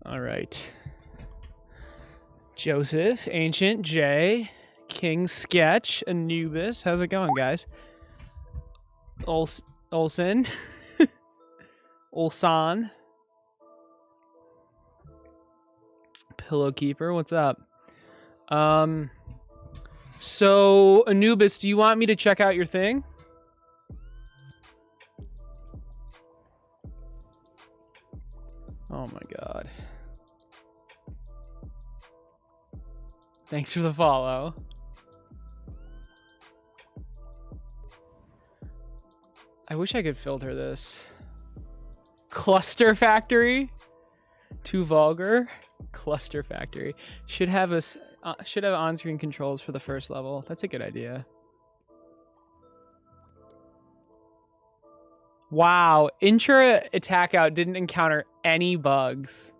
All right. Joseph, Ancient, Jay, King Sketch, Anubis. How's it going, guys? Olson. Olsan. Pillowkeeper, what's up? So, Anubis, do you want me to check out your thing? Oh my god. Thanks for the follow. I wish I could filter this. Cluster Factory? Too vulgar? Cluster Factory. Should have on-screen controls for the first level. That's a good idea. Wow, Intra Attack Out didn't encounter any bugs.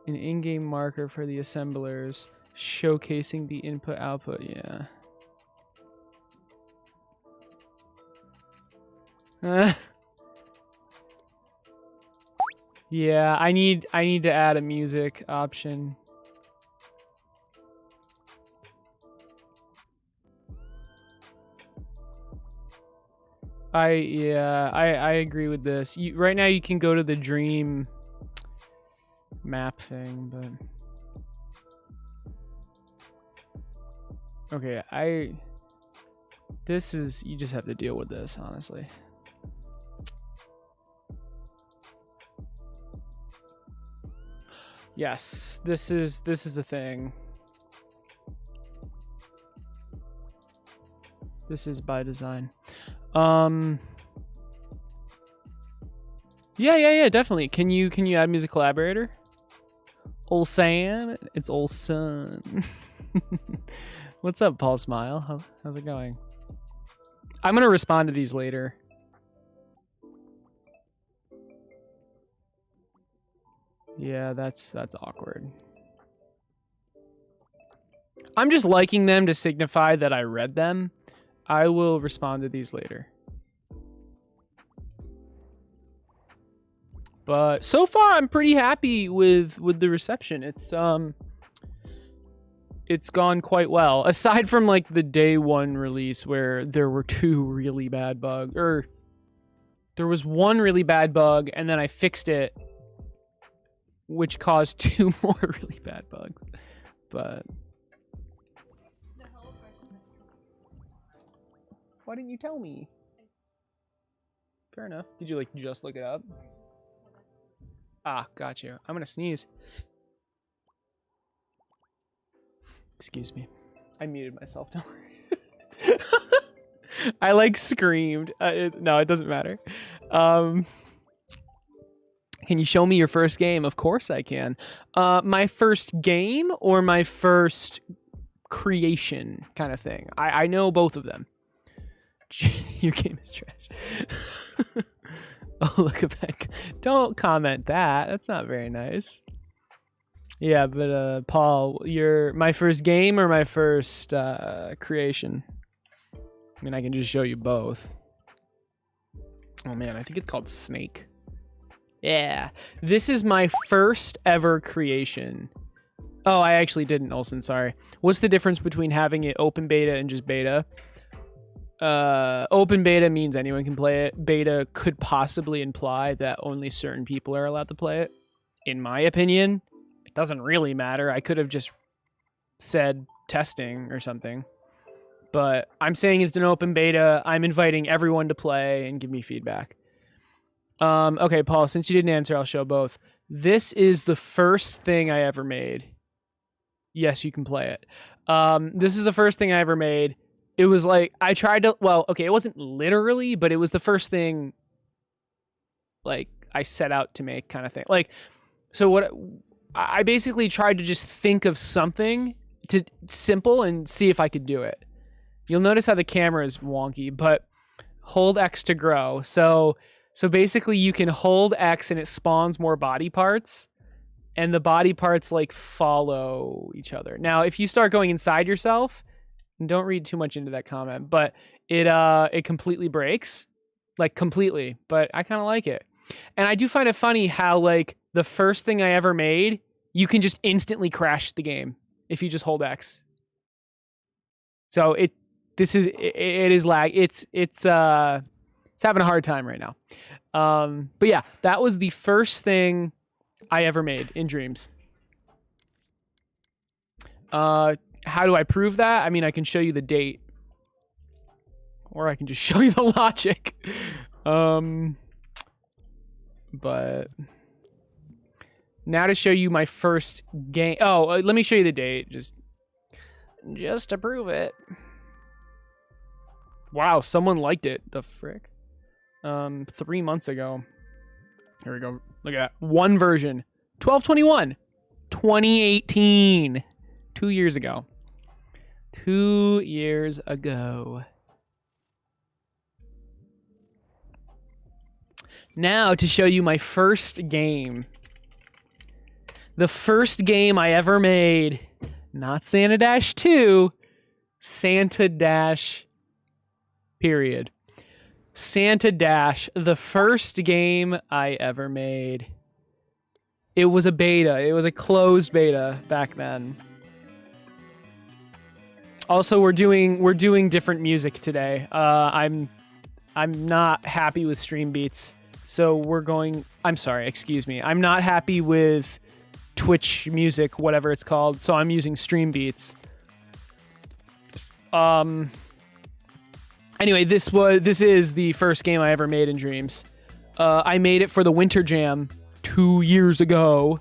An in-game marker for the assemblers, showcasing the input-output, yeah. Yeah, I need to add a music option. I agree with this. Right now you can go to the dream map thing, but okay, this is, you just have to deal with this, honestly. Yes, this is a thing. This is by design. Yeah, definitely. Can you add music collaborator? Olsan, it's Olson. What's up, Paul Smile? How's it going? I'm gonna respond to these later. Yeah, that's awkward. I'm just liking them to signify that I read them. I will respond to these later. But so far, I'm pretty happy with the reception. It's gone quite well. Aside from like the day one release where there were 2 really bad bugs, or there was 1 really bad bug and then I fixed it, which caused 2 more really bad bugs. But why didn't you tell me? Fair enough. Did you like just look it up? Ah, got you. I'm gonna sneeze. Excuse me. I muted myself, don't worry. I like screamed. No, it doesn't matter. Can you show me your first game? Of course I can. My first game or my first creation kind of thing? I know both of them. Your game is trash. Oh, look at that. Don't comment that. That's not very nice. Yeah, but Paul, my first game or my first creation? I mean, I can just show you both. Oh man, I think it's called Snake. Yeah, this is my first ever creation. Oh, I actually didn't, Olsen, sorry. What's the difference between having it open beta and just beta? Open beta means anyone can play it. Beta could possibly imply that only certain people are allowed to play it. In my opinion, it doesn't really matter. I could have just said testing or something. But I'm saying it's an open beta. I'm inviting everyone to play and give me feedback. Okay, Paul, since you didn't answer, I'll show both. This is the first thing I ever made. Yes, you can play it. This is the first thing I ever made. It was like, I tried to, well, okay, it wasn't literally, but it was the first thing, like, I set out to make kind of thing. Like, so what, I basically tried to just think of something simple and see if I could do it. You'll notice how the camera is wonky, but hold X to grow. So basically you can hold X and it spawns more body parts. and the body parts like follow each other. Now, if you start going inside yourself, and don't read too much into that comment, but it completely breaks, like completely. But I kind of like it, and I do find it funny how like the first thing I ever made, you can just instantly crash the game if you just hold X. So it is lag. It's having a hard time right now. But yeah, that was the first thing I ever made in Dreams. How do I prove that? I mean, I can show you the date, or I can just show you the logic. But now to show you my first game. Oh, let me show you the date just to prove it. Wow, someone liked it. The frick? 3 months ago. Here we go. Look at that. One version. 12/21. 2018. 2 years ago. 2 years ago. Now to show you my first game. The first game I ever made. Not Santa Dash 2. Santa Dash period. Santa Dash, the first game I ever made. It was a beta. It was a closed beta back then. Also, we're doing different music today. I'm not happy with Stream Beats, so I'm sorry, excuse me. I'm not happy with Twitch music, whatever it's called, so I'm using Stream Beats. Anyway, this is the first game I ever made in Dreams. I made it for the Winter Jam 2 years ago.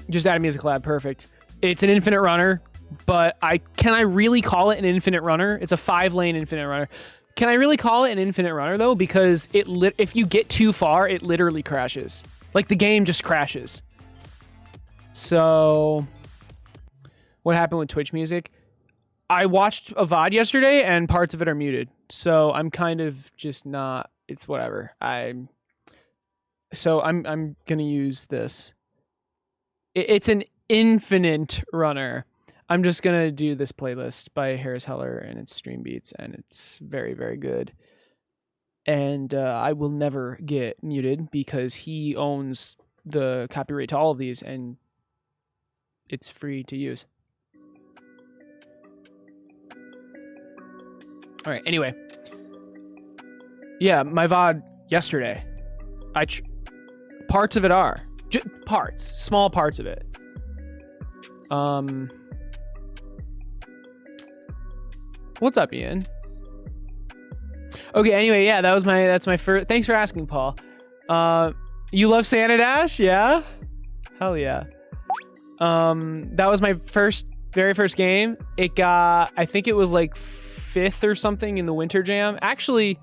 Just added me as a collab, perfect. It's an infinite runner, but can I really call it an infinite runner? It's a 5-lane infinite runner. Can I really call it an infinite runner though? Because if you get too far, it literally crashes. Like the game just crashes. So, what happened with Twitch music? I watched a VOD yesterday and parts of it are muted. So I'm kind of just not, it's whatever. I'm going to use this. It's an infinite runner. I'm just going to do this playlist by Harris Heller and it's Stream Beats and it's very, very good. And I will never get muted because he owns the copyright to all of these and it's free to use. All right, anyway. Yeah, my VOD yesterday. Parts of it are. Parts. Small parts of it. What's up, Ian? Okay, anyway, yeah, that's my first. Thanks for asking, Paul. You love Santa Dash? Yeah? Hell yeah. That was my very first game. It got, I think it was like 5th or something in the Winter Jam. Actually,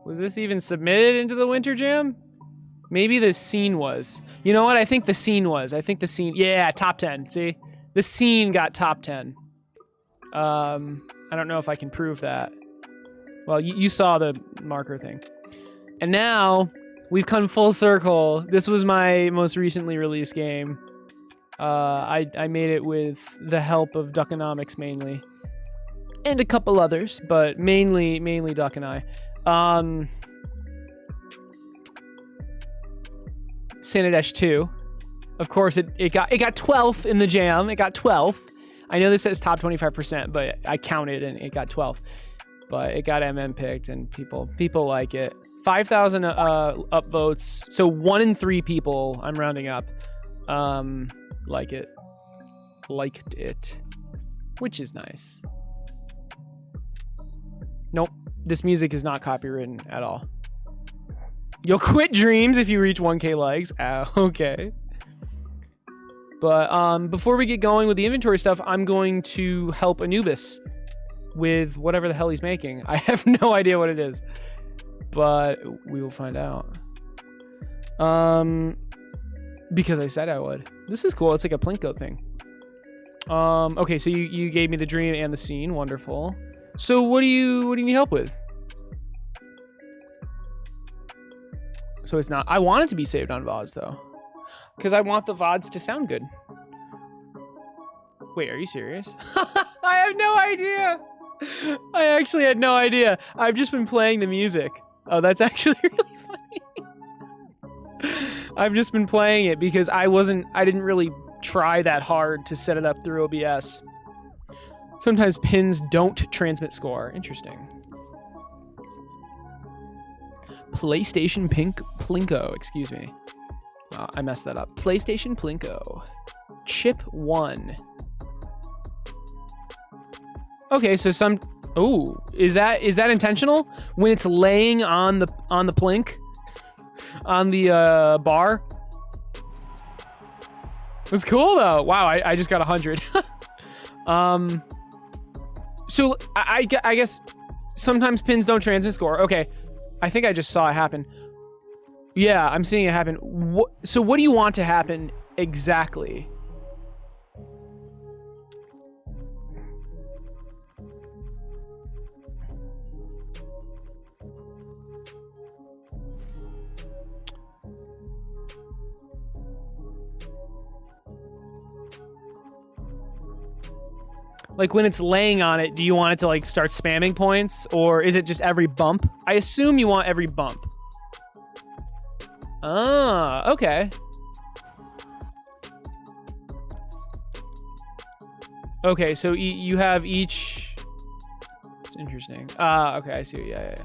was this even submitted into the Winter Jam? Maybe the scene was. You know what? I think the scene was. Yeah, top 10. See? The scene got top 10. I don't know if I can prove that. Well, you saw the marker thing. And now, we've come full circle. This was my most recently released game. I made it with the help of Duckonomics mainly. And a couple others, but mainly Duck and I. Santa Dash 2. Of course, it got 12th in the jam. It got 12th. I know this says top 25%, but I counted and it got 12th. But it got MM picked and people like it. 5,000 upvotes. So 1 in 3 people, I'm rounding up, liked it, which is nice. Nope, this music is not copywritten at all. You'll quit Dreams if you reach 1K likes. Okay. But before we get going with the inventory stuff, I'm going to help Anubis with whatever the hell he's making. I have no idea what it is, but we will find out. Because I said I would. This is cool. It's like a Plinko thing. Okay, so you gave me the dream and the scene. Wonderful. So what do you need help with? So it's not. I want it to be saved on VODs though, because I want the VODs to sound good. Wait, are you serious? I have no idea. I actually had no idea. I've just been playing the music. Oh, that's actually really funny. I've just been playing it because I didn't really try that hard to set it up through OBS. Sometimes pins don't transmit score. Interesting. PlayStation Plinko, excuse me. Oh, I messed that up. PlayStation Plinko. Chip 1. Okay, so oh, is that intentional? When it's laying on the plink? On the bar? It's cool though. Wow, I just got 100. So I guess sometimes pins don't transmit score. Okay, I think I just saw it happen. Yeah, I'm seeing it happen. So what do you want to happen exactly? Like when it's laying on it, do you want it to like start spamming points, or is it just every bump? I assume you want every bump. Ah, okay. Okay, so you have each. It's interesting. Ah, okay, I see. Yeah.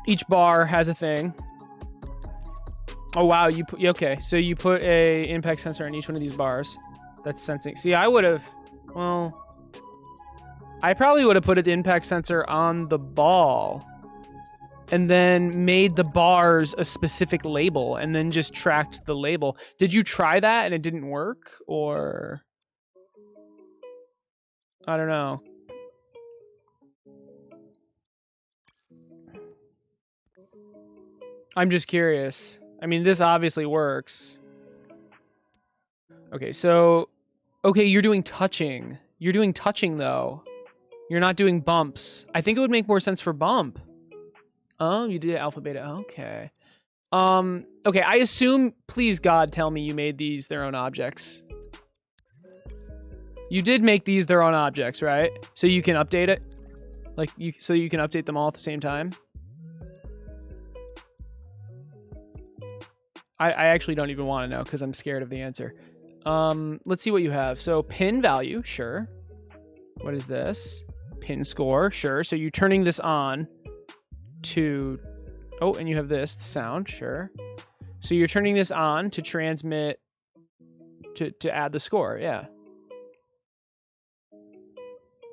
Each bar has a thing. Oh wow, okay, so you put a impact sensor on each one of these bars. That's sensing. See, I probably would have put an impact sensor on the ball and then made the bars a specific label and then just tracked the label. Did you try that and it didn't work, or I don't know. I'm just curious. I mean, this obviously works. Okay, so... Okay, you're doing touching. You're doing touching, though. You're not doing bumps. I think it would make more sense for bump. Oh, you did alpha beta. Okay. Okay, I assume... Please, God, tell me you made these their own objects. You did make these their own objects, right? So you can update it? So you can update them all at the same time? I actually don't even want to know because I'm scared of the answer. Let's see what you have. So pin value, sure. What is this? Pin score, sure. So you're turning this on to... Oh, and you have this, the sound, sure. So you're turning this on to transmit, to add the score, yeah.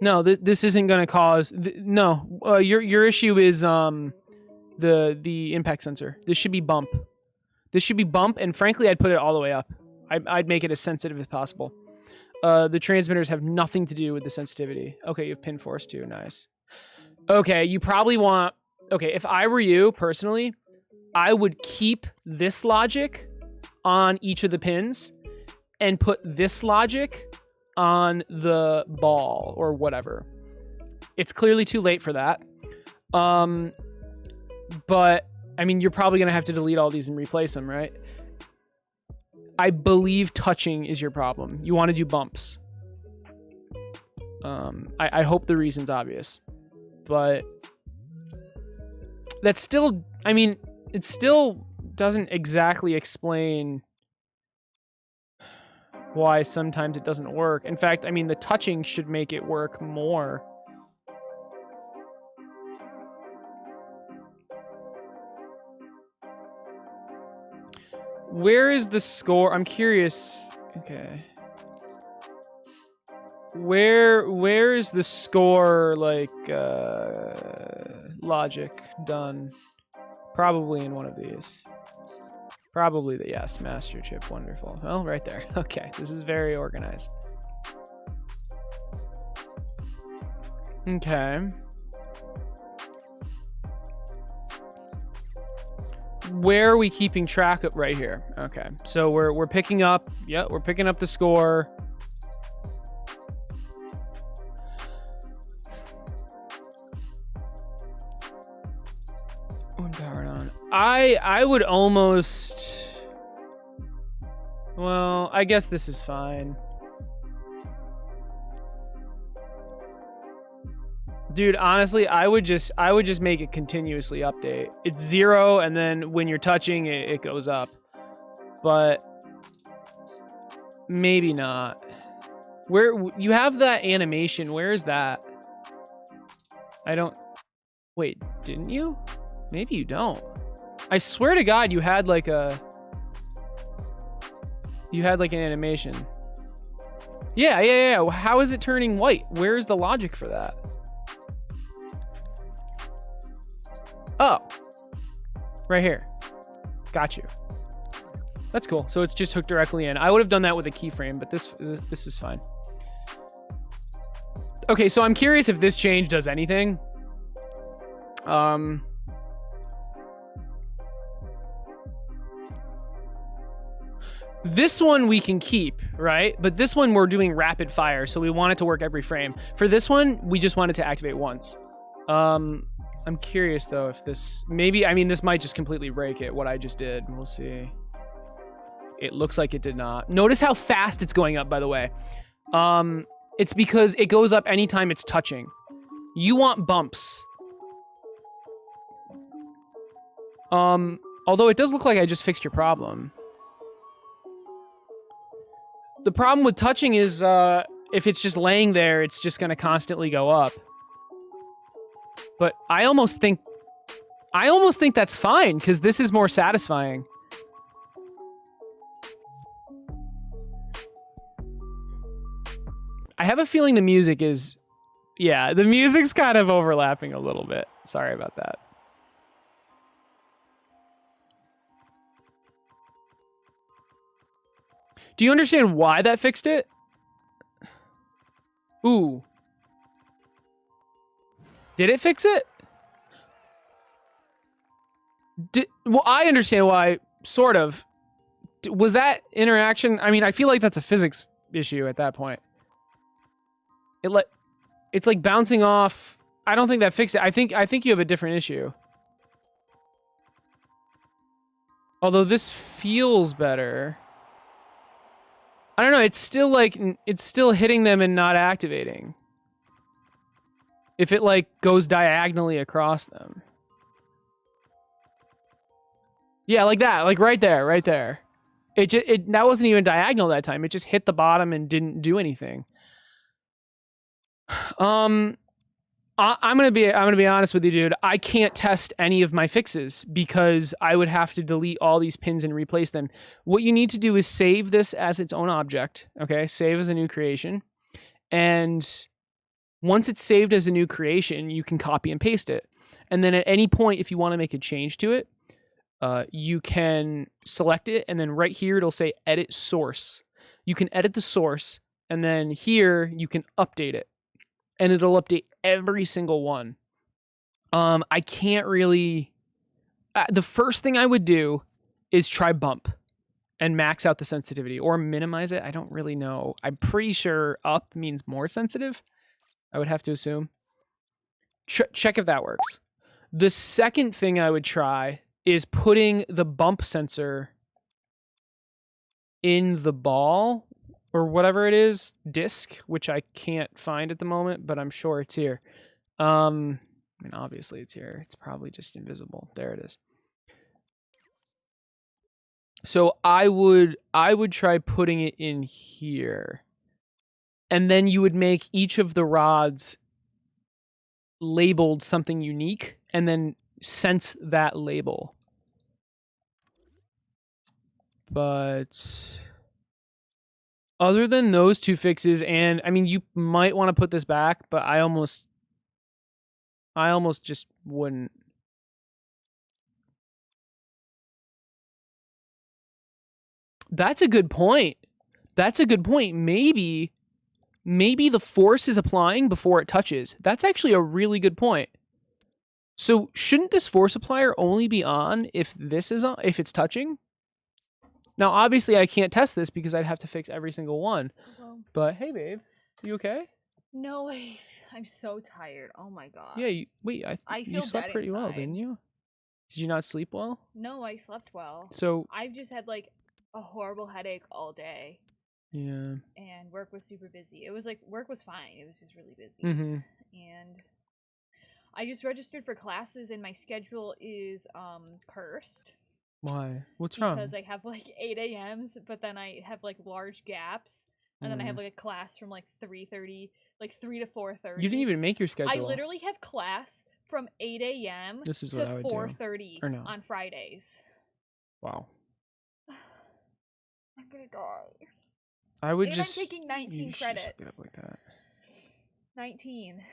No, this isn't going to cause... No, your issue is the impact sensor. This should be bump. This should be bump, and frankly, I'd put it all the way up. I'd make it as sensitive as possible. The transmitters have nothing to do with the sensitivity. Okay, you have pin force too, nice. Okay, you probably want... Okay, if I were you, personally, I would keep this logic on each of the pins and put this logic on the ball or whatever. It's clearly too late for that. But... I mean, you're probably going to have to delete all these and replace them, right? I believe touching is your problem. You want to do bumps. I hope the reason's obvious. But that's still... I mean, it still doesn't exactly explain why sometimes it doesn't work. In fact, I mean, the touching should make it work more. Where is the score? I'm curious. Okay. Where is the score, like, logic done? Probably in one of these. Probably the, yes, master chip, wonderful. Well, right there. Okay, this is very organized. Okay. Where are we keeping track of? Right here. Okay, so we're picking up. Yeah, we're picking up the score. When powered on. I would almost... Well, I guess this is fine. Dude, honestly, I would just make it continuously update. It's 0, and then when you're touching it, it goes up. But maybe not. Where you have that animation? Where is that? I don't. Wait, didn't you? Maybe you don't. I swear to God, you had like a. You had like an animation. Yeah. How is it turning white? Where is the logic for that? Oh, right here. Got you. That's cool. So it's just hooked directly in. I would have done that with a keyframe, but this is fine. Okay, so I'm curious if this change does anything. This one we can keep, right? But this one we're doing rapid fire, so we want it to work every frame. For this one, we just want it to activate once. I'm curious though if this maybe, I mean, this might just completely break it, what I just did. We'll see. It looks like it did not. Notice how fast it's going up, by the way. It's because it goes up anytime it's touching. You want bumps. Although it does look like I just fixed your problem. The problem with touching is, if it's just laying there, it's just gonna constantly go up. But I almost think that's fine, because this is more satisfying. I have a feeling the music is... Yeah, the music's kind of overlapping a little bit. Sorry about that. Do you understand why that fixed it? Ooh. Did it fix it? Well, I understand why, sort of. Was that interaction? I mean, I feel like that's a physics issue at that point. It's like bouncing off. I don't think that fixed it. I think you have a different issue. Although this feels better. I don't know, it's still like, it's still hitting them and not activating. If it like goes diagonally across them. Yeah, like that, like right there. That wasn't even diagonal that time. It just hit the bottom and didn't do anything. I'm gonna be honest with you, dude. I can't test any of my fixes because I would have to delete all these pins and replace them. What you need to do is save this as its own object. Okay, save as a new creation, and once it's saved as a new creation, you can copy and paste it. And then at any point, if you want to make a change to it, you can select it, and then right here it'll say edit source. You can edit the source, and then here you can update it. And it'll update every single one. I can't really... the first thing I would do is try bump and max out the sensitivity or minimize it. I don't really know. I'm pretty sure up means more sensitive. I would have to assume. Check if that works. The second thing I would try is putting the bump sensor in the ball or whatever it is, disc, which I can't find at the moment, but I'm sure it's here. I mean, obviously it's here. It's probably just invisible. There it is. So I would try putting it in here. And then you would make each of the rods labeled something unique and then sense that label. But other than those two fixes, and I mean, you might want to put this back, but I almost just wouldn't. That's a good point. Maybe the force is applying before it touches. That's actually a really good point. So shouldn't this force applier only be on if this is on, if it's touching? Now, obviously, I can't test this because I'd have to fix every single one. Well, but hey, babe, you okay? No, I'm so tired. Oh my god. Yeah. Wait. I feel you slept dead pretty well, inside. didn't you? Did you not sleep well? No, I slept well. So I've just had like a horrible headache all day. yeah. And work was super busy. It was like work was fine. It was just really busy. Mm-hmm. And I just registered for classes and my schedule is cursed. Why? What's wrong? Because I have like 8 a.m.s, but then I have like large gaps. And then I have like a class from like 3:30, like 3 to 4:30. You didn't even make your schedule. I literally have class from 8 a.m. This is to what I would do. 4:30 Or no. on Fridays. Wow. I'm gonna die. I would and just. I'm taking 19 credits. Just look it up like that. 19.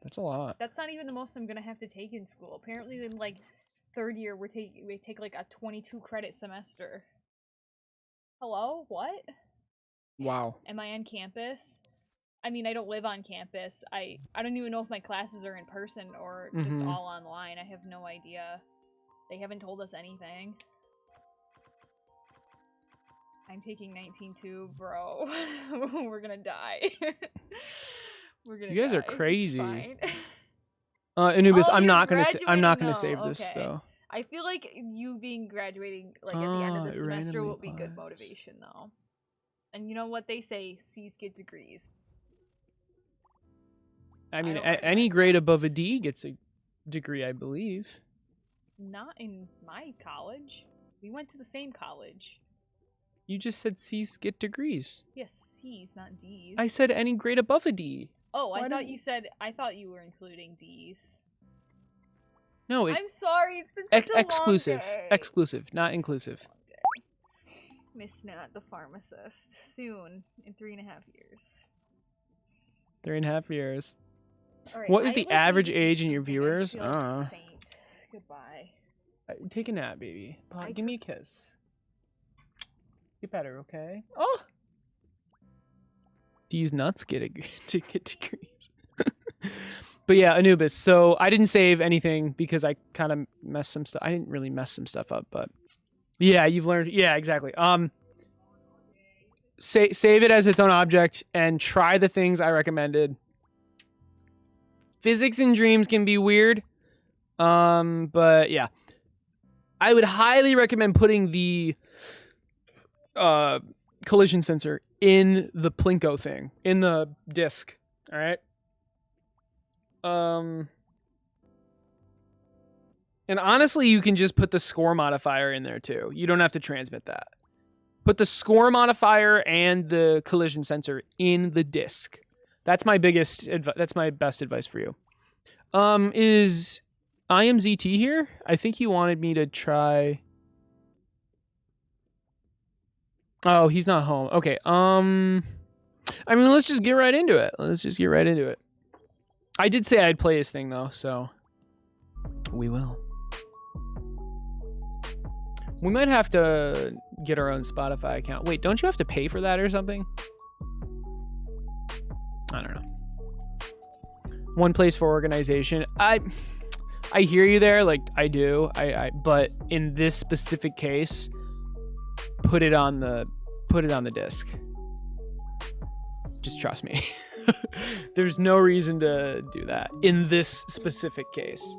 That's a lot. That's not even the most I'm gonna have to take in school. Apparently, in like third year, we take like a 22 credit semester. Hello? What? Wow. Am I on campus? I mean, I don't live on campus. I don't even know if my classes are in person or just all online. I have no idea. They haven't told us anything. I'm taking 19 too, bro. We're gonna die. We're gonna. You guys die. are crazy. It's fine. Anubis, Oh, I'm you're not gonna. I'm not gonna graduating save this okay. though. I feel like you being graduating like at the end of the semester randomly will be good applies. motivation though. And you know what they say, C's get degrees. I mean, don't any recommend grade above a D gets a degree, I believe. Not in my college. We went to the same college. You just said C's get degrees. Yes, C's, not D's. I said any grade above a D. Oh, Why I thought didn't- you said. I thought you were including D's. No, I'm sorry, it's been such a exclusive. long day. Exclusive, not inclusive. Miss Nat, the pharmacist. Soon, in 3.5 years. 3.5 years. All right, What is I, the like, average need to eat age in your something. I viewers? feel, like, faint. Goodbye. Take a nap, baby. I Give me a took- kiss. Get better, okay? Oh! These nuts get degrees. But yeah, Anubis. So I didn't save anything because I kind of messed some stuff. I didn't really mess some stuff up, but yeah, you've learned. Yeah, exactly. Save it as its own object and try the things I recommended. Physics in dreams can be weird. But yeah. I would highly recommend putting the collision sensor in the Plinko thing, in the disc. All right. And honestly, you can just put the score modifier in there too. You don't have to transmit that. Put the score modifier and the collision sensor in the disc. That's my biggest. That's my best advice for you. Is IMZT here? I think he wanted me to try. Oh, he's not home. Okay. I mean, let's just get right into it. I did say I'd play his thing though, so we will. We might have to get our own Spotify account. Wait, don't you have to pay for that or something? I don't know. One place for organization. I hear you there, like I do. But in this specific case, put it on the disc. Just trust me. There's no reason to do that in this specific case.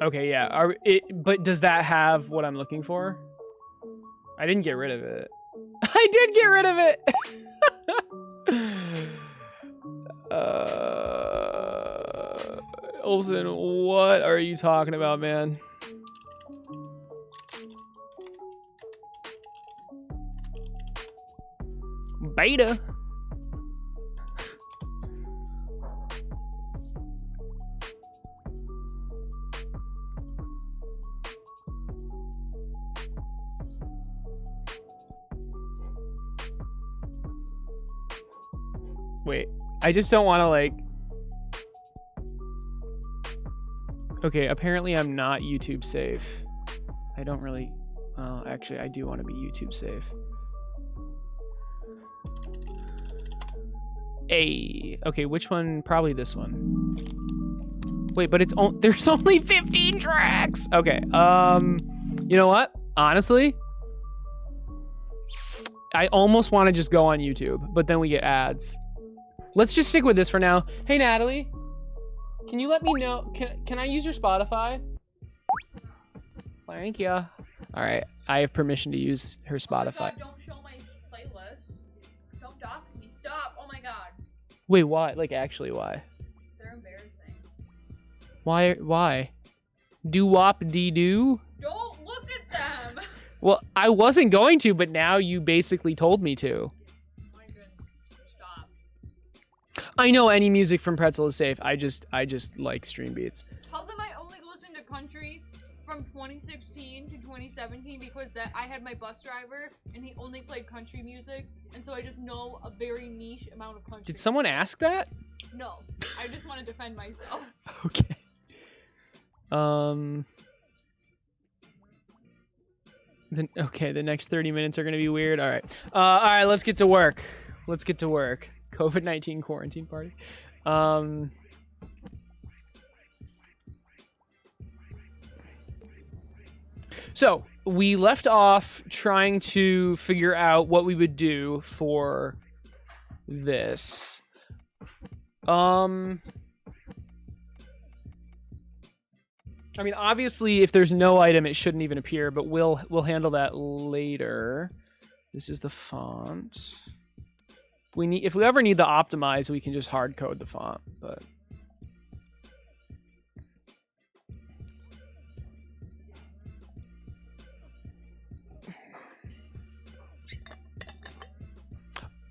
Okay, yeah. But does that have what I'm looking for? I didn't get rid of it. I did get rid of it. Olsen, what are you talking about, man? Beta. Wait, I just don't want to like... Okay, apparently I'm not YouTube safe. I don't really... actually, I do want to be YouTube safe. Okay, which one? Probably this one. Wait, but there's only 15 tracks! Okay, you know what? Honestly, I almost want to just go on YouTube, but then we get ads. Let's just stick with this for now. Hey, Natalie, can you let me know? Can I use your Spotify? Thank you. All right, I have permission to use her Spotify. Oh my god, don't show my playlist. Don't dox me. Stop. Oh my god. Wait, why? Like, actually, why? They're embarrassing. Why? Doo-wop dee-doo? Don't look at them. Well, I wasn't going to, but now you basically told me to. Oh my goodness. Stop. I know any music from Pretzel is safe. I just like Stream Beats. Tell them I only listened to country from 2016 to 2017 because I had my bus driver and he only played country music, and so I just know a very niche amount of country. Did someone ask that? No, I just want to defend myself. Okay. Okay, the next 30 minutes are gonna be weird. All right, let's get to work. COVID-19 quarantine party. So we left off trying to figure out what we would do for this. I mean, obviously, if there's no item, it shouldn't even appear, but we'll handle that later. This is the font. If we ever need to optimize, we can just hard code the font, but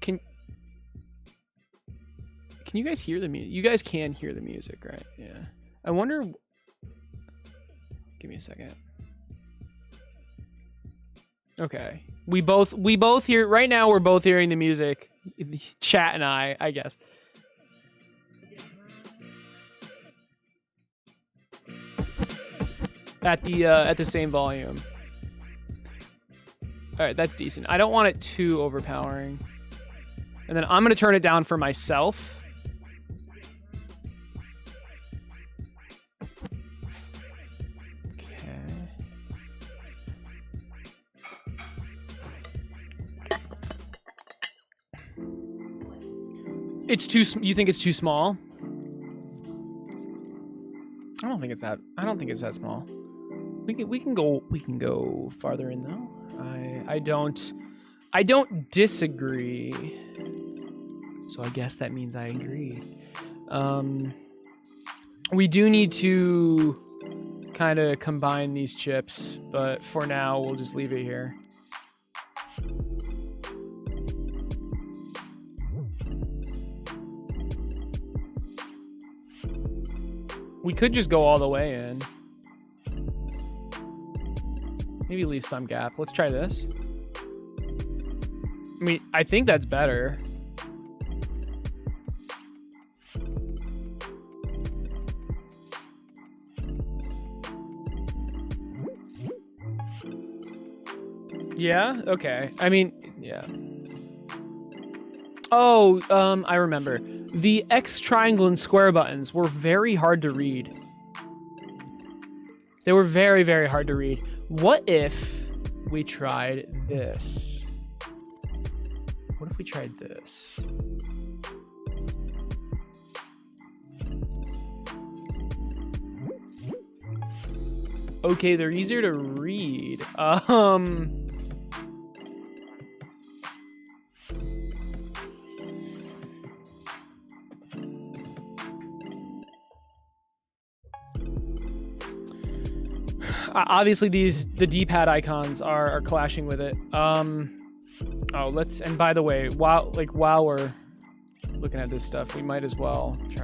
can you guys hear the music? You guys can hear the music, right? Yeah. I wonder. Give me a second. Okay. We both hear right now. We're both hearing the music. Chat and I guess. At the same volume. All right, that's decent. I don't want it too overpowering. And then I'm gonna turn it down for myself. It's too. You think it's too small? I don't think it's that small. We can go farther in though. I don't disagree. So I guess that means I agree. We do need to kind of combine these chips, but for now we'll just leave it here. We could just go all the way in. Maybe leave some gap. Let's try this. I mean, I think that's better. Yeah? Okay. I mean, yeah. Oh, I remember. The X, triangle, and square buttons were very hard to read. They were very, very hard to read. What if we tried this? What if we tried this? Okay, they're easier to read. Obviously the D-pad icons are clashing with it. And by the way, while we're looking at this stuff, we might as well we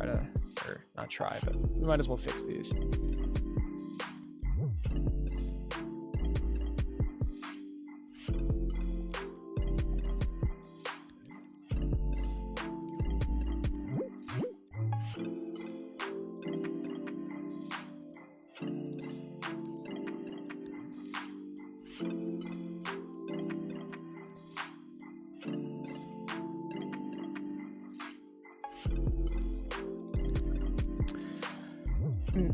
might as well fix these.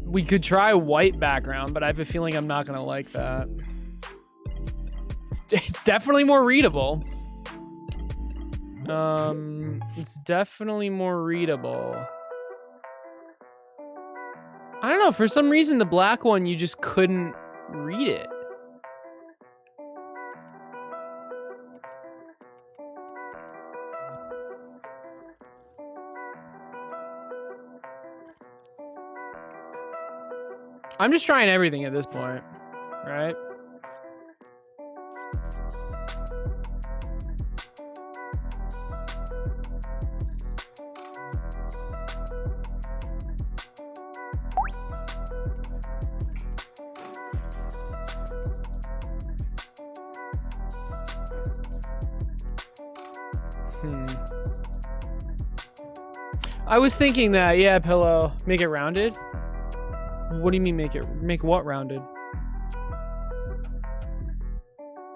We could try white background, but I have a feeling I'm not gonna like that. It's definitely more readable. It's definitely more readable. I don't know, for some reason the black one you just couldn't read it. I'm just trying everything at this point, right? I was thinking that, yeah, Pillow. Make it rounded? What do you mean make what rounded?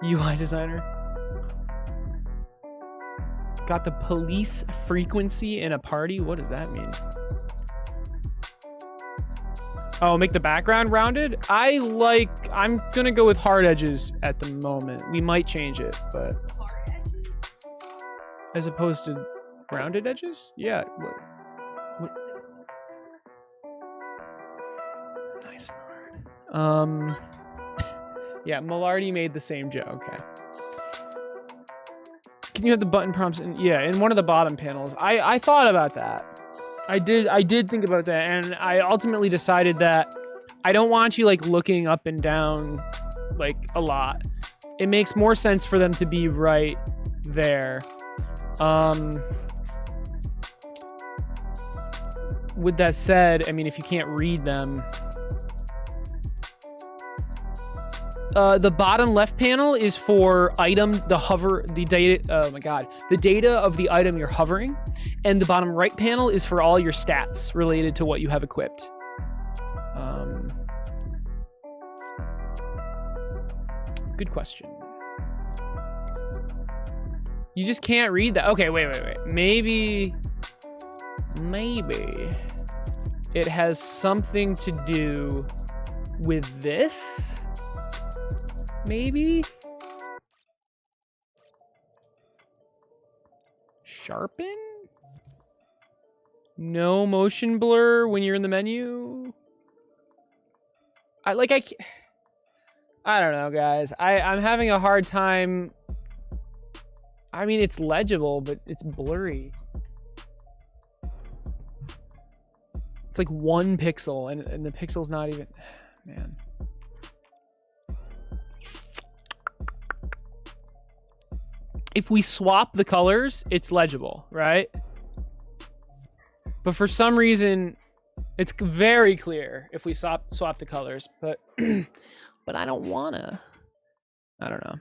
UI designer. Got the police frequency in a party? What does that mean? Oh, make the background rounded? I'm gonna go with hard edges at the moment. We might change it, but. As opposed to rounded edges? Yeah. What? Nice and hard. Yeah, Malardy made the same joke. Okay. Can you have the button prompts in one of the bottom panels? I thought about that. I did think about that, and I ultimately decided that I don't want you like looking up and down like a lot. It makes more sense for them to be right there. With that said, I mean, if you can't read them, the bottom left panel is for the data, oh my god, the data of the item you're hovering, and the bottom right panel is for all your stats related to what you have equipped. Good question. You just can't read that. Okay, wait. Maybe it has something to do with this? Maybe? Sharpen? No motion blur when you're in the menu? I don't know, guys. I'm having a hard time. I mean, it's legible, but it's blurry. It's like 1 pixel, and the pixel's not even... Man. If we swap the colors, it's legible, right? But for some reason, it's very clear if we swap the colors, but but I don't wanna. I don't know.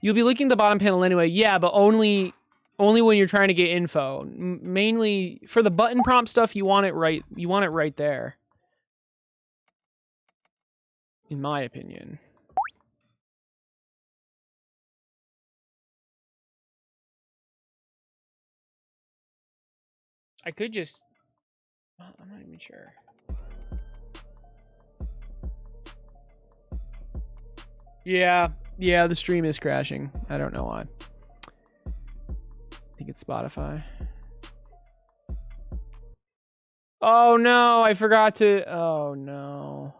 You'll be looking at the bottom panel anyway. Yeah, but only when you're trying to get info. Mainly for the button prompt stuff, you want it right. You want it right there. In my opinion. I could just... I'm not even sure. Yeah, the stream is crashing. I don't know why. I think it's Spotify. Oh no, I forgot to... Oh no.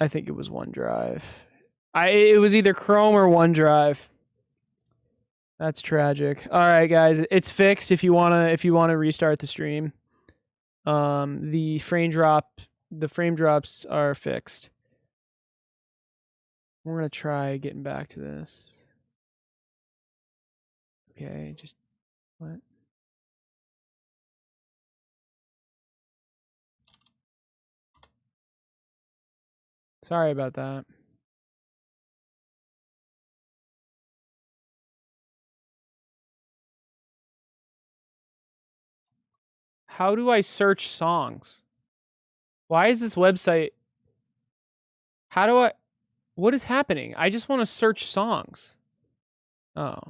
I think it was OneDrive. It was either Chrome or OneDrive. That's tragic. All right, guys, it's fixed. If you wanna restart the stream, the frame drops are fixed. We're gonna try getting back to this. Okay, just what? Sorry about that. How do I search songs? Why is this website... What is happening? I just want to search songs. Oh.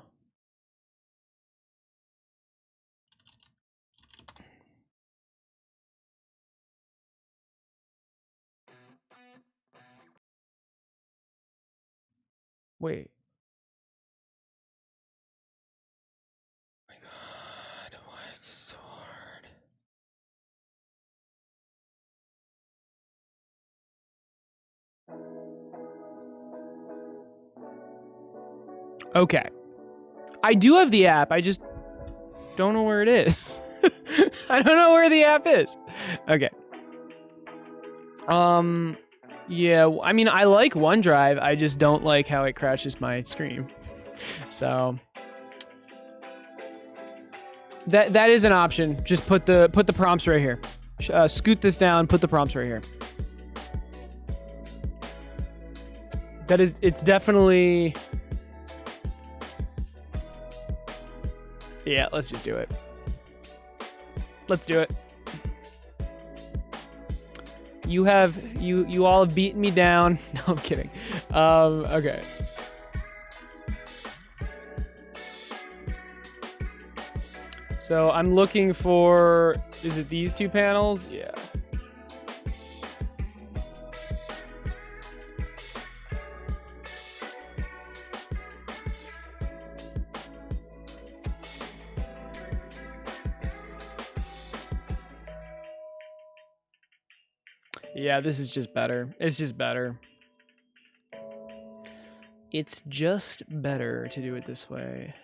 Wait. Oh my god, why is this so hard? Okay. I do have the app. I just don't know where it is. I don't know where the app is. Okay. Yeah, I mean, I like OneDrive. I just don't like how it crashes my stream. So that is an option. Just put the prompts right here. Scoot this down. Put the prompts right here. It's definitely. Yeah, let's just do it. Let's do it. You all have beaten me down. No, I'm kidding. Okay. So I'm looking for, is it these two panels? Yeah. Yeah, this is just better. It's just better. It's just better to do it this way.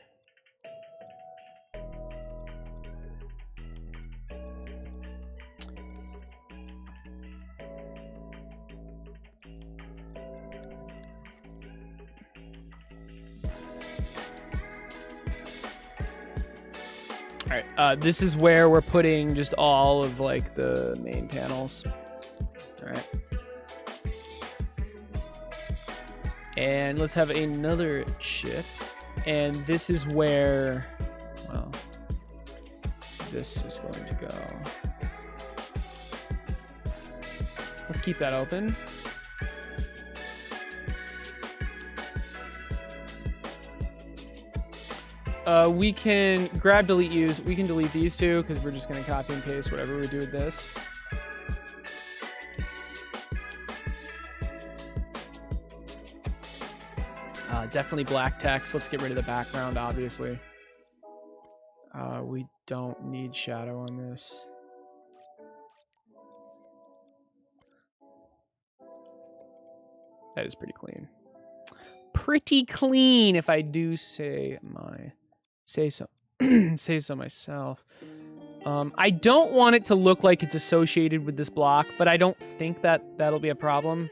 All right, this is where we're putting just all of like the main panels. All right. And let's have another chip. And this is where, well, this is going to go. Let's keep that open. We can grab, delete, use. We can delete these two because we're just going to copy and paste whatever we do with this. Definitely black text. Let's get rid of the background, obviously. We don't need shadow on this. That is pretty clean. Pretty clean, if I do say so. Say so myself. I don't want it to look like it's associated with this block, but I don't think that'll be a problem.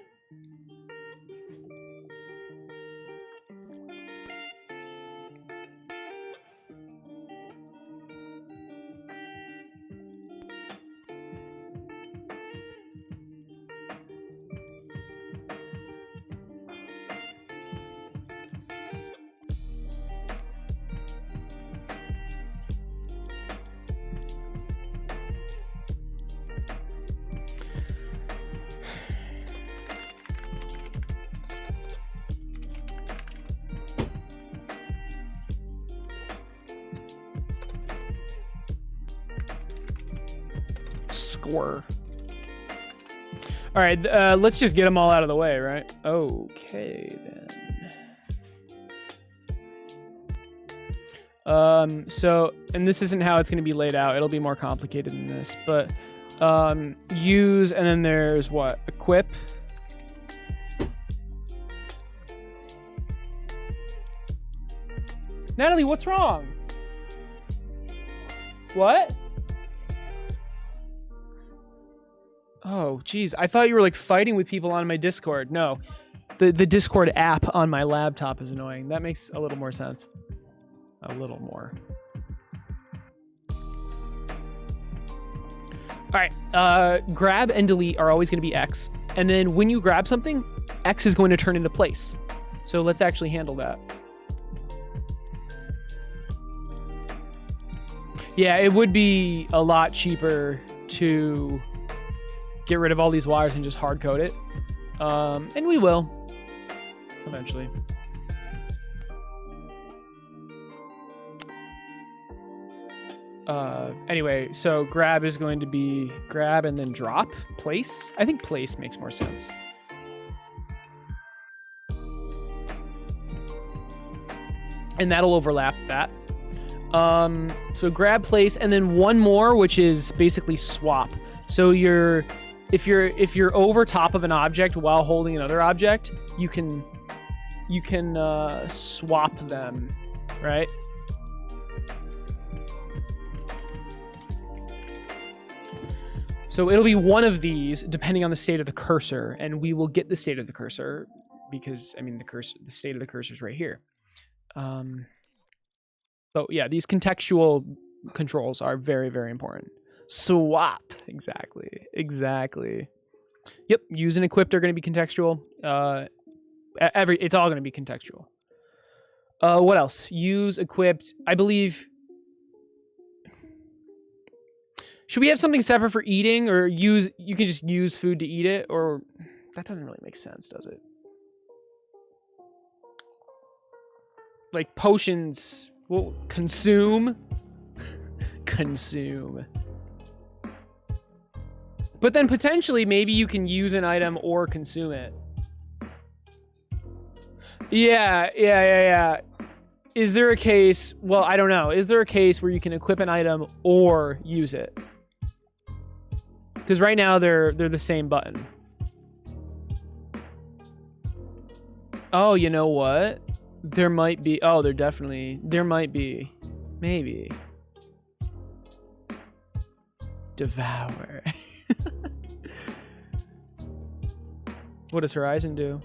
Score. All right, let's just get them all out of the way, right? Okay, then. So, and this isn't how it's going to be laid out. It'll be more complicated than this, but use, and then there's what? Equip. Natalie, what's wrong? What? Oh, geez. I thought you were like fighting with people on my Discord. No, the Discord app on my laptop is annoying. That makes a little more sense. A little more. All right. Grab and delete are always going to be X. And then when you grab something, X is going to turn into place. So let's actually handle that. Yeah, it would be a lot cheaper to get rid of all these wires and just hard code it. And we will eventually. Anyway, so grab is going to be grab and then drop. Place? I think place makes more sense. And that'll overlap that. So grab, place, and then one more, which is basically swap. So if you're over top of an object while holding another object, you can swap them, right? So it'll be one of these depending on the state of the cursor, and we will get the state of the cursor because I mean the state of the cursor is right here. But yeah, these contextual controls are very, very important. Swap, exactly. Yep, use and equipped are going to be contextual. It's all going to be contextual. What else? Use, equipped. I believe. Should we have something separate for eating, or use? You can just use food to eat it, or that doesn't really make sense, does it? Like potions, well, consume. But then potentially, maybe you can use an item or consume it. Yeah. Is there a case? Well, I don't know. Is there a case where you can equip an item or use it? Because right now they're the same button. Oh, you know what? There might be. Oh, there might be. Maybe. Devour. What does Horizon do?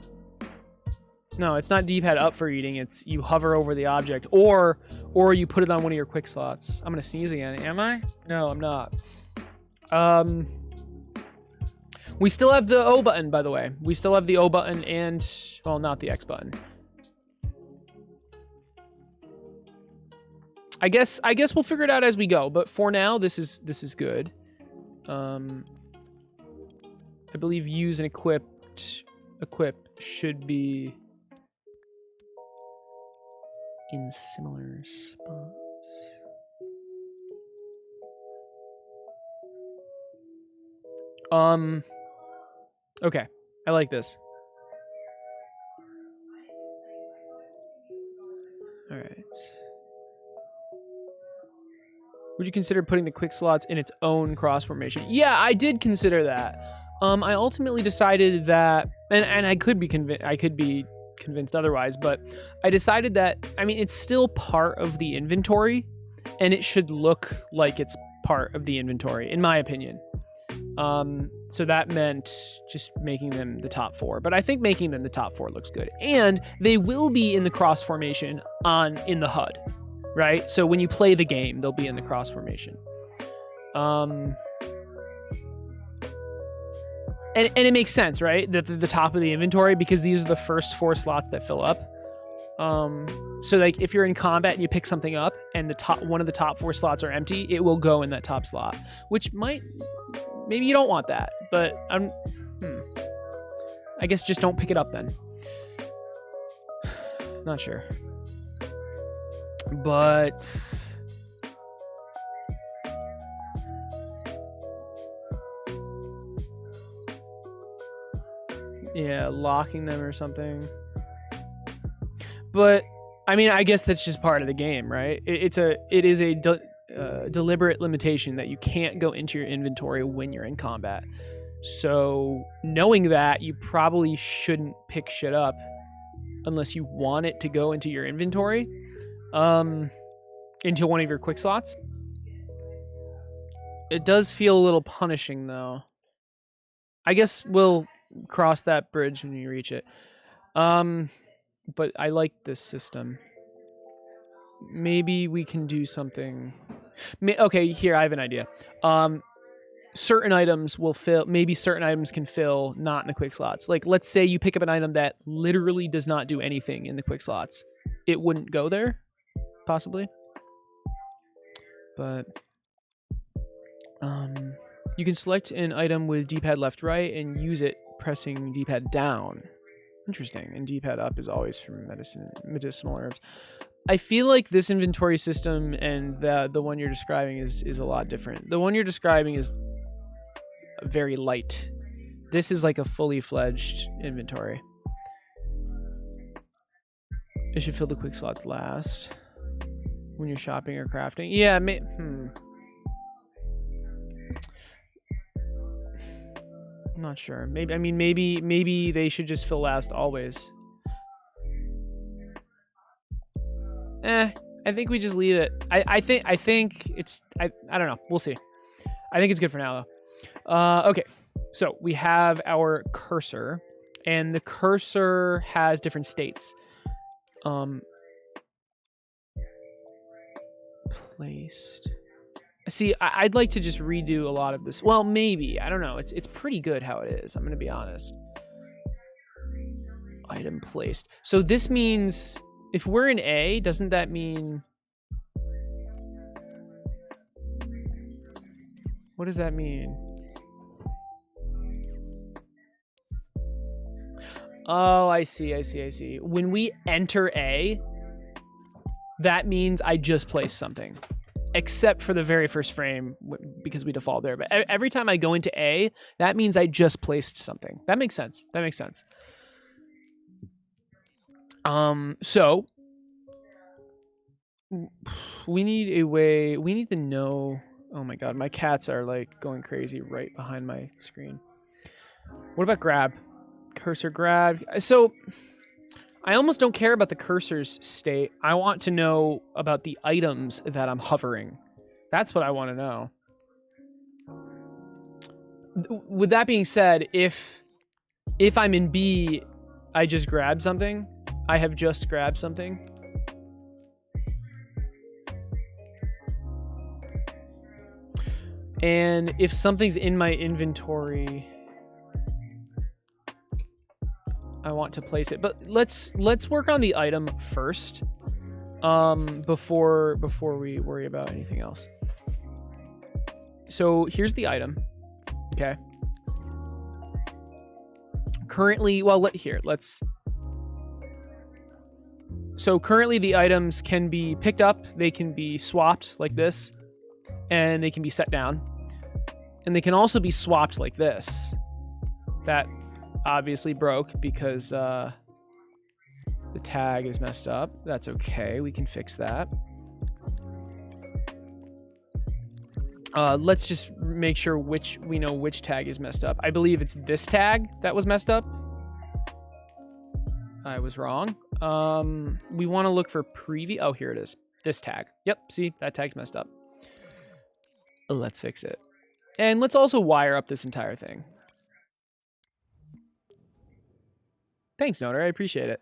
No, it's not D-pad up for eating. It's you hover over the object, or you put it on one of your quick slots. I'm gonna sneeze again. Am I? No, I'm not. We still have the O button, by the way. We still have the O button and, well, not the X button. I guess we'll figure it out as we go. But for now, this is good. I believe use and equip should be in similar spots. Okay, I like this. All right. Would you consider putting the quick slots in its own cross formation? Yeah, I did consider that. I ultimately decided that, and I could be convinced otherwise, but I decided that, I mean, it's still part of the inventory, and it should look like it's part of the inventory, in my opinion. So that meant just making them the top 4, but I think making them the top 4 looks good, and they will be in the cross formation in the HUD, right? So when you play the game, they'll be in the cross formation. And it makes sense, right? The top of the inventory, because these are the first 4 slots that fill up. So like if you're in combat and you pick something up and one of the top 4 slots are empty, it will go in that top slot, which maybe you don't want that, but I guess just don't pick it up then. Not sure. But yeah, locking them or something. But I mean, I guess that's just part of the game, right? It is a deliberate limitation that you can't go into your inventory when you're in combat. So knowing that, you probably shouldn't pick shit up unless you want it to go into your inventory, into one of your quick slots. It does feel a little punishing, though. I guess we'll cross that bridge when you reach it. But I like this system. Maybe we can do something. Okay, here, I have an idea. Certain items will fill, maybe certain items can fill not in the quick slots. Like, let's say you pick up an item that literally does not do anything in the quick slots. It wouldn't go there, possibly. But, you can select an item with D-pad left, right, and use it pressing D-pad down. Interesting. And D-pad up is always for medicinal herbs. I feel like this inventory system and the one you're describing is a lot different. The one you're describing is very light. This is like a fully fledged inventory. It should fill the quick slots last when you're shopping or crafting. Yeah, I'm not sure. Maybe they should just fill last always. I think we just leave it. I think it's I don't know. We'll see. I think it's good for now though. Okay, so we have our cursor, and the cursor has different states. Placed. See, I'd like to just redo a lot of this. Well, maybe. I don't know. It's pretty good how it is. I'm going to be honest. Item placed. So this means if we're in A, doesn't that mean... What does that mean? Oh, I see. When we enter A, that means I just placed something. Except for the very first frame, because we default there. But every time I go into A, that means I just placed something. That makes sense. So we need a way, we need to know... Oh my god, my cats are like going crazy right behind my screen. What about grab? Cursor grab. So I almost don't care about the cursor's state. I want to know about the items that I'm hovering. That's what I want to know. With that being said, if I'm in B, I just grab something. I have just grabbed something. And if something's in my inventory, I want to place it. But let's work on the item first, before we worry about anything else. So here's the item. Okay. Currently, well, So currently the items can be picked up, they can be swapped like this, and they can be set down. And they can also be swapped like this. That obviously broke because the tag is messed up. That's okay, we can fix that. Let's just make sure we know which tag is messed up. I believe it's this tag that was messed up. I was wrong. We want to look for preview. Oh, here it is. This tag. Yep, see, that tag's messed up. Let's fix it. And let's also wire up this entire thing. Thanks, Noter. I appreciate it.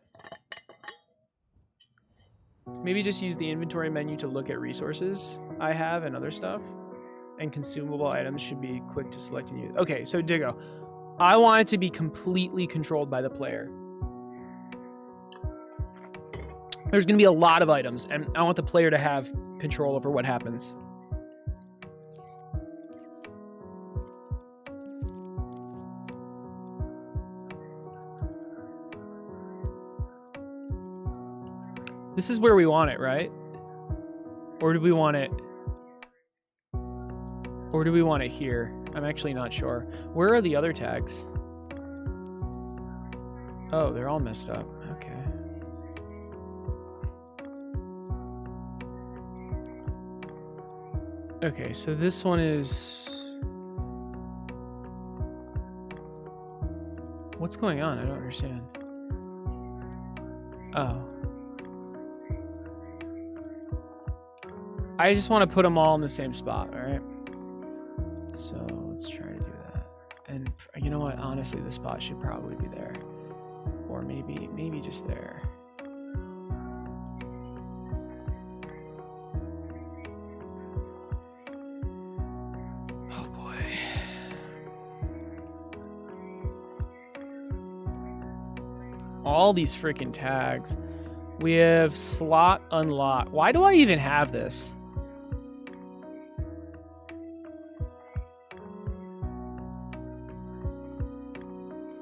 Maybe just use the inventory menu to look at resources I have and other stuff. And consumable items should be quick to select and use. Okay, so Diggo, I want it to be completely controlled by the player. There's going to be a lot of items, and I want the player to have control over what happens. This is where we want it, right? Or do we want it... Or do we want it here? I'm actually not sure. Where are the other tags? Oh, they're all messed up. Okay. Okay, so this one is... What's going on? I don't understand. Oh. I just want to put them all in the same spot, all right? So let's try to do that. And you know what? Honestly, the spot should probably be there. Or maybe just there. Oh boy. All these freaking tags. We have slot unlock. Why do I even have this?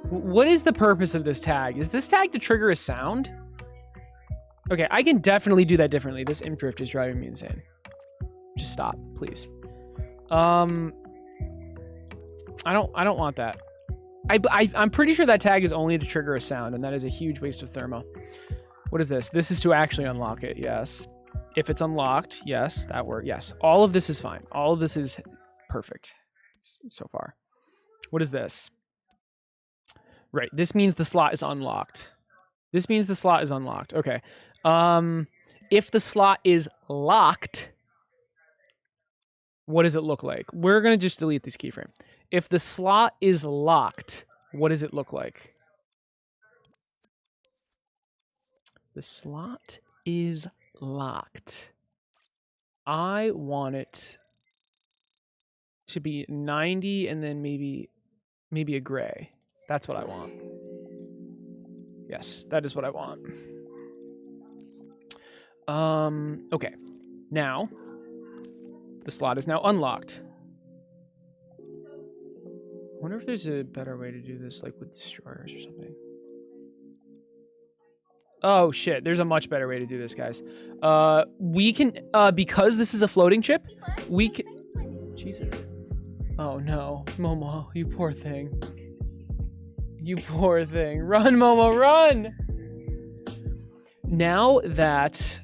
What is the purpose of this tag? Is this tag to trigger a sound? Okay, I can definitely do that differently. This imp drift is driving me insane. Just stop, please. I don't want that. I'm pretty sure that tag is only to trigger a sound, and that is a huge waste of thermo. What is this? This is to actually unlock it, yes. If it's unlocked, yes, that works. Yes, all of this is fine. All of this is perfect so far. What is this? Right, this means the slot is unlocked. This means the slot is unlocked. Okay. If the slot is locked, what does it look like? We're going to just delete this keyframe. If the slot is locked, what does it look like? The slot is locked. I want it to be 90 and then maybe a gray. That's what I want. Yes, that is what I want. Okay. Now, the slot is now unlocked. I wonder if there's a better way to do this, like with destroyers or something. Oh shit, there's a much better way to do this, guys. We can, because this is a floating chip, we can, Jesus. Oh no, Momo, you poor thing. You poor thing. Run, Momo, run! Now that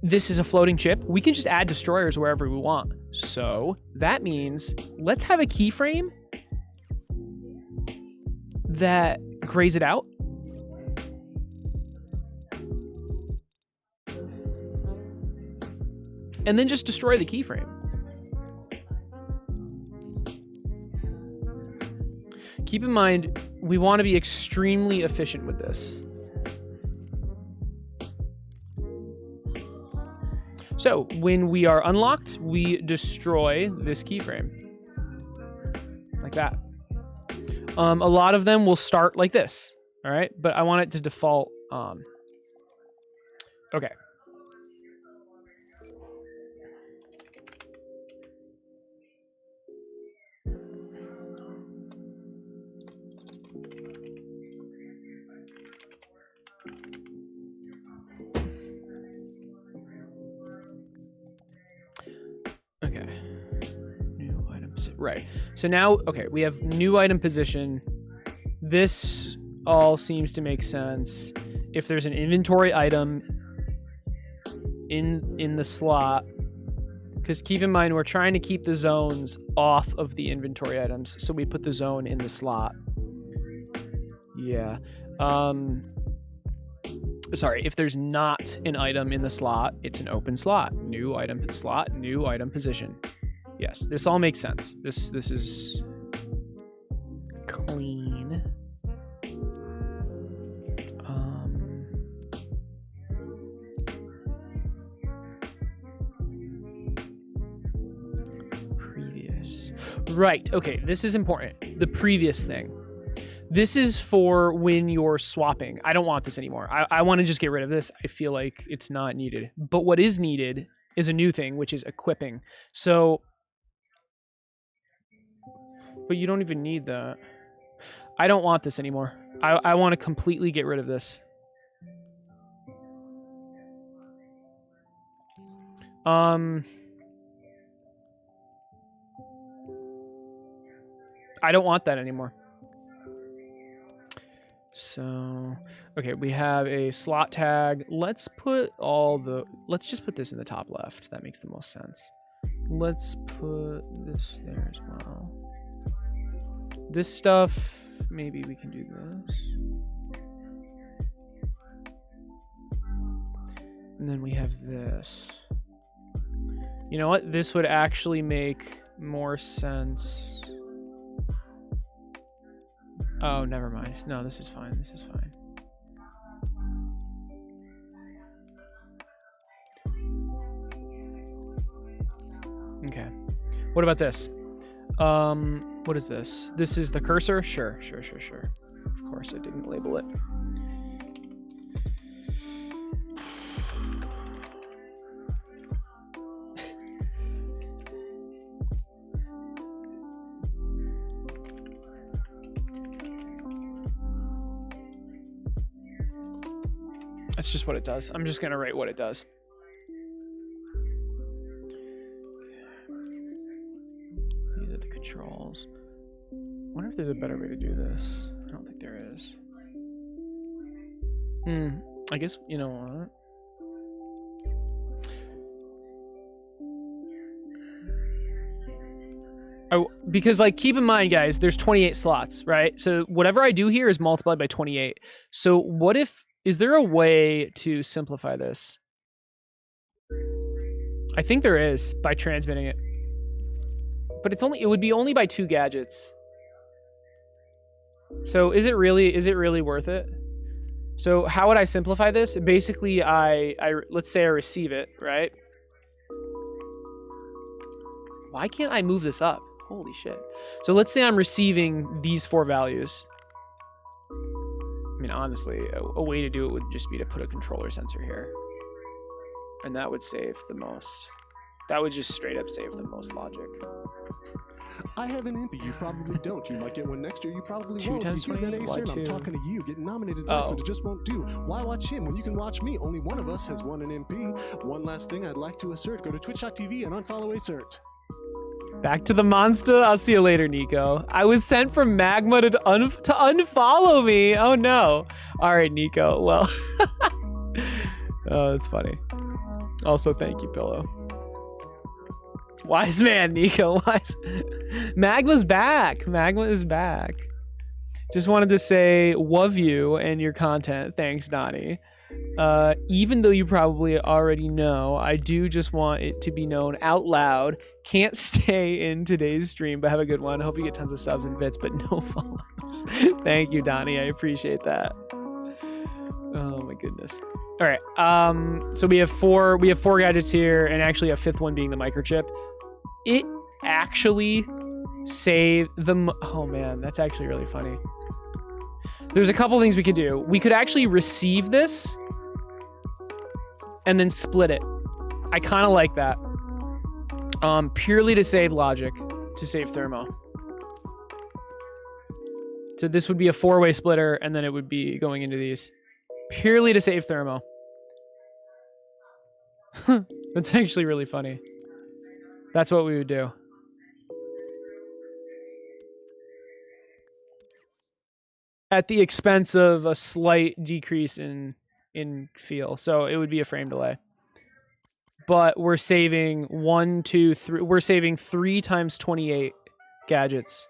this is a floating chip, we can just add destroyers wherever we want. So that means let's have a keyframe that grays it out. And then just destroy the keyframe. Keep in mind, we want to be extremely efficient with this. So when we are unlocked, we destroy this keyframe. Like that. A lot of them will start like this. All right, but I want it to default. Okay. Okay. New item position. Right. So now, okay, we have new item position. This all seems to make sense. If there's an inventory item in the slot, because keep in mind, we're trying to keep the zones off of the inventory items. So we put the zone in the slot. Yeah. Sorry, if there's not an item in the slot, it's an open slot. New item slot, new item position. Yes, this all makes sense. This is clean. Previous. Right, okay, this is important. The previous thing. This is for when you're swapping. I don't want this anymore. I want to just get rid of this. I feel like it's not needed. But what is needed is a new thing, which is equipping. So, but you don't even need that. I don't want this anymore. I want to completely get rid of this. I don't want that anymore. So, okay, we have a slot tag. Let's just put this in the top left. That makes the most sense. Let's put this there as well. This stuff, maybe we can do this. And then we have this. You know what? This would actually make more sense. Oh, never mind. No, this is fine. This is fine. Okay. What about this? What is this? This is the cursor? Sure. Of course, I didn't label it. That's just what it does. I'm just going to write what it does. These are the controls. I wonder if there's a better way to do this. I don't think there is. I guess, you know what? Because, like, keep in mind, guys, there's 28 slots, right? So whatever I do here is multiplied by 28. So what if... Is there a way to simplify this? I think there is by transmitting it. But it would be only by 2 gadgets. So is it really worth it? So how would I simplify this? Basically, let's say I receive it, right? Why can't I move this up? Holy shit. So let's say I'm receiving these 4 values. I mean, honestly, a way to do it would just be to put a controller sensor here. And that would save the most. That would just straight up save the most logic. I have an Impy. You probably don't. You might get one next year. You probably 2 won't. times You hear that 20? Acer, and Why I'm 2? talking to you. Getting nominated twice, but it just won't do. Why watch him when you can watch me? Only one of us has won an MP. One last thing I'd like to assert. Go to twitch.tv and unfollow Acert. Back to the monster. I'll see you later, Nico. I was sent from Magma to unfollow me. Oh no. All right, Nico. Well, oh, that's funny. Also, thank you, Pillow. Wise man, Nico. Wise. Magma's back. Magma is back. Just wanted to say, love you and your content. Thanks, Donnie. Even though you probably already know, I do just want it to be known out loud. Can't stay in today's stream, but have a good one. Hope you get tons of subs and bits, but no follows. Thank you, Donnie. I appreciate that. Oh my goodness. All right. So we have four gadgets here, and actually a 5th one being the microchip. It actually saved the. Oh man, that's actually really funny. There's a couple things we could do. We could actually receive this and then split it. I kind of like that. Purely to save logic, to save thermo. So this would be a 4-way splitter, and then it would be going into these. Purely to save thermo. That's actually really funny. That's what we would do. At the expense of a slight decrease in feel. So it would be a frame delay. But we're saving 1, 2, 3. We're saving 3 times 28 gadgets.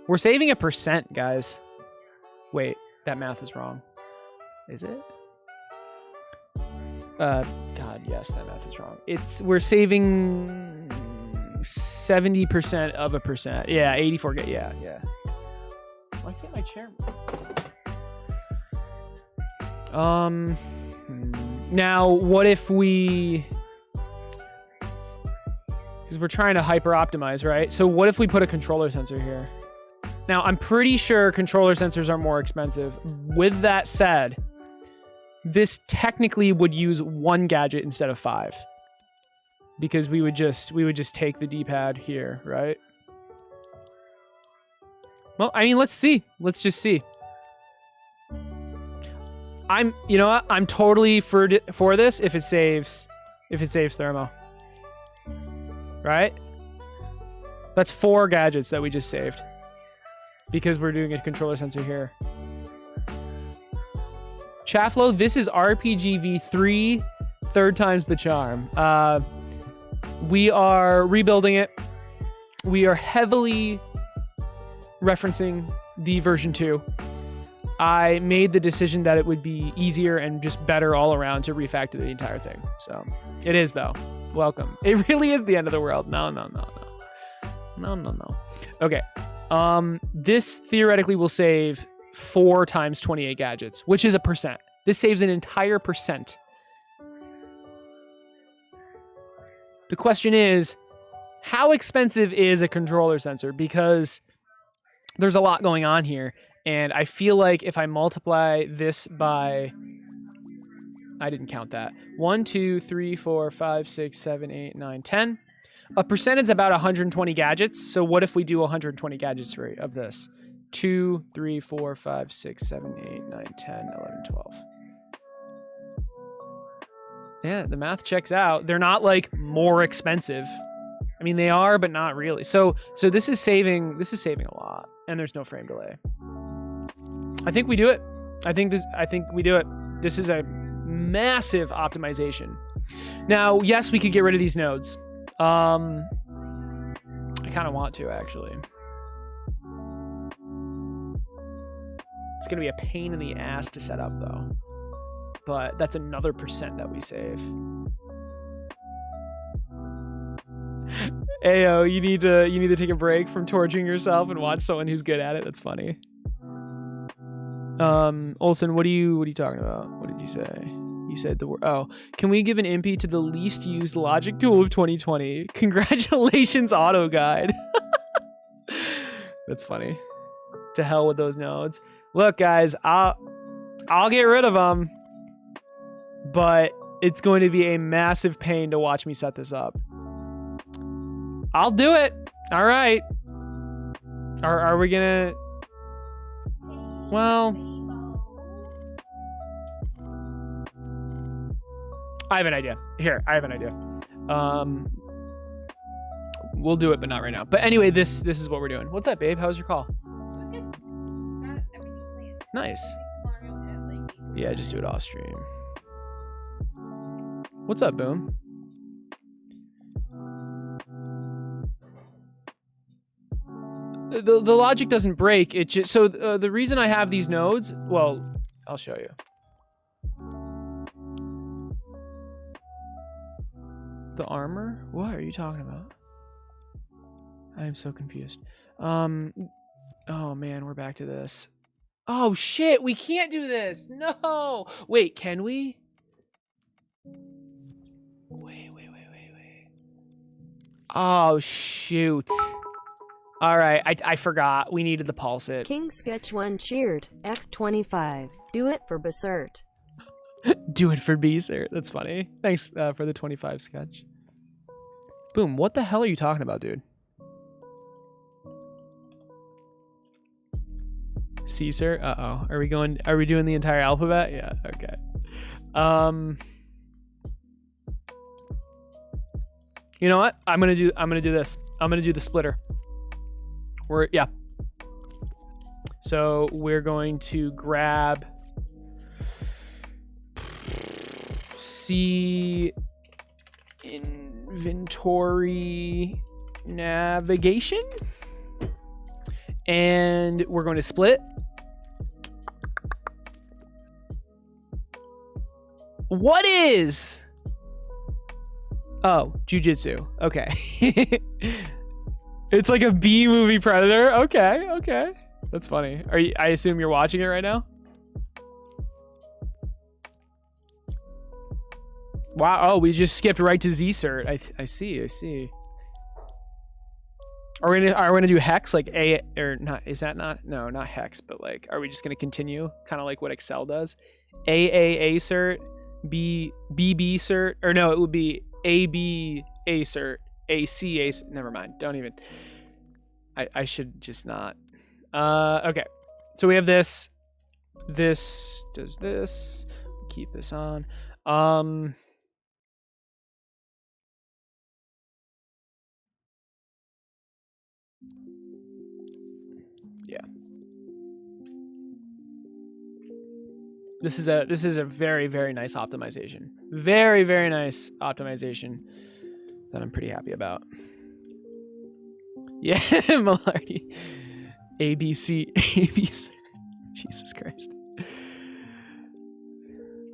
We're saving 1%, guys. Wait, that math is wrong. Is it? God, yes, that math is wrong. We're saving 70% of a percent. Yeah, 84. Yeah. Why can't my chair move? Now, what if we... Because we're trying to hyper optimize, right? So what if we put a controller sensor here? Now, I'm pretty sure controller sensors are more expensive. With that said, this technically would use 1 gadget instead of 5. Because we would just take the D-pad here, right? Well, I mean, let's see. Let's just see. You know what? I'm totally for this if it saves thermo. Right? That's 4 gadgets that we just saved. Because we're doing a controller sensor here. Chafflo, this is RPG V3, 3rd time's the charm. We are rebuilding it. We are heavily referencing the version 2. I made the decision that it would be easier and just better all around to refactor the entire thing. So it is, though. Welcome. It really is the end of the world. No. Okay. This theoretically will save 4 times 28 gadgets, which is 1%. This saves an entire percent. The question is, how expensive is a controller sensor? Because there's a lot going on here. And I feel like if I multiply this by... I didn't count that. 1, 2, 3, 4, 5, 6, 7, 8, 9, 10. A percent is about 120 gadgets. So what if we do 120 gadgets of this? 2, 3, 4, 5, 6, 7, 8, 9, 10, 11, 12. Yeah, the math checks out. They're not like more expensive. I mean, they are, but not really. So this is saving a lot, and there's no frame delay. I think we do it. I think we do it. This is a massive optimization. Now, yes, we could get rid of these nodes. I kind of want to, actually. It's going to be a pain in the ass to set up, though. But that's another % that we save. Ayo, you need to take a break from torturing yourself and watch someone who's good at it. That's funny. Olsen, what are you talking about? What did you say? You said the word. Oh, can we give an MP to the least used logic tool of 2020? Congratulations, auto guide. That's funny. To hell with those nodes. Look, guys, I'll get rid of them, but it's going to be a massive pain to watch me set this up. I'll do it. All right. Are we gonna? Well, I have an idea. Here, I have an idea. We'll do it, but not right now. But anyway, this is what we're doing. What's up, babe? How was your call? It was good. Got everything planned. Nice. Tomorrow at like 8:45. Yeah, just do it off stream. What's up, Boom? The logic doesn't break. It just so the reason I have these nodes. Well, I'll show you. The armor? What are you talking about? I am so confused. Oh man, we're back to this. Oh shit, we can't do this. No. Wait, can we? Wait. Oh shoot. All right, I forgot. We needed the pulse it. King Sketch 1 cheered. X25. Do it for Besert. Do it for B, sir. That's funny. Thanks for the 25 sketch. Boom. What the hell are you talking about, dude? C, sir. Uh-oh. Are we doing the entire alphabet? Yeah. Okay. You know what? I'm gonna do this. I'm gonna do the splitter. So we're going to grab C inventory navigation, and we're going to split. What is? Oh, jujitsu. Okay. It's like a B movie Predator. Okay. That's funny. I assume you're watching it right now? Wow. Oh, we just skipped right to Z cert. I see. Are we gonna do hex like A or not? Is that not? No, not hex. But like, are we just gonna continue kind of like what Excel does? A cert, B cert, or no? It would be AB A cert. AC, never mind. Don't even. I should just not. Okay. So we have this. This does this. Keep this on. Yeah. This is a very, very nice optimization. Very, very nice optimization that I'm pretty happy about. Yeah, Malarkey. ABC. Jesus Christ.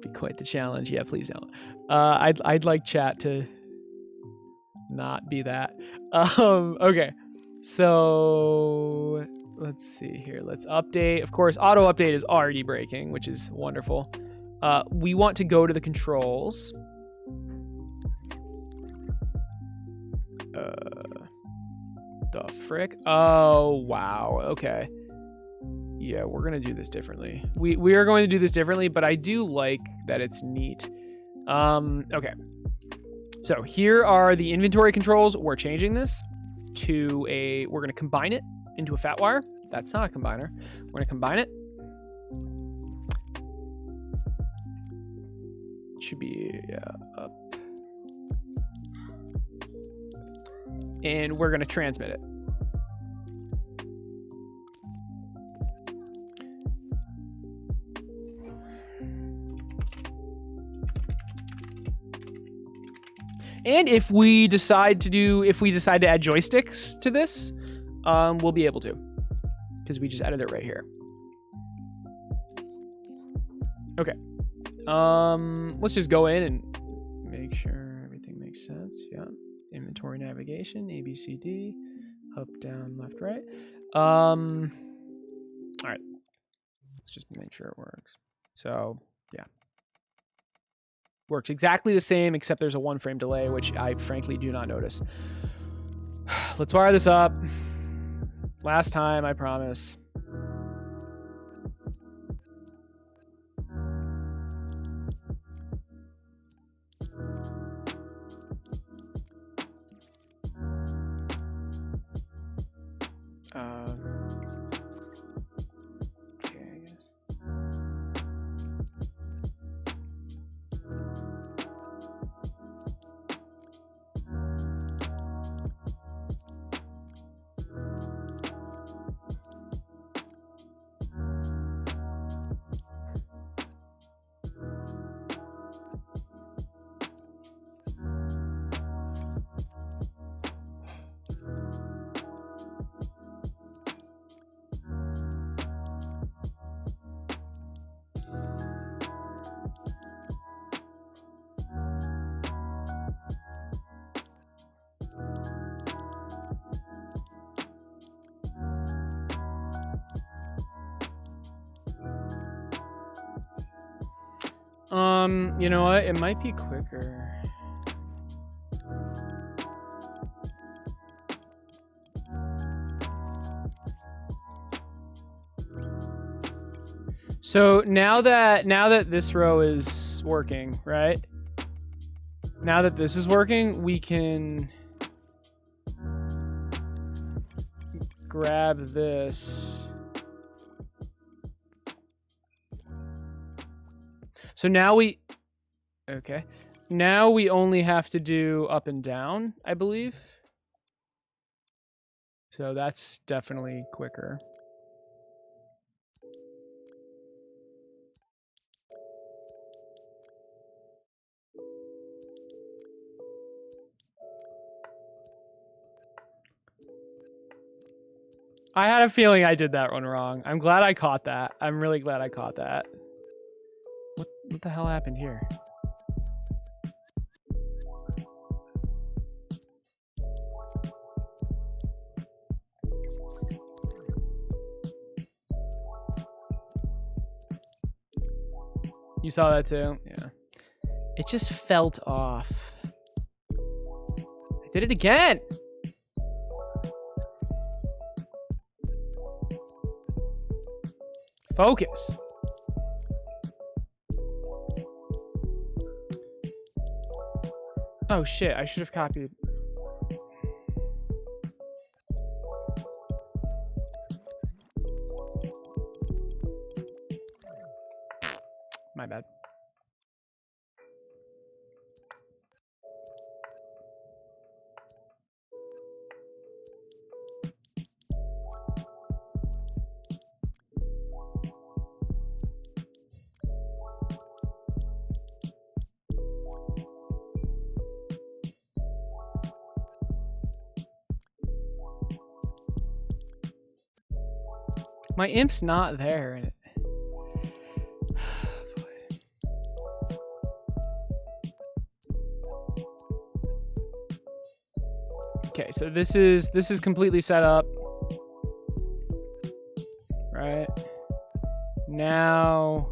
Be quite the challenge. Yeah, please don't. I'd like chat to not be that. Okay. So let's see here. Let's update. Of course, auto update is already breaking, which is wonderful. We want to go to the controls. The frick? Oh, wow. Okay. Yeah, we're going to do this differently. We are going to do this differently, but I do like that it's neat. Okay. So here are the inventory controls. We're changing this to we're going to combine it into a fat wire. That's not a combiner. We're going to combine it. It should be up. And we're going to transmit it. And if we decide to add joysticks to this, we'll be able to, because we just added it right here. Okay. Let's just go in and make sure everything makes sense. Yeah. inventory navigation, A, B, C, D, up, down, left, right. All right. Let's just make sure it works. So, yeah. Works exactly the same, except there's a 1 frame delay, which I frankly do not notice. Let's wire this up. Last time, I promise. Okay, I guess. You know what? It might be quicker. So now that this row is working, right? Now that this is working, we can grab this. So now okay. Now we only have to do up and down, I believe. So that's definitely quicker. I had a feeling I did that one wrong. I'm glad I caught that. I'm really glad I caught that. What the hell happened here? You saw that too? Yeah. It just felt off. I did it again! Focus. Oh shit, I should have copied. My bad. My imp's not there. Okay, so this is completely set up. Right. Now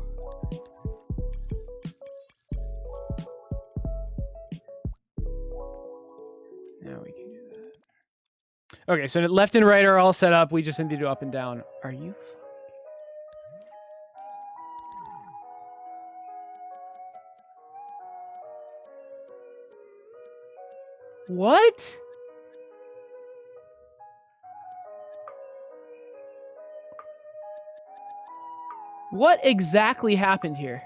we can do that. Okay, so left and right are all set up. We just need to do up and down. Are you? What? What exactly happened here?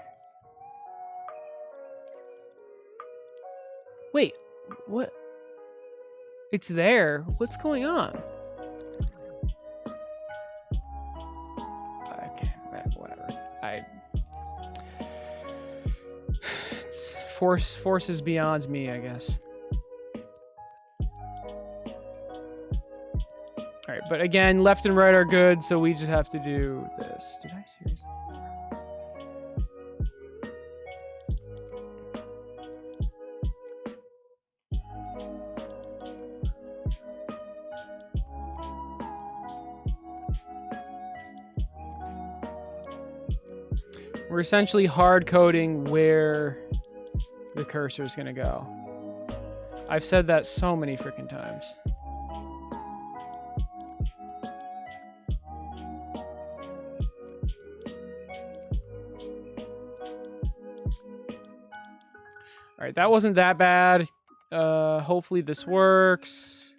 Wait, what? It's there. What's going on? Okay, whatever. It's force is beyond me, I guess. All right, but again, left and right are good, so we just have to do this. Did I seriously? We're essentially hard coding where the cursor is going to go. I've said that so many freaking times. All right, that wasn't that bad. Hopefully this works.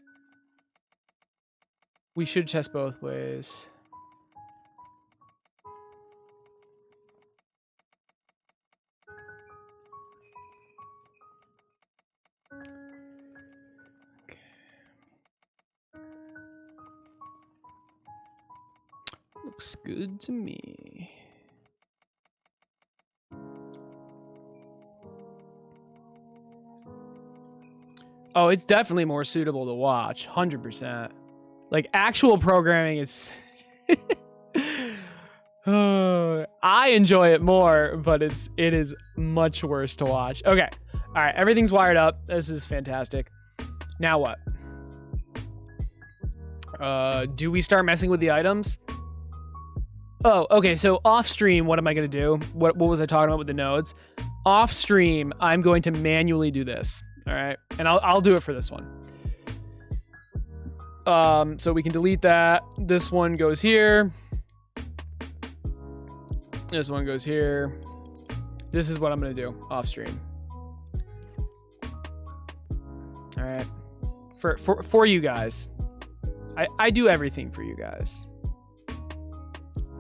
We should test both ways. Looks good to me. Oh, it's definitely more suitable to watch, 100%. Like actual programming, it's I enjoy it more, but it is much worse to watch. Okay. All right, everything's wired up. This is fantastic. Now what? Do we start messing with the items? Oh, okay. So off stream, what am I going to do? What was I talking about with the nodes? Off stream, I'm going to manually do this. All right. And I'll do it for this one. So we can delete that. This one goes here. This one goes here. This is what I'm going to do off stream. All right. For you guys. I do everything for you guys.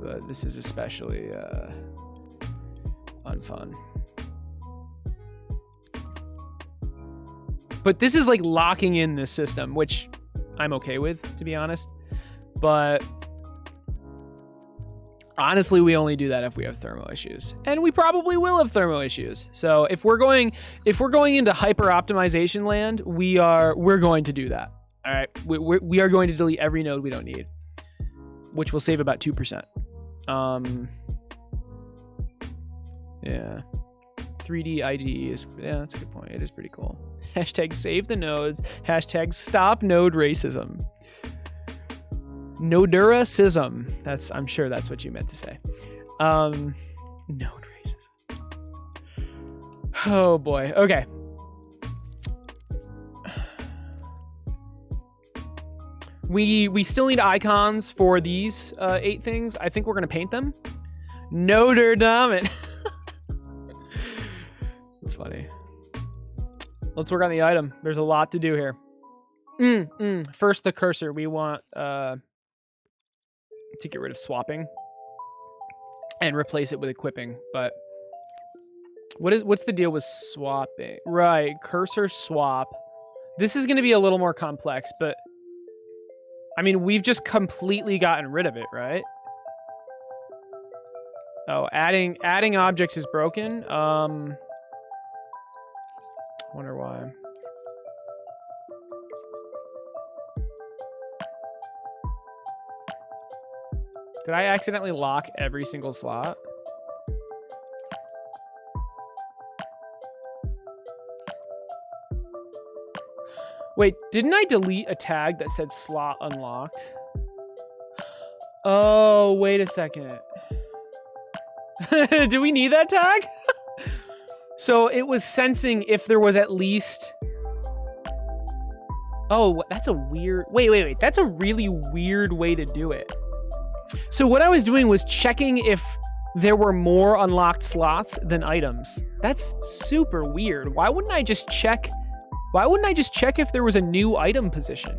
But this is especially unfun. But this is like locking in this system, which I'm okay with, to be honest. But honestly, we only do that if we have thermal issues, and we probably will have thermal issues. So if we're going into hyper optimization land, we're going to do that. All right, we are going to delete every node we don't need, which will save about 2%. Yeah. 3D IDE is, yeah, that's a good point. It is pretty cool. Hashtag save the nodes. Hashtag stop node racism. Noduracism. I'm sure that's what you meant to say. Node racism. Oh boy. Okay. We still need icons for these 8 things. I think we're gonna paint them. Notre Dame. It's funny. Let's work on the item. There's a lot to do here. First, the cursor. We want to get rid of swapping and replace it with equipping. But what's the deal with swapping? Right, cursor swap. This is going to be a little more complex, but I mean, we've just completely gotten rid of it, right? Oh, adding objects is broken. Wonder why. Did I accidentally lock every single slot? Wait, didn't I delete a tag that said slot unlocked? Oh, wait a second. Do we need that tag? So it was sensing if there was at least... Oh, that's a weird... Wait. That's a really weird way to do it. So what I was doing was checking if there were more unlocked slots than items. That's super weird. Why wouldn't I just check if there was a new item position?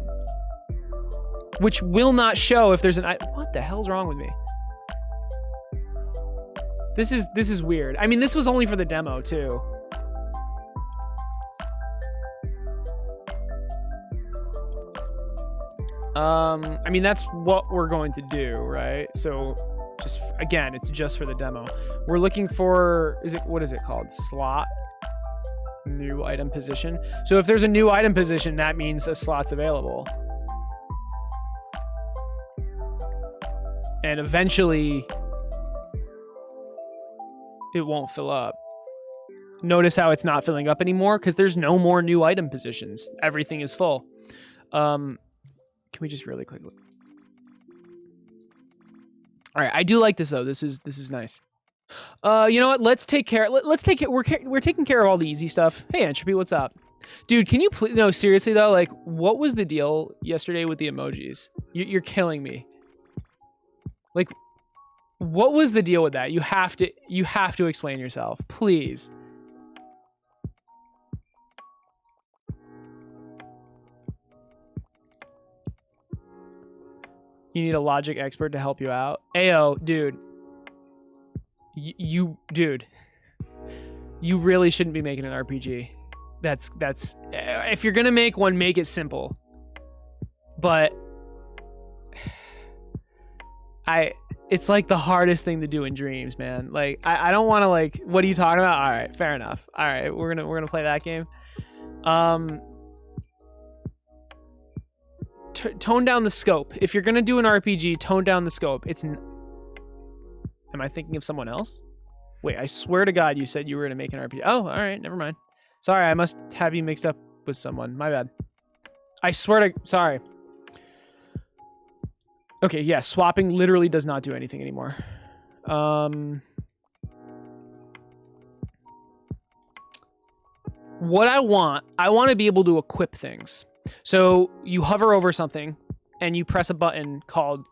Which will not show if there's an item. What the hell's wrong with me? This is weird. I mean, this was only for the demo too. I mean, that's what we're going to do, right? So just, again, it's just for the demo. We're looking for, what is it called? Slot, new item position. So if there's a new item position, that means a slot's available. And eventually it won't fill up. Notice how it's not filling up anymore because there's no more new item positions. Everything is full. Can we just really quickly? All right, I do like this though. This is nice. You know what? Let's take care. Let's take it. We're taking care of all the easy stuff. Hey, Entropy, what's up, dude? Can you please? No, seriously though. Like, what was the deal yesterday with the emojis? You're killing me. Like, what was the deal with that? You have to explain yourself, please. You need a logic expert to help you out. Ayo, dude. Dude. You really shouldn't be making an RPG. That's if you're gonna make one, make it simple. But it's like the hardest thing to do in Dreams, man. Like I don't want to like. What are you talking about? All right, fair enough. All right, we're gonna play that game. Tone down the scope. If you're gonna do an RPG, tone down the scope. Am I thinking of someone else? Wait, I swear to God, you said you were gonna make an RPG. Oh, all right, never mind. Sorry, I must have you mixed up with someone. My bad. I swear to. Sorry. Okay, yeah, swapping literally does not do anything anymore. What I want to be able to equip things. So you hover over something and you press a button called,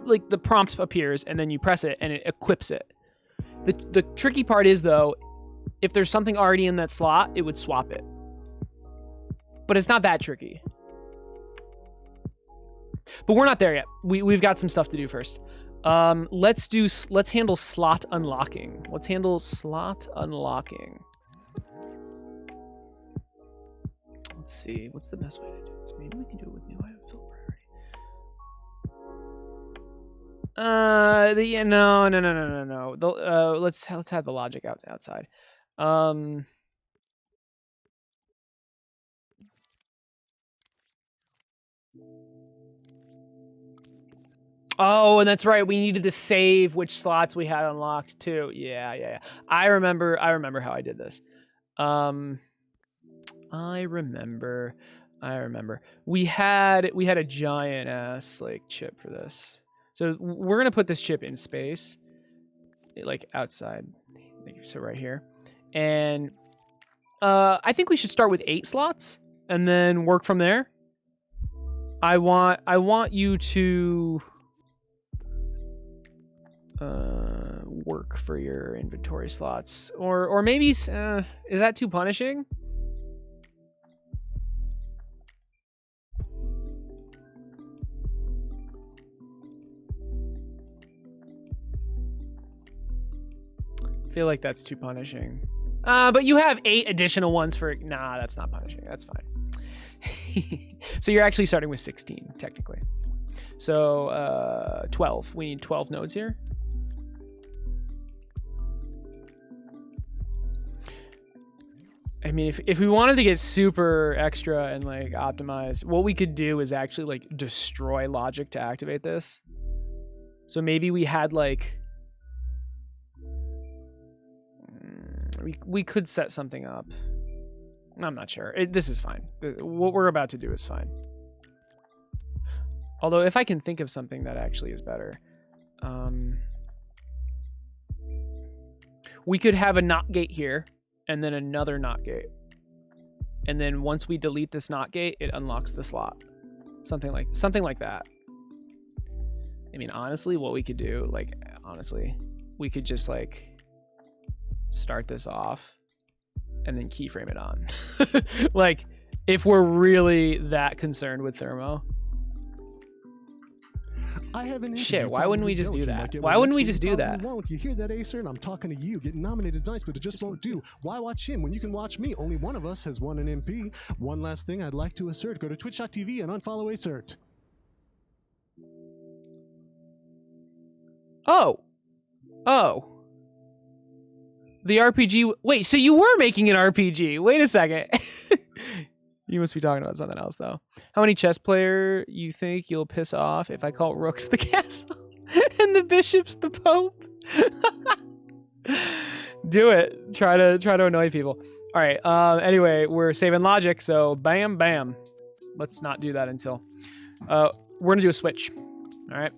like the prompt appears and then you press it and it equips it. The tricky part is though, if there's something already in that slot, it would swap it. But it's not that tricky. But we're not there yet. We've got some stuff to do first. Let's handle slot unlocking. Let's handle slot unlocking. Let's see. What's the best way to do this? Maybe we can do it with new item fill priority. No. Let's have the logic outside. Oh, and that's right. We needed to save which slots we had unlocked too. Yeah. I remember how I did this. I remember. We had a giant ass like chip for this. So we're gonna put this chip in space, like outside. So right here, and I think we should start with 8 slots and then work from there. I want you to work for your inventory slots, or maybe is that too punishing? I feel like that's too punishing. But you have 8 additional ones for... Nah, that's not punishing. That's fine. So you're actually starting with 16, technically. So 12. We need 12 nodes here. I mean, if we wanted to get super extra and like optimize, what we could do is actually like destroy logic to activate this. So maybe we had like... We could set something up. I'm not sure. This is fine. What we're about to do is fine. Although if I can think of something that actually is better. We could have a NOT gate here and then another NOT gate. And then once we delete this NOT gate, it unlocks the slot. Something like that. I mean, honestly, what we could do, we could just like start this off and then keyframe it on. Like, if we're really that concerned with thermo. I have an shit, why wouldn't we just do that? Why wouldn't we just do that? You hear that, Acer? And I'm talking to you. Getting nominated is nice, but it just won't do. Why watch him when you can watch me? Only one of us has won an MP. One last thing I'd like to assert. Go to twitch.tv and unfollow Acert. Oh. The RPG... Wait, so you were making an RPG. Wait a second. You must be talking about something else, though. How many chess player you think you'll piss off if I call rooks the castle and the bishops the pope? Do it. Try to annoy people. All right. Anyway, we're saving logic, so bam. Let's not do that until... we're going to do a switch. All right.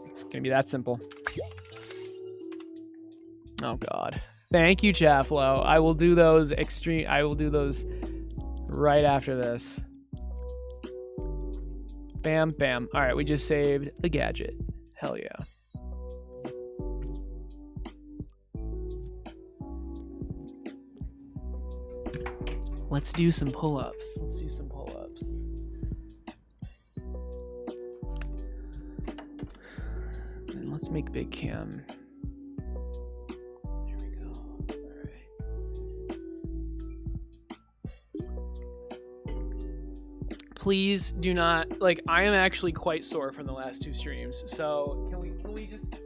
It's going to be that simple. Oh God. Thank you, Chafflo. I will do those I will do those right after this. Bam, bam. All right, we just saved a gadget. Hell yeah. Let's do some pull-ups. Let's do some pull-ups. And let's make Big Cam. There we go. All right. Please do not, like, I am actually quite sore from the last 2 streams. So can we just,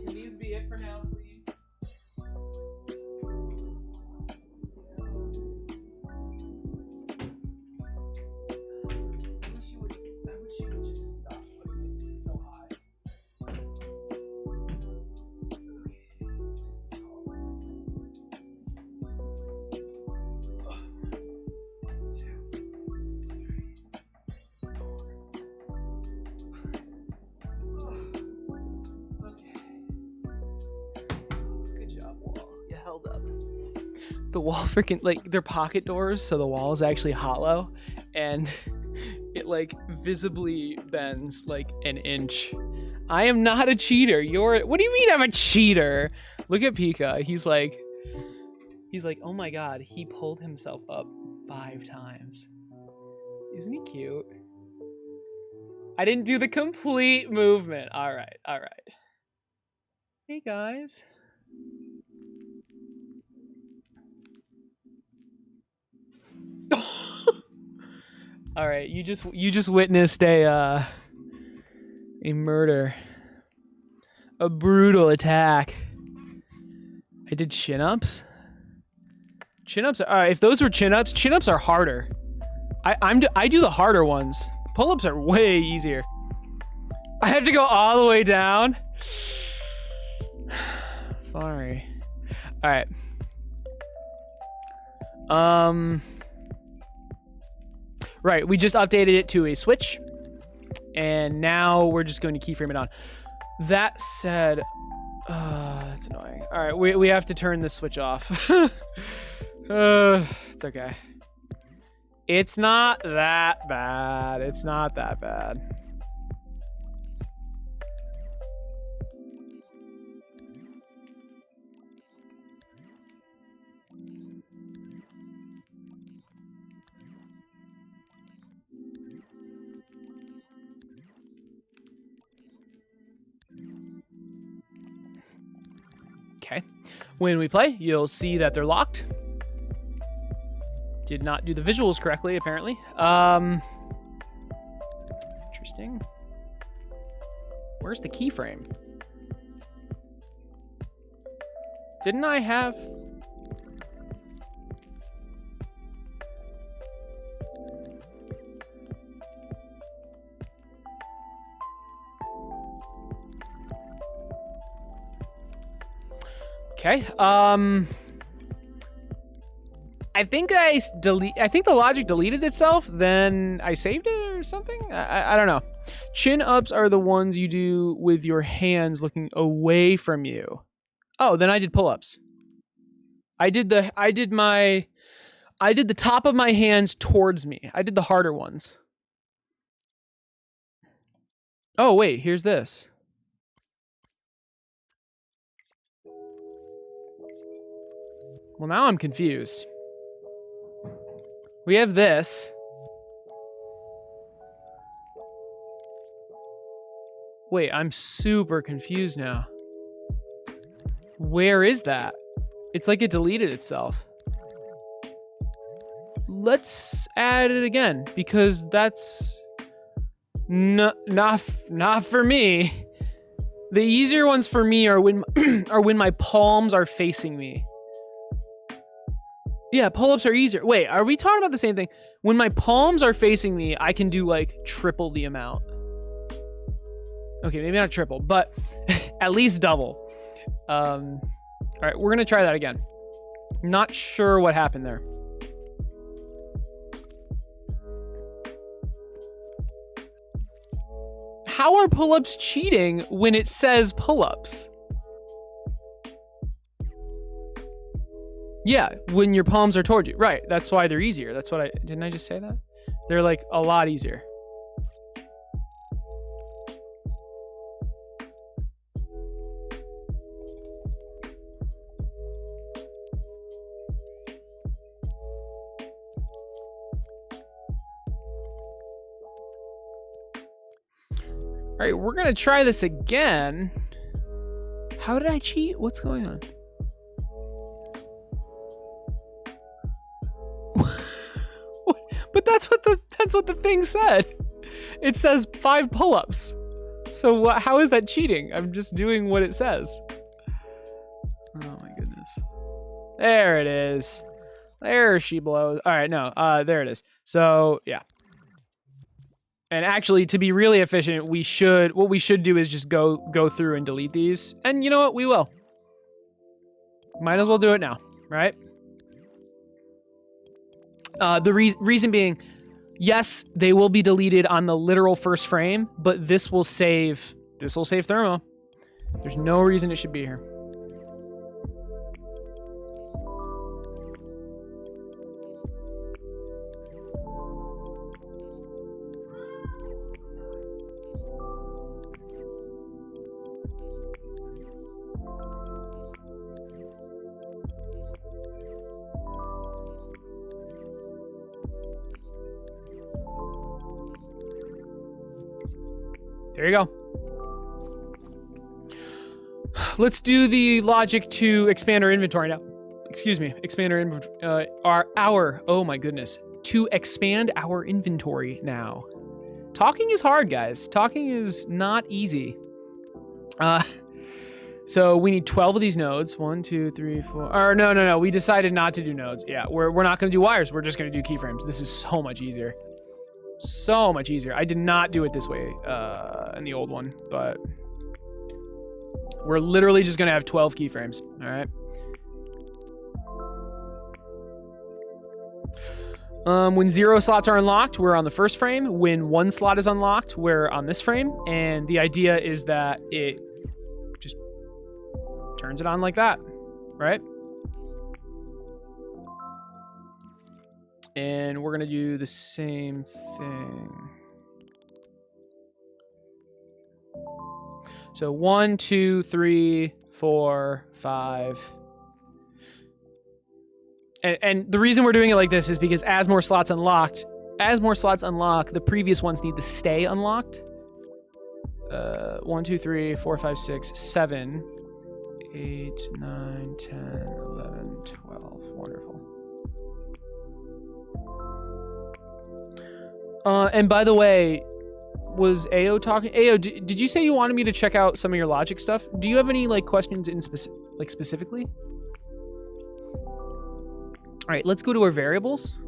can these be it for now, please? I wish you would just stop putting it so high. Good job, wall. You held up. The wall freaking, like, they're pocket doors, so the wall is actually hollow, and it, like, visibly bends, like, an inch. I am not a cheater. What do you mean I'm a cheater? Look at Pika. He's like, oh my God, he pulled himself up 5 times. Isn't he cute? I didn't do the complete movement. All right, all right. Hey, guys. All right, you just witnessed a murder, a brutal attack. I did chin-ups. Chin-ups are if those were chin-ups, chin-ups are harder. I do the harder ones. Pull-ups are way easier. I have to go all the way down. Sorry. All right. Right, we just updated it to a Switch, and now we're just going to keyframe it on. That said, that's annoying. All right, we have to turn this Switch off. It's okay. It's not that bad. It's not that bad. Okay. When we play, you'll see that they're locked. Did not do the visuals correctly, apparently. Interesting. Where's the keyframe? Didn't I have... Okay. I think I think the logic deleted itself, then I saved it or something. I don't know. Chin ups are the ones you do with your hands looking away from you. Oh, then I did pull ups. I did the top of my hands towards me. I did the harder ones. Oh wait, here's this. Well, now I'm confused. We have this. Wait, I'm super confused now. Where is that? It's like it deleted itself. Let's add it again, because that's not for me. The easier ones for me are when my palms are facing me. Yeah, pull-ups are easier. Wait, are we talking about the same thing? When my palms are facing me, I can do like triple the amount. Okay, maybe not triple, but at least double. All right, we're gonna try that again. Not sure what happened there. How are pull-ups cheating when it says pull-ups? Yeah, when your palms are towards you. Right, that's why they're easier. That's what didn't I just say that? They're like a lot easier. All right, we're gonna try this again. How did I cheat? What's going on? But that's what the thing said. It says 5 pull-ups. So how is that cheating? I'm just doing what it says. Oh my goodness. There it is. There she blows. All right, no. There it is. So yeah. And actually, to be really efficient, what we should do is just go through and delete these. And you know what? We will. Might as well do it now, right? The reason being, yes, they will be deleted on the literal first frame, but this will save Thermo. There's no reason it should be here. There you go. Let's do the logic to expand our inventory now. Excuse me, expand our inventory. Oh my goodness. To expand our inventory now. Talking is hard, guys. Talking is not easy. So we need 12 of these nodes. 1, 2, 3, 4. Or no. We decided not to do nodes. Yeah, we're not going to do wires. We're just going to do keyframes. This is so much easier. So much easier. I did not do it this way in the old one, but we're literally just going to have 12 keyframes. All right. When 0 slots are unlocked, we're on the first frame. When 1 slot is unlocked, we're on this frame. And the idea is that it just turns it on like that, right? And we're going to do the same thing. So 1, 2, 3, 4, 5. And the reason we're doing it like this is because as more slots unlock, the previous ones need to stay unlocked. 1, 2, 3, 4, 5, 6, 7, 8, 9, 10, 11, 12. Wonderful. And by the way, was Ao talking? Ao, did you say you wanted me to check out some of your logic stuff? Do you have any like questions in specifically? All right, let's go to our variables.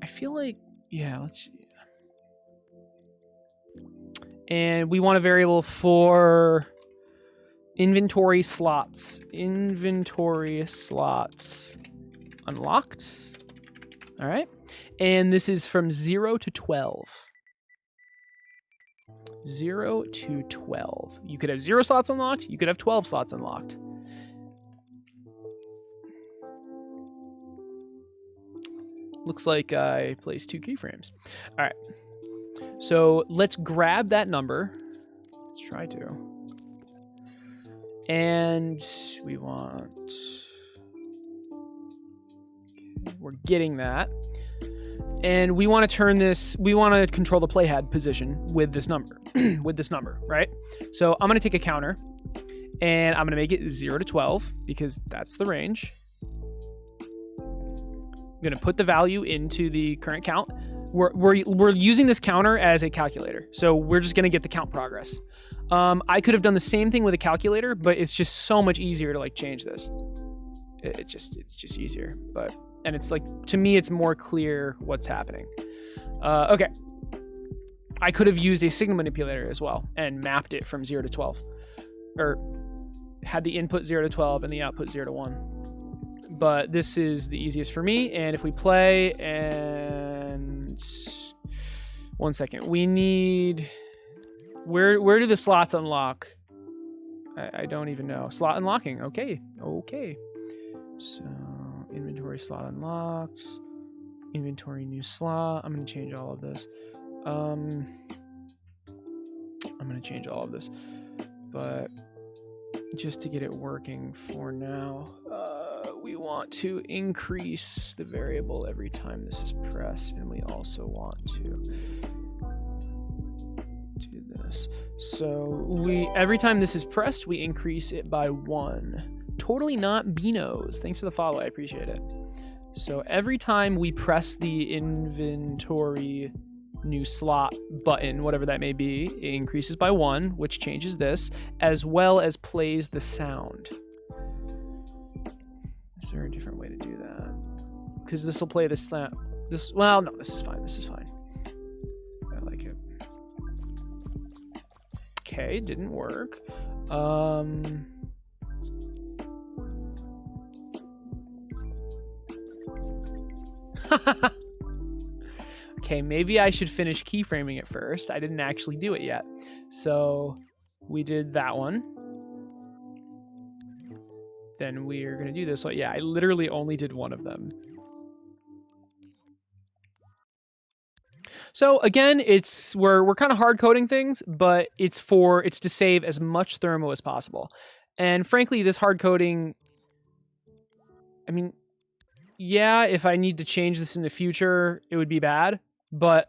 I feel like, yeah, let's see. And we want a variable for inventory slots. Inventory slots unlocked. All right. And this is from 0 to 12. 0 to 12. You could have 0 slots unlocked. You could have 12 slots unlocked. Looks like I placed 2 keyframes. All right. So let's grab that number. Let's try to. And we want... We're getting that. And we want to turn this, we want to control the playhead position with this number, right? So I'm going to take a counter and I'm going to make it 0 to 12 because that's the range. I'm going to put the value into the current count. We're using this counter as a calculator. So we're just going to get the count progress. I could have done the same thing with a calculator, but it's just so much easier to like change this. It's just easier, and it's like, to me, it's more clear what's happening. Okay. I could have used a signal manipulator as well and mapped it from 0 to 12. Or had the input 0 to 12 and the output 0 to 1. But this is the easiest for me. And if we play and... 1 second. We need... Where do the slots unlock? I don't even know. Slot unlocking. Okay. So inventory slot unlocked. Inventory new slot. I'm going to change all of this. I'm going to change all of this. But just to get it working for now, we want to increase the variable every time this is pressed, and we also want to do this. So every time this is pressed, we increase it by 1. Totally not Beanos. Thanks for the follow. I appreciate it. So every time we press the inventory new slot button, whatever that may be, it increases by 1, which changes this, as well as plays the sound. Is there a different way to do that? Because this will play the sound. Well, no, this is fine. This is fine. I like it. Okay, didn't work. Okay, maybe I should finish keyframing it first. I didn't actually do it yet. So we did that one. Then we're going to do this one. Yeah, I literally only did one of them. So again, we're kind of hard coding things, but it's to save as much thermo as possible. And frankly, this hard coding, I mean, yeah, if I need to change this in the future, it would be bad. But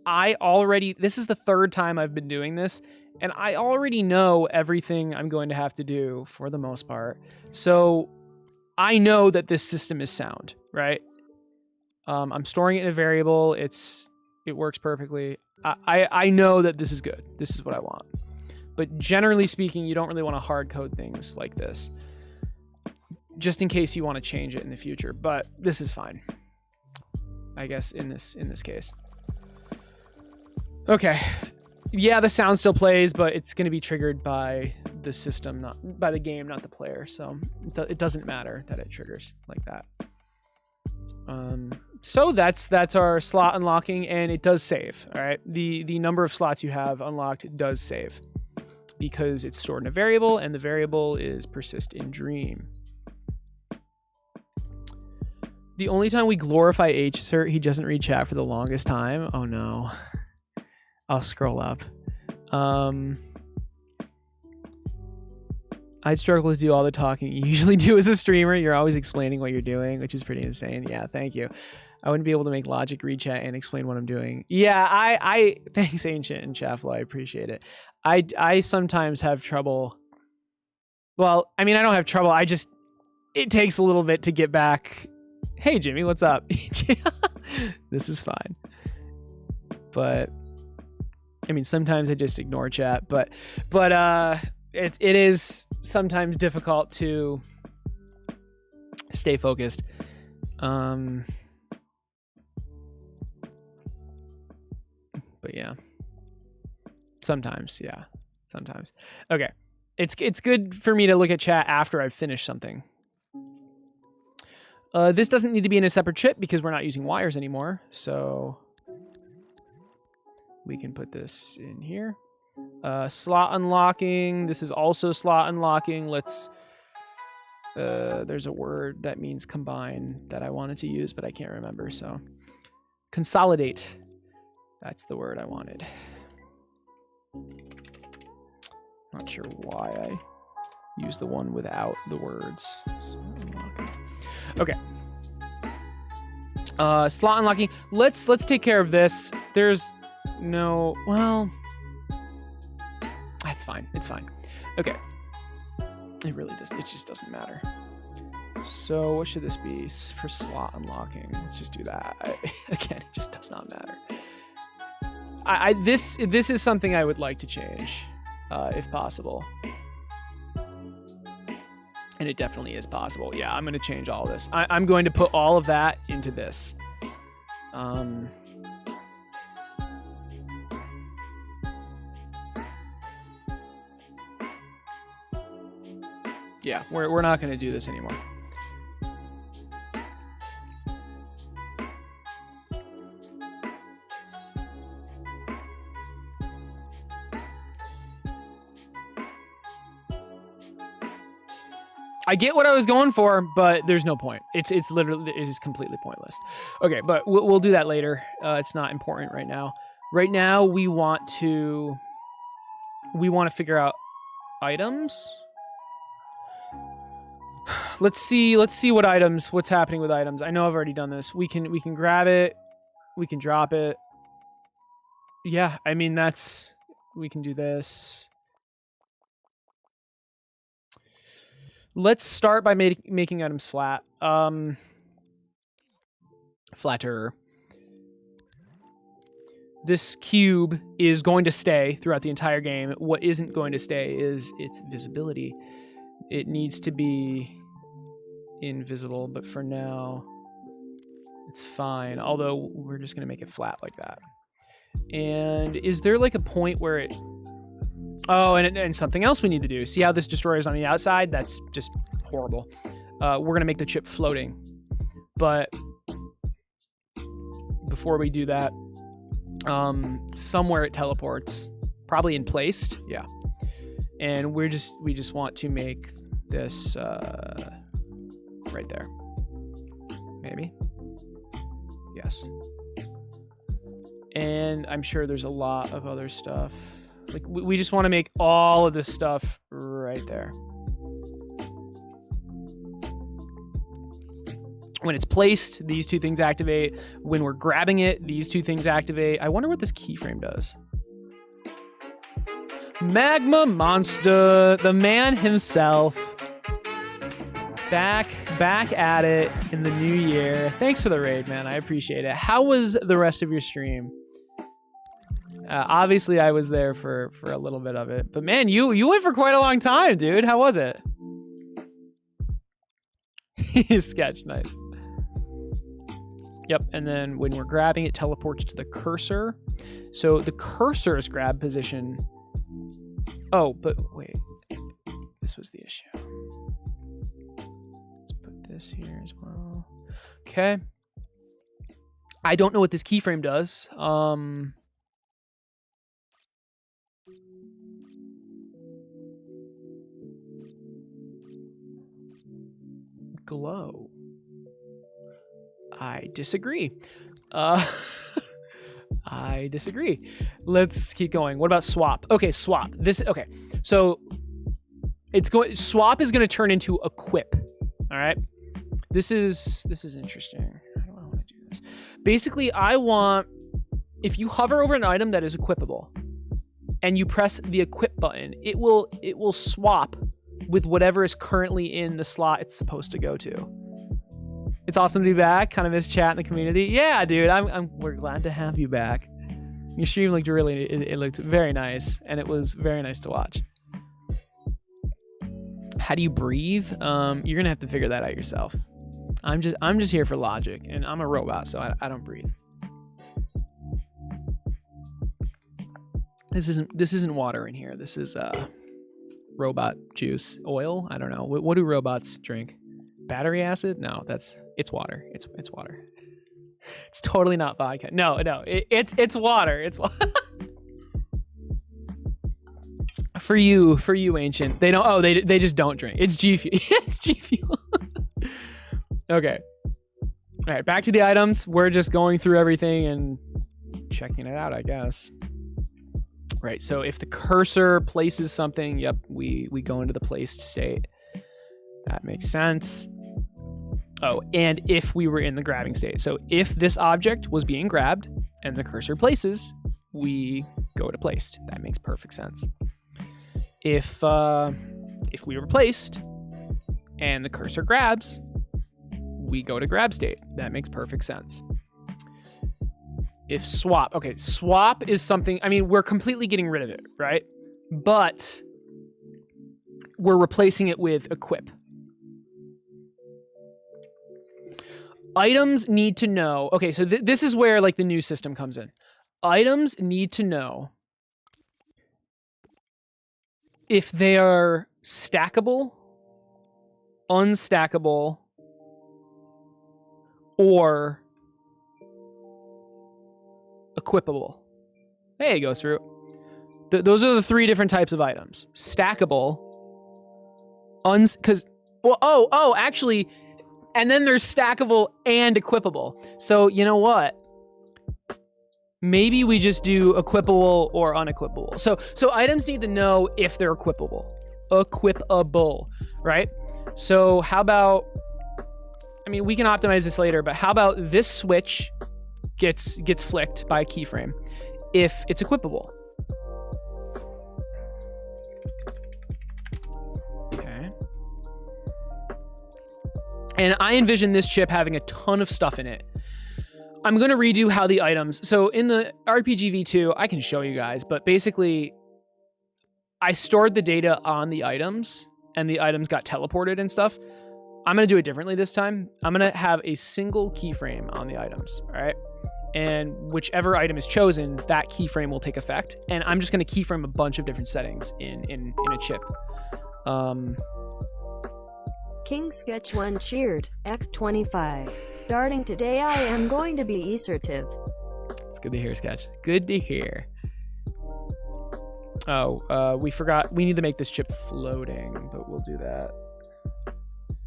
this is the 3rd time I've been doing this, and I already know everything I'm going to have to do for the most part. So I know that this system is sound, right? I'm storing it in a variable. It works perfectly. I know that this is good. This is what I want. But generally speaking, you don't really want to hard code things like this, just in case you want to change it in the future. But this is fine, I guess, in this case. Okay. Yeah, the sound still plays, but it's going to be triggered by the system, not by the game, not the player. So it doesn't matter that it triggers like that. So that's our slot unlocking, and it does save. All right. The number of slots you have unlocked does save because it's stored in a variable, and the variable is persist in dream. The only time we glorify HSert, he doesn't read chat for the longest time. Oh no. I'll scroll up. I'd struggle to do all the talking you usually do as a streamer. You're always explaining what you're doing, which is pretty insane. Yeah, thank you. I wouldn't be able to make logic read chat and explain what I'm doing. Yeah, I thanks Ancient and Chafflo. I appreciate it. I sometimes have trouble. Well, I mean, I don't have trouble. It takes a little bit to get back. Hey, Jimmy, what's up? This is fine. But I mean, sometimes I just ignore chat, but it is sometimes difficult to stay focused. But yeah, sometimes. Okay, it's good for me to look at chat after I've finished something. This doesn't need to be in a separate chip because we're not using wires anymore, so we can put this in here. Slot unlocking. This is also slot unlocking. There's a word that means combine that I wanted to use, but I can't remember. So consolidate. That's the word I wanted. Not sure why I used the one without the words. So okay. Slot unlocking. Let's take care of this. There's no, well, that's fine. It's fine. Okay. It just doesn't matter. So what should this be for slot unlocking? Let's just do that. Again, it just does not matter. This is something I would like to change, if possible. And it definitely is possible. Yeah, I'm going to change all this. I'm going to put all of that into this. Yeah, we're not going to do this anymore. I get what I was going for, but there's no point. It's literally, it is completely pointless. Okay, but we'll do that later. It's not important right now. Right now, we want to figure out items. Let's see what's happening with items. I know I've already done this. We can grab it. We can drop it. Yeah, I mean, we can do this. Let's start by making items flat. Flatter. This cube is going to stay throughout the entire game. What isn't going to stay is its visibility. It needs to be invisible, but for now, it's fine. Although, we're just going to make it flat like that. And is there like a point where it... Oh, and something else we need to do. See how this destroyer is on the outside? That's just horrible. We're going to make the chip floating. But before we do that, somewhere it teleports. Probably in placed. Yeah. And we just want to make this right there. Maybe? Yes. And I'm sure there's a lot of other stuff. Like, we just want to make all of this stuff right there. When it's placed, these two things activate. When we're grabbing it, these two things activate. I wonder what this keyframe does. Magma Monster, the man himself. Back at it in the new year. Thanks for the raid, man. I appreciate it. How was the rest of your stream? Obviously, I was there for a little bit of it. But man, you went for quite a long time, dude. How was it? Sketch, nice. Yep, and then when we're grabbing, it teleports to the cursor. So the cursor's grab position... Oh, but wait. This was the issue. Let's put this here as well. Okay. I don't know what this keyframe does. Glow. I disagree. I disagree. Let's keep going. What about swap? Okay, swap. Okay. So swap is going to turn into equip. All right. This is interesting. How do I want to do this? Basically, if you hover over an item that is equipable and you press the equip button, it will swap with whatever is currently in the slot it's supposed to go to. It's awesome to be back. Kind of miss chat in the community. Yeah, dude, we're glad to have you back. Your stream looked it looked very nice, and it was very nice to watch. How do you breathe? You're gonna have to figure that out yourself. I'm just here for logic, and I'm a robot, so I don't breathe. This isn't water in here. This is robot juice, oil. I don't know. What do robots drink? Battery acid? No, it's water. It's water. It's totally not vodka. No, it's water. It's water. For you, Ancient. They don't. Oh, they just don't drink. It's G Fuel. It's G Fuel. Okay. All right, back to the items. We're just going through everything and checking it out, I guess. Right. So if the cursor places something, yep, we go into the placed state. That makes sense. Oh, and if we were in the grabbing state. So if this object was being grabbed and the cursor places, we go to placed. That makes perfect sense. If we were placed and the cursor grabs, we go to grab state. That makes perfect sense. If swap, okay, swap is something, I mean, we're completely getting rid of it, right? But we're replacing it with equip. Items need to know, okay, so this is where like the new system comes in. Items need to know if they are stackable, unstackable, or equipable. There you go, Fruit. Those are the three different types of items. Stackable, Well, actually, and then there's stackable and equipable. So you know what? Maybe we just do equipable or unequipable. So items need to know if they're equipable. Equipable, right? So how about, I mean, we can optimize this later, but how about this switch gets flicked by a keyframe if it's equipable? Okay. And I envision this chip having a ton of stuff in it. I'm going to redo how the items... So in the RPG V2, I can show you guys, but basically, I stored the data on the items, and the items got teleported and stuff. I'm going to do it differently this time. I'm going to have a single keyframe on the items, all right? And whichever item is chosen, that keyframe will take effect. And I'm just going to keyframe a bunch of different settings in a chip. King Sketch 1 cheered, X25. Starting today I am going to be assertive. It's good to hear, Sketch. Good to hear. Oh, we forgot. We need to make this chip floating, but we'll do that.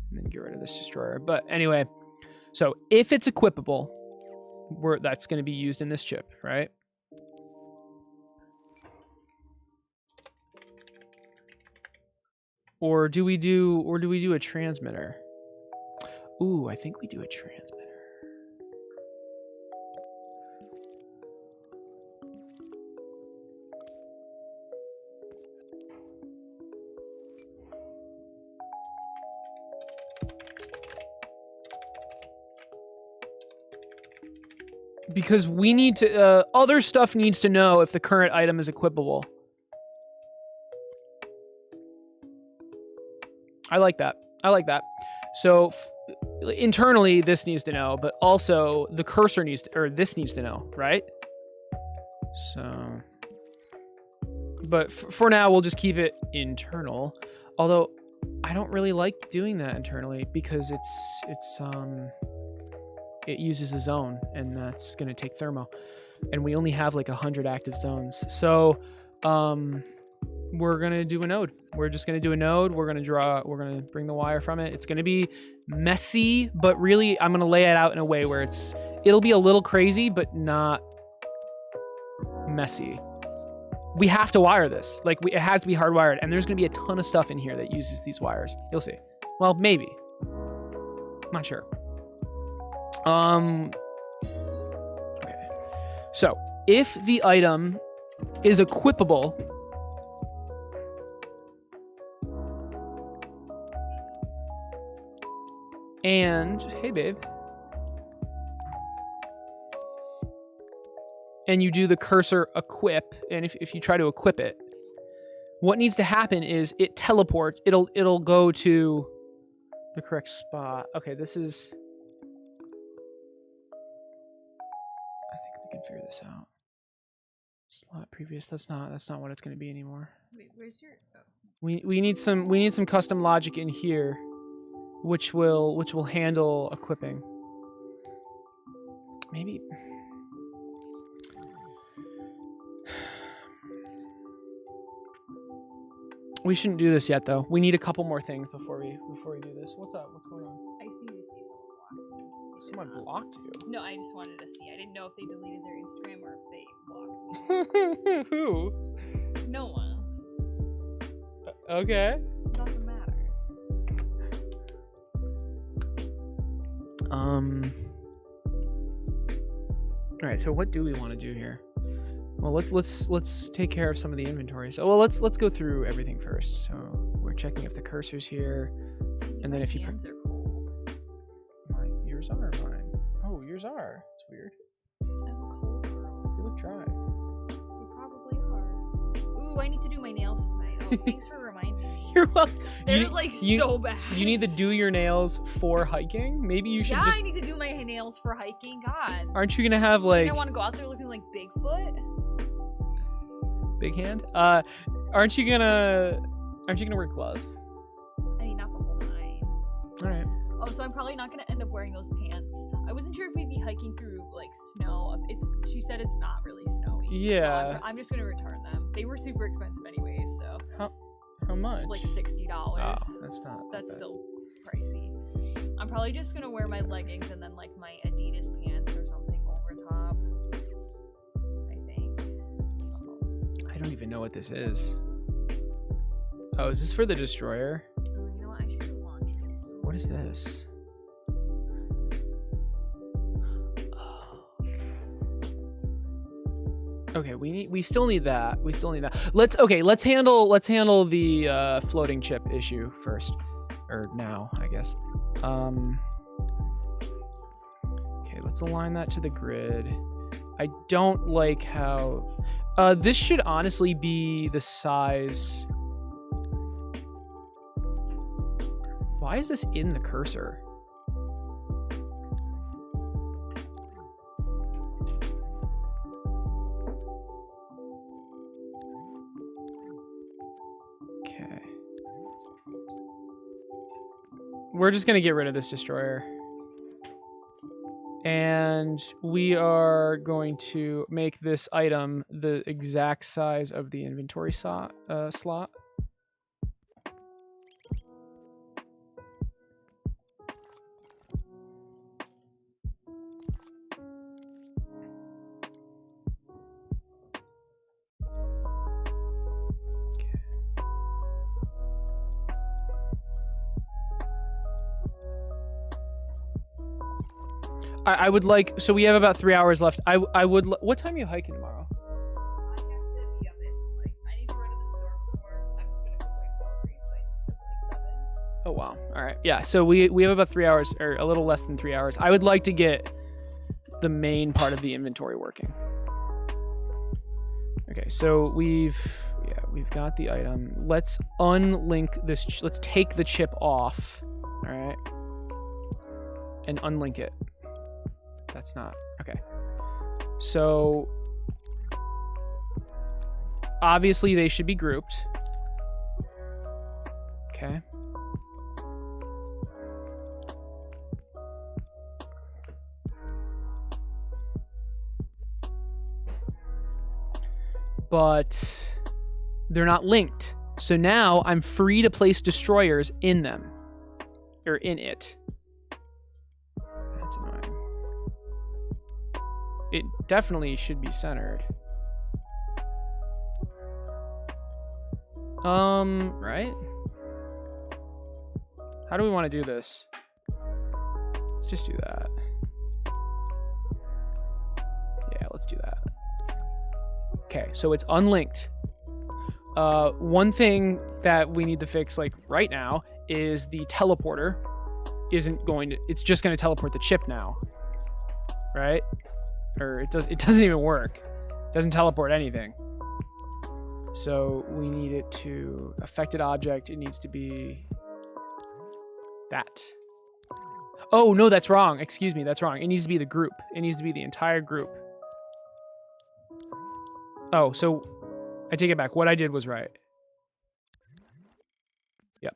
And then get rid of this destroyer. But anyway, so if it's equipable, that's going to be used in this chip, right? Or do we do a transmitter? Ooh, I think we do a transmitter. Because we need to, other stuff needs to know if the current item is equipable. I like that. So internally, this needs to know, but also the cursor needs to, or this needs to know, right? So, but for now, we'll just keep it internal. Although I don't really like doing that internally because it uses a zone, and that's going to take thermo, and we only have like 100 active zones. So we're going to do a node. We're just going to do a node. We're going to bring the wire from it. It's going to be messy, but really I'm going to lay it out in a way where it'll be a little crazy, but not messy. We have to wire this. Like it has to be hardwired, and there's going to be a ton of stuff in here that uses these wires. You'll see. Well, maybe. I'm not sure. Okay. So if the item is equipable, and hey babe, and you do the cursor equip, and if you try to equip it, what needs to happen is it teleports. It'll go to the correct spot. Okay, this is, I think we can figure this out. Slot previous. That's not what it's going to be anymore. Wait, where's your? Oh. We need some custom logic in here, which will handle equipping. Maybe. We shouldn't do this yet, though. We need a couple more things before we do this. What's up? What's going on? I just needed to see someone blocked me. Someone blocked you? No, I just wanted to see. I didn't know if they deleted their Instagram or if they blocked me. Who? No one. Okay. Doesn't matter. All right. So what do we want to do here? Well, let's take care of some of the inventory. So, well, let's go through everything first. So we're checking if the cursor's here, and then if you. Hands are cold. Yours are mine. Oh, yours are. It's weird. I'm a cold girl. You look dry. You probably are. Ooh, I need to do my nails tonight. Oh, thanks for reminding me. You're welcome. They're so bad. You need to do your nails for hiking. Maybe you should just. I need to do my nails for hiking. God. Aren't you gonna have like? I want to go out there looking like Bigfoot. Big hand. Aren't you gonna wear gloves? I mean, not the whole time. All right. Oh, so I'm probably not gonna end up wearing those pants. I wasn't sure if we'd be hiking through like snow. She said it's not really snowy. Yeah. So I'm just gonna return them. They were super expensive anyways, so. How much? Like $60. Oh, that's not. That's still pricey. I'm probably just gonna wear my leggings and then like my Adidas pants or something over top. I think. I don't even know what this is. Oh, is this for the destroyer? You know what? I should do laundry. What is this? Okay, we still need that. We still need that. Let's handle the floating chip issue first, or now, I guess. Okay, let's align that to the grid. I don't like how this should honestly be the size. Why is this in the cursor? We're just going to get rid of this destroyer. And we are going to make this item the exact size of the inventory slot. I would like, so we have about 3 hours left. I would, what time are you hiking tomorrow? I have to be up at, like, I need to run to the store before. I'm just gonna go like Walgreens, so I need to be up at, like 7. Oh, wow. All right. Yeah, so we have about 3 hours, or a little less than 3 hours. I would like to get the main part of the inventory working. Okay, so we've got the item. Let's unlink this, let's take the chip off, all right? And unlink it. That's not, okay. So, obviously they should be grouped. Okay. But they're not linked. So now I'm free to place destroyers in them. Or in it. That's annoying. It definitely should be centered. Right? How do we want to do this? Let's just do that. Yeah, let's do that. Okay, so it's unlinked. One thing that we need to fix, like, right now is the teleporter isn't going to, it's just going to teleport the chip now. Right? Or it doesn't even work. It doesn't teleport anything. So we need it to affected object. It needs to be that. Oh, no, that's wrong. Excuse me, that's wrong. It needs to be the group. It needs to be the entire group. Oh, so I take it back. What I did was right. Yep.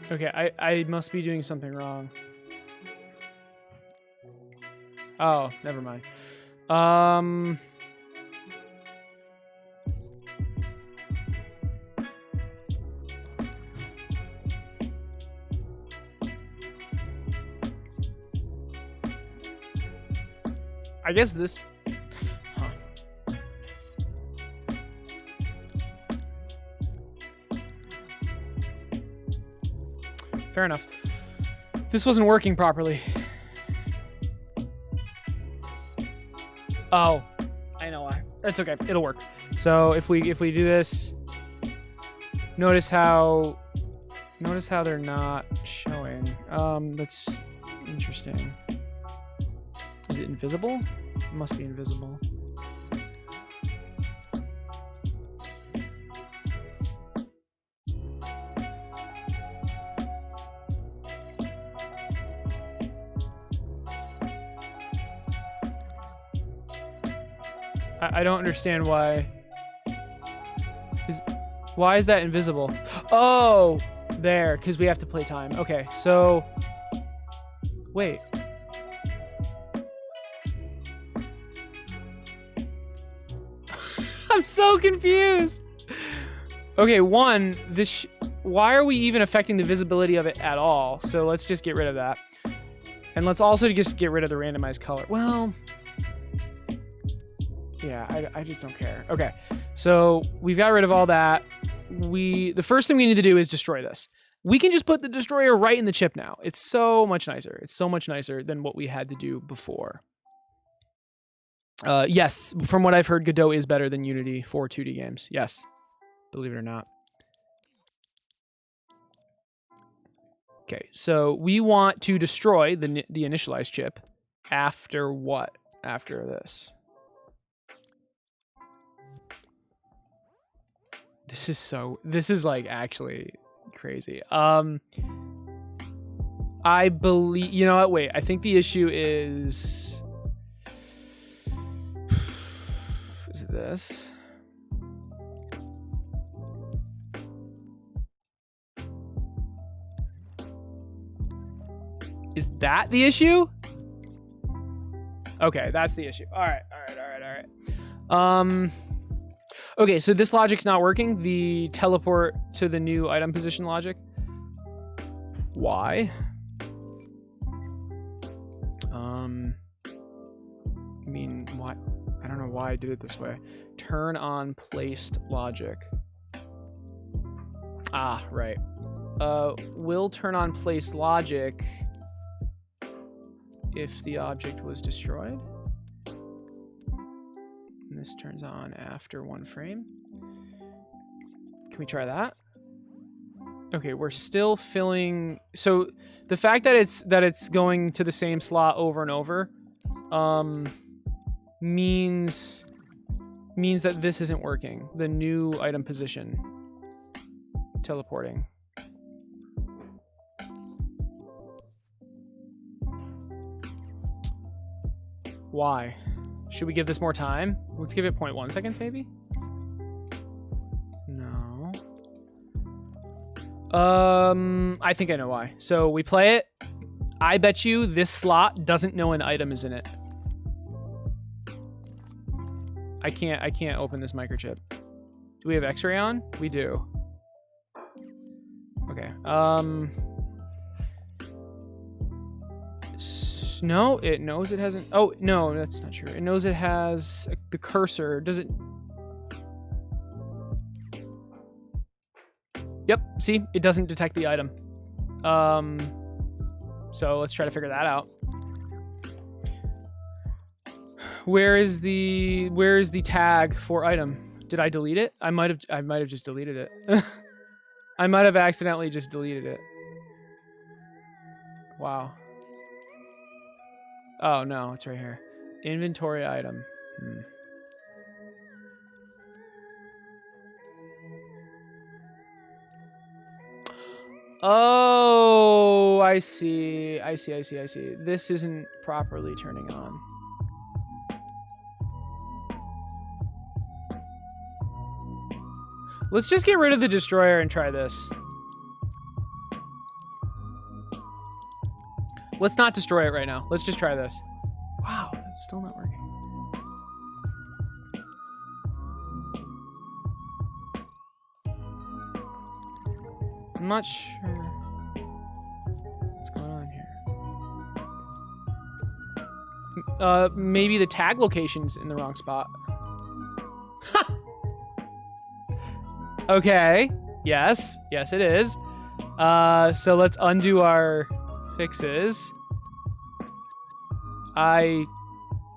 Okay, I must be doing something wrong. Oh, never mind. I guess this... Huh. Fair enough. This wasn't working properly. Oh, I know why. That's okay. It'll work. So if we do this, notice how they're not showing. That's interesting. Is it invisible? It must be invisible. I don't understand why. Why is that invisible? Oh, there, because we have to play time. Okay, so wait. I'm so confused. Okay, one, why are we even affecting the visibility of it at all? So let's just get rid of that. And let's also just get rid of the randomized color. Well, yeah, I just don't care. Okay, so we've got rid of all that. The first thing we need to do is destroy this. We can just put the destroyer right in the chip now. It's so much nicer. It's so much nicer than what we had to do before. Yes, from what I've heard, Godot is better than Unity for 2D games. Yes, believe it or not. Okay, so we want to destroy the initialized chip after what? After this. This is like actually crazy. I believe, you know what? Wait, I think the issue is it this? Is that the issue? Okay, that's the issue. All right. Okay, so this logic's not working. The teleport to the new item position logic. Why? I mean, why? I don't know why I did it this way. Turn on placed logic. Ah, right. Will turn on placed logic if the object was destroyed. And this turns on after 1 frame. Can we try that? Okay, we're still filling. So the fact that it's going to the same slot over and over, means that this isn't working. The new item position teleporting. Why? Should we give this more time? Let's give it 0.1 seconds, maybe? No. I think I know why. So we play it. I bet you this slot doesn't know an item is in it. I can't open this microchip. Do we have X-ray on? We do. Okay. No, it knows it hasn't. Oh, no, that's not true. It knows it has the cursor. Does it? Yep, see? It doesn't detect the item. So let's try to figure that out. Where is the tag for item? Did I delete it? I might have just deleted it. I might have accidentally just deleted it. Wow. Oh no, it's right here. Inventory item. Oh, I see. This isn't properly turning on. Let's just get rid of the destroyer and try this. Let's not destroy it right now. Let's just try this. Wow, that's still not working. I'm not sure what's going on here. Maybe the tag location's in the wrong spot. Okay. Yes, it is. So let's undo our fixes. I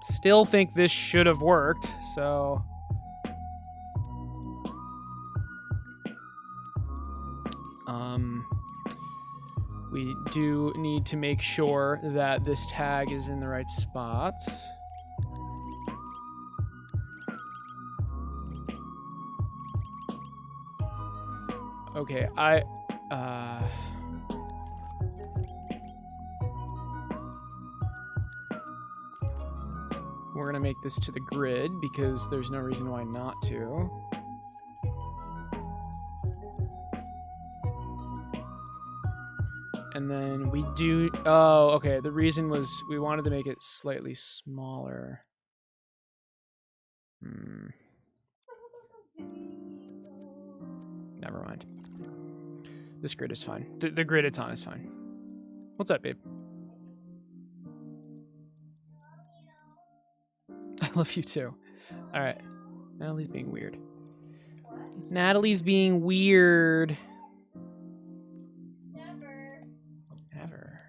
still think this should have worked, so we do need to make sure that this tag is in the right spot. Okay, we're gonna make this to the grid because there's no reason why not to. And then we do, oh, okay, the reason was we wanted to make it slightly smaller. Never mind. This grid is fine. The grid it's on is fine. What's up, babe? I love you too. All right. Natalie's being weird. Natalie's being weird. Never. Never.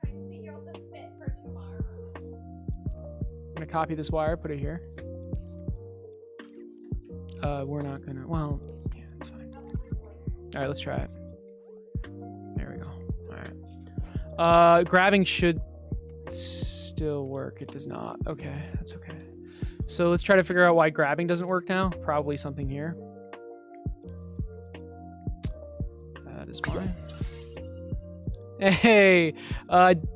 Trying to figure out the fit for tomorrow. I'm gonna copy this wire, put it here. We're not gonna. Well, yeah, it's fine. All right, let's try it. There we go. All right. Grabbing should still work. It does not. Okay, that's okay. So let's try to figure out why grabbing doesn't work now. Probably something here. That is fine. Hey,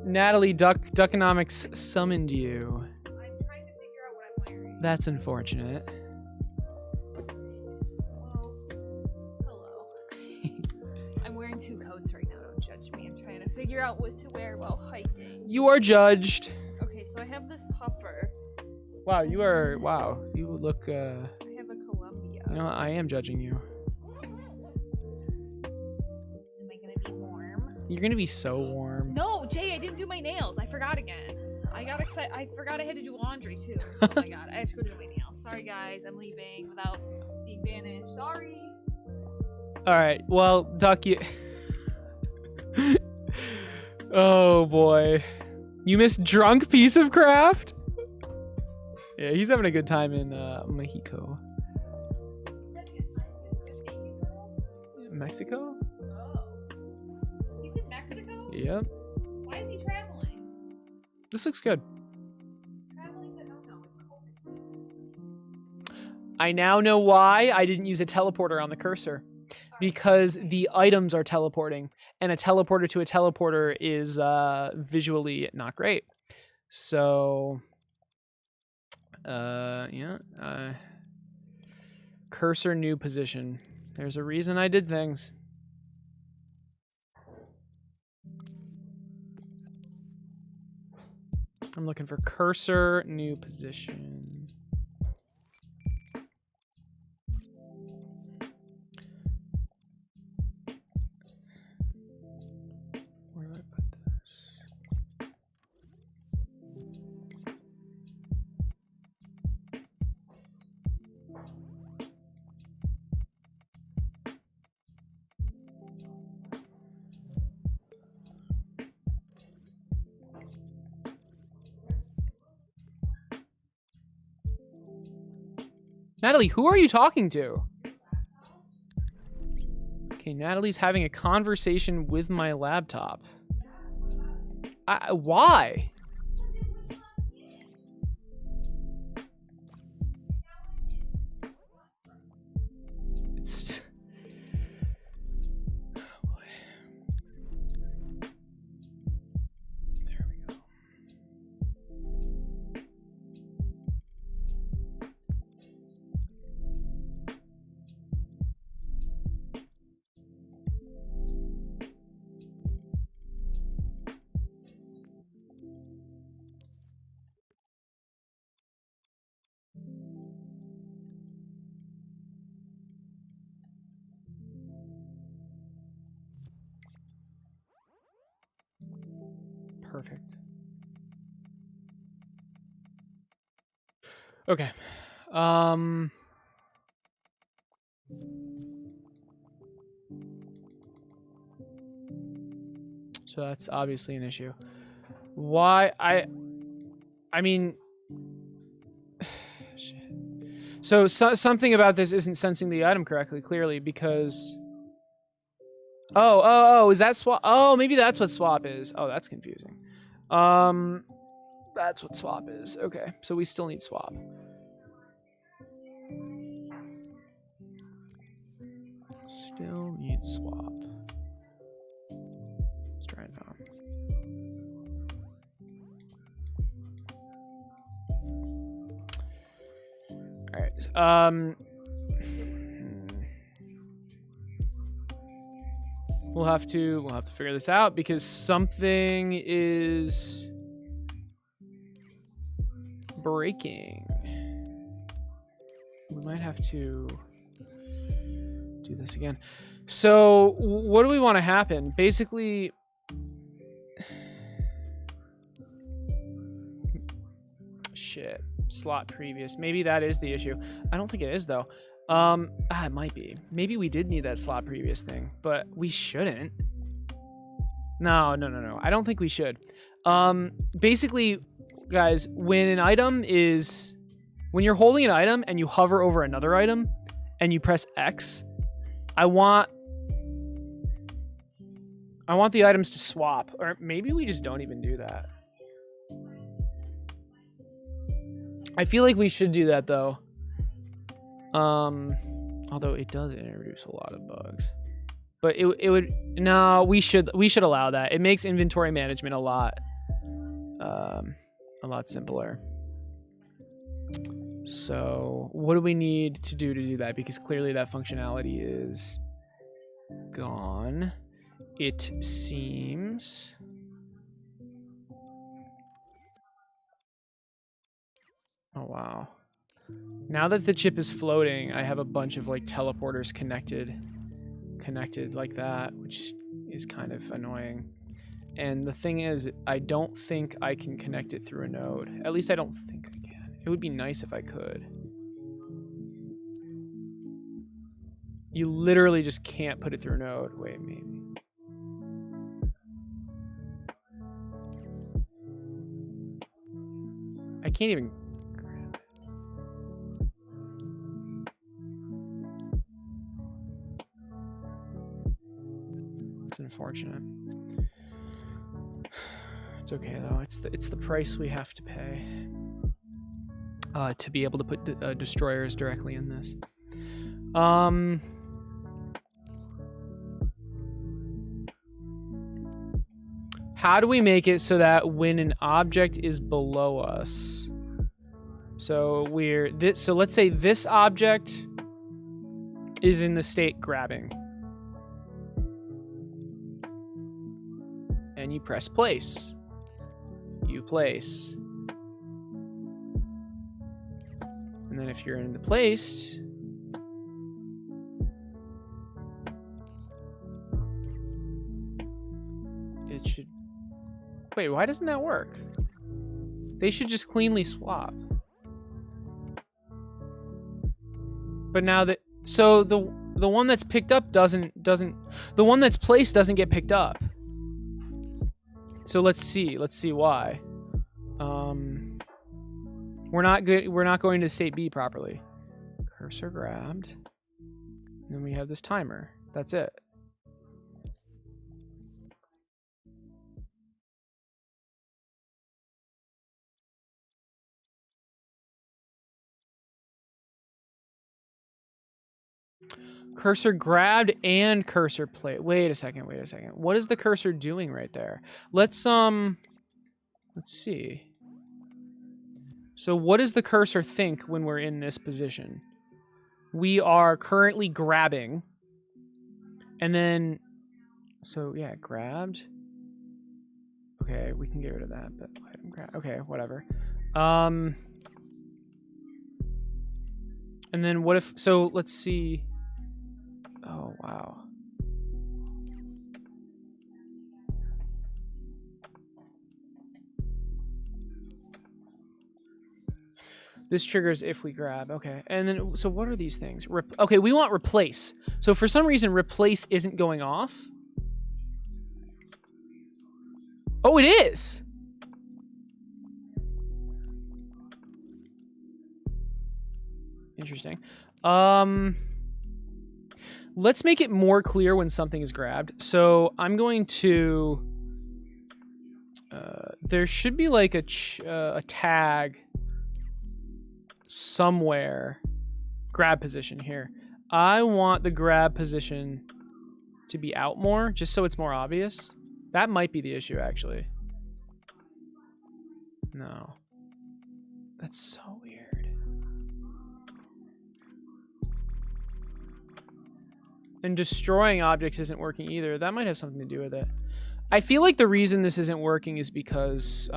Natalie, Duckonomics summoned you. I'm trying to figure out what I'm wearing. That's unfortunate. Well, hello. I'm wearing 2 coats right now. Don't judge me. I'm trying to figure out what to wear while hiking. You are judged. Okay, so I have this puffer. Wow, you are. Wow, you look. I have a Columbia. You know, I am judging you. Am I gonna be warm? You're gonna be so warm. No, Jay, I didn't do my nails. I forgot again. I got excited. I forgot I had to do laundry too. Oh my god, I have to go do my nails. Sorry guys, I'm leaving without being banished. Sorry. All right. Well, Duck, you. Oh boy, you missed drunk piece of craft. Yeah, he's having a good time in Mexico. Mexico? Oh. He's in Mexico? Yep. Why is he traveling? This looks good. Traveling's a no-no. It's COVID season. I now know why I didn't use a teleporter on the cursor. Because the items are teleporting, and a teleporter to a teleporter is visually not great. So, yeah. Cursor new position. There's a reason I did things. I'm looking for cursor new position. Where do I put this? Natalie, who are you talking to? Okay, Natalie's having a conversation with my laptop. Why? It's... Oh boy. There we go. Perfect. Okay. So that's obviously an issue. Why I mean shit. So something about this isn't sensing the item correctly, clearly, because Oh, is that swap? Oh, maybe that's what swap is. Oh, that's confusing. That's what swap is. Okay, so we still need swap. Still need swap. Let's try it now. All right. We'll have to figure this out because something is breaking. We might have to do this again. So what do we want to happen? Basically, shit, slot previous. Maybe that is the issue. I don't think it is though. It might be. Maybe we did need that slot previous thing, but we shouldn't. No. I don't think we should. Basically, guys, when you're holding an item and you hover over another item and you press X, I want the items to swap, or maybe we just don't even do that. I feel like we should do that though. Although it does introduce a lot of bugs, but we should allow that. It makes inventory management a lot simpler. So what do we need to do that? Because clearly that functionality is gone, it seems. Oh, wow. Now that the chip is floating, I have a bunch of like teleporters connected like that, which is kind of annoying. And the thing is, I don't think I can connect it through a node. At least I don't think I can. It would be nice if I could. You literally just can't put it through a node. Wait, maybe. I can't even grab it. It's unfortunate. It's okay though. It's the price we have to pay to be able to put destroyers directly in this. How do we make it so that when an object is below us, so let's say this object is in the state grabbing, and you press place, you place, and then if you're in the placed, it should. Wait, why doesn't that work? They should just cleanly swap. But now that, so the one that's picked up doesn't the one that's placed doesn't get picked up. So let's see why. We're not going to state B properly. Cursor grabbed. And then we have this timer. That's it. Cursor grabbed and cursor play. Wait a second. What is the cursor doing right there? Let's see. So what does the cursor think when we're in this position? We are currently grabbing. And then, so yeah, grabbed. Okay, we can get rid of that, but item grab. Okay, whatever. And then what if, so let's see. Oh, wow. This triggers if we grab. Okay. And then, so what are these things? Okay, we want replace. So for some reason, replace isn't going off. Oh, it is. Interesting. Let's make it more clear when something is grabbed. So I'm going to, there should be like a tag somewhere. Grab position here. I want the grab position to be out more, just so it's more obvious. That might be the issue, actually. No. That's so weird. And destroying objects isn't working either. That might have something to do with it. I feel like the reason this isn't working is because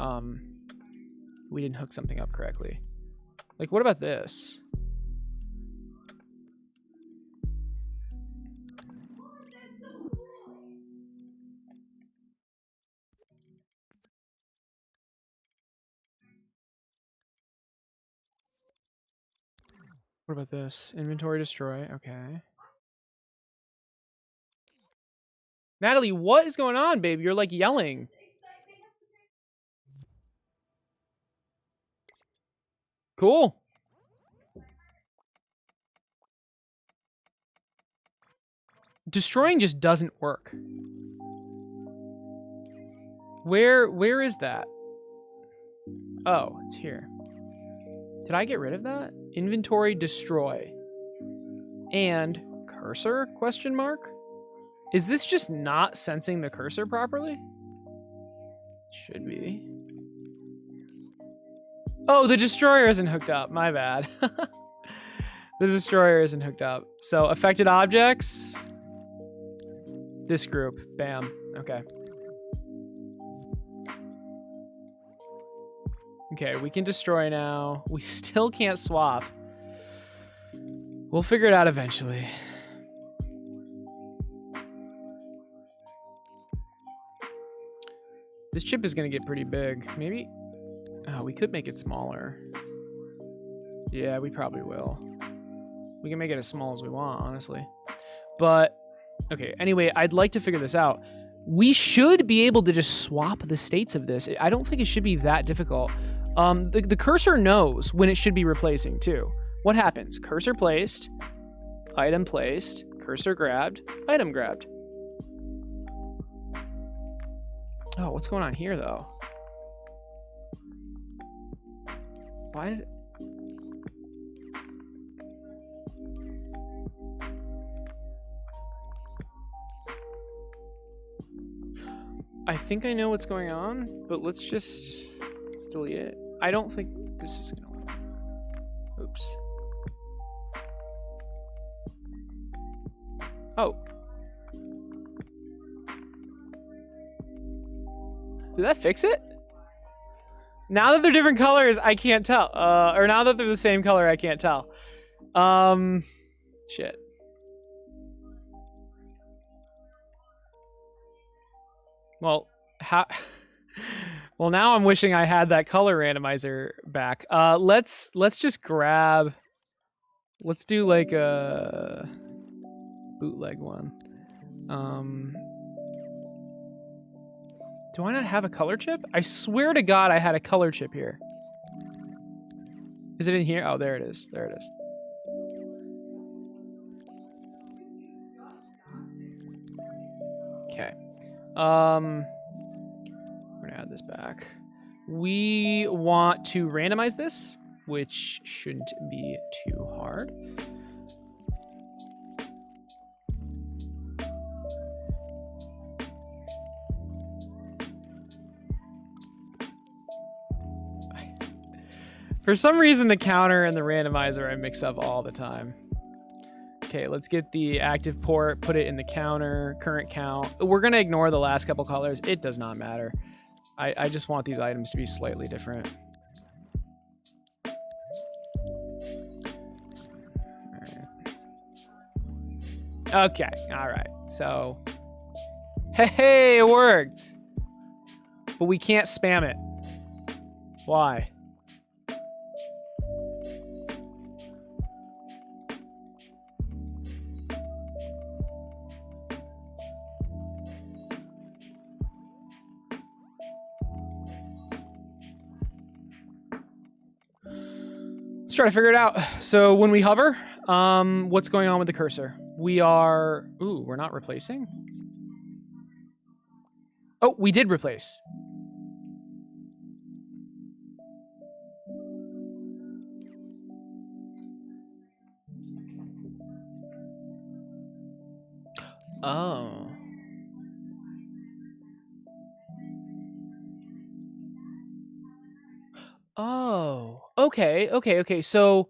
we didn't hook something up correctly. Like, what about this? What about this? Inventory destroy. Okay. Natalie, what is going on, babe? You're like yelling. Cool. Destroying just doesn't work. Where is that? Oh, it's here. Did I get rid of that? Inventory destroy. And cursor question mark? Is this just not sensing the cursor properly? Should be. Oh, the destroyer isn't hooked up. My bad. The destroyer isn't hooked up. So affected objects. This group. Bam. Okay. Okay, we can destroy now. We still can't swap. We'll figure it out eventually. This chip is gonna get pretty big. Maybe, oh, we could make it smaller. Yeah, we probably will. We can make it as small as we want, honestly. But, okay, anyway, I'd like to figure this out. We should be able to just swap the states of this. I don't think it should be that difficult. The cursor knows when it should be replacing too. What happens? Cursor placed, item placed, cursor grabbed, item grabbed. Oh, what's going on here though? Why did... I think I know what's going on, but let's just delete it. I don't think this is gonna work. Oops. Oh. Did that fix it? Now that they're different colors, I can't tell. Or now that they're the same color, I can't tell. Shit. Well, how... Well, now I'm wishing I had that color randomizer back. Let's just grab... Let's do like a bootleg one. Do I not have a color chip? I swear to God I had a color chip here. Is it in here? Oh, there it is. There it is. Okay. We're gonna add this back. We want to randomize this, which shouldn't be too hard. For some reason, the counter and the randomizer I mix up all the time. Okay, let's get the active port, put it in the counter, current count. We're gonna ignore the last couple colors. It does not matter. I just want these items to be slightly different. Okay, all right. So, hey, it worked. But we can't spam it. Why? Let's try to figure it out. So when we hover, what's going on with the cursor? We are... Ooh, we're not replacing? Oh, we did replace. Oh. Oh. Okay. So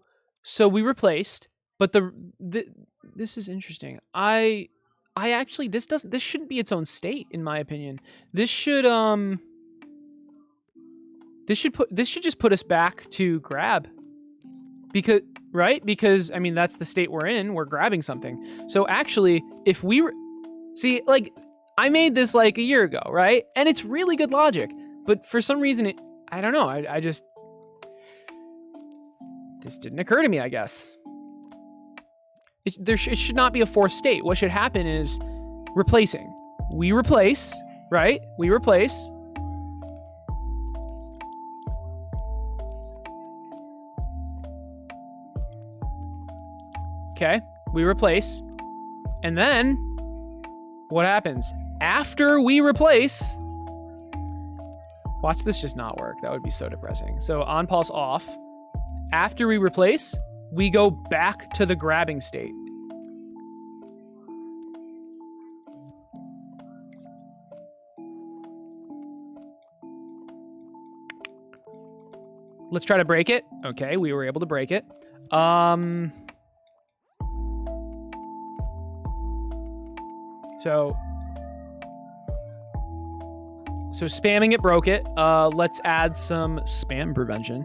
we replaced, but this is interesting. I actually this shouldn't be its own state in my opinion. This should just put us back to grab. Because I mean that's the state we're in. We're grabbing something. So actually, if we see, like, I made this like a year ago, right? And it's really good logic, but for some reason I don't know. I just this didn't occur to me, I guess. It should not be a forced state. What should happen is replacing. We replace, right? We replace. Okay, we replace. And then what happens? After we replace, watch this just not work. That would be so depressing. So on pulse off. After we replace, we go back to the grabbing state. Let's try to break it. Okay, we were able to break it. So spamming it broke it. Let's add some spam prevention,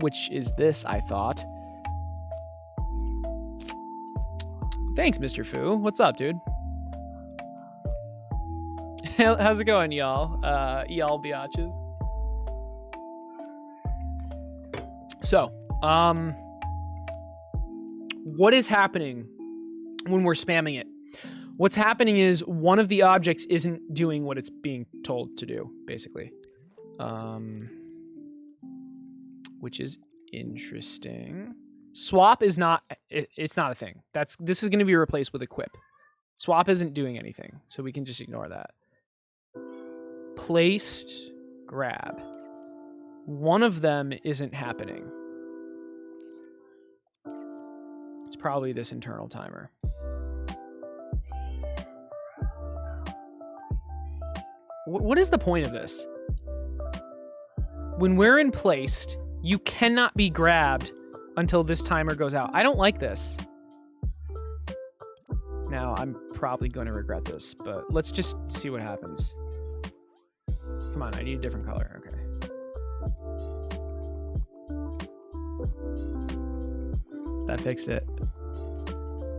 which is this, I thought. Thanks, Mr. Fu. What's up, dude? How's it going, y'all? Y'all biatches. So, what is happening when we're spamming it? What's happening is one of the objects isn't doing what it's being told to do, basically. Which is interesting. Swap is not, it's not a thing. This is going to be replaced with equip. Swap isn't doing anything, so we can just ignore that. Placed, grab. One of them isn't happening. It's probably this internal timer. What is the point of this? When we're in placed, you cannot be grabbed until this timer goes out. I don't like this. Now, I'm probably going to regret this, but let's just see what happens. Come on, I need a different color. Okay. That fixed it.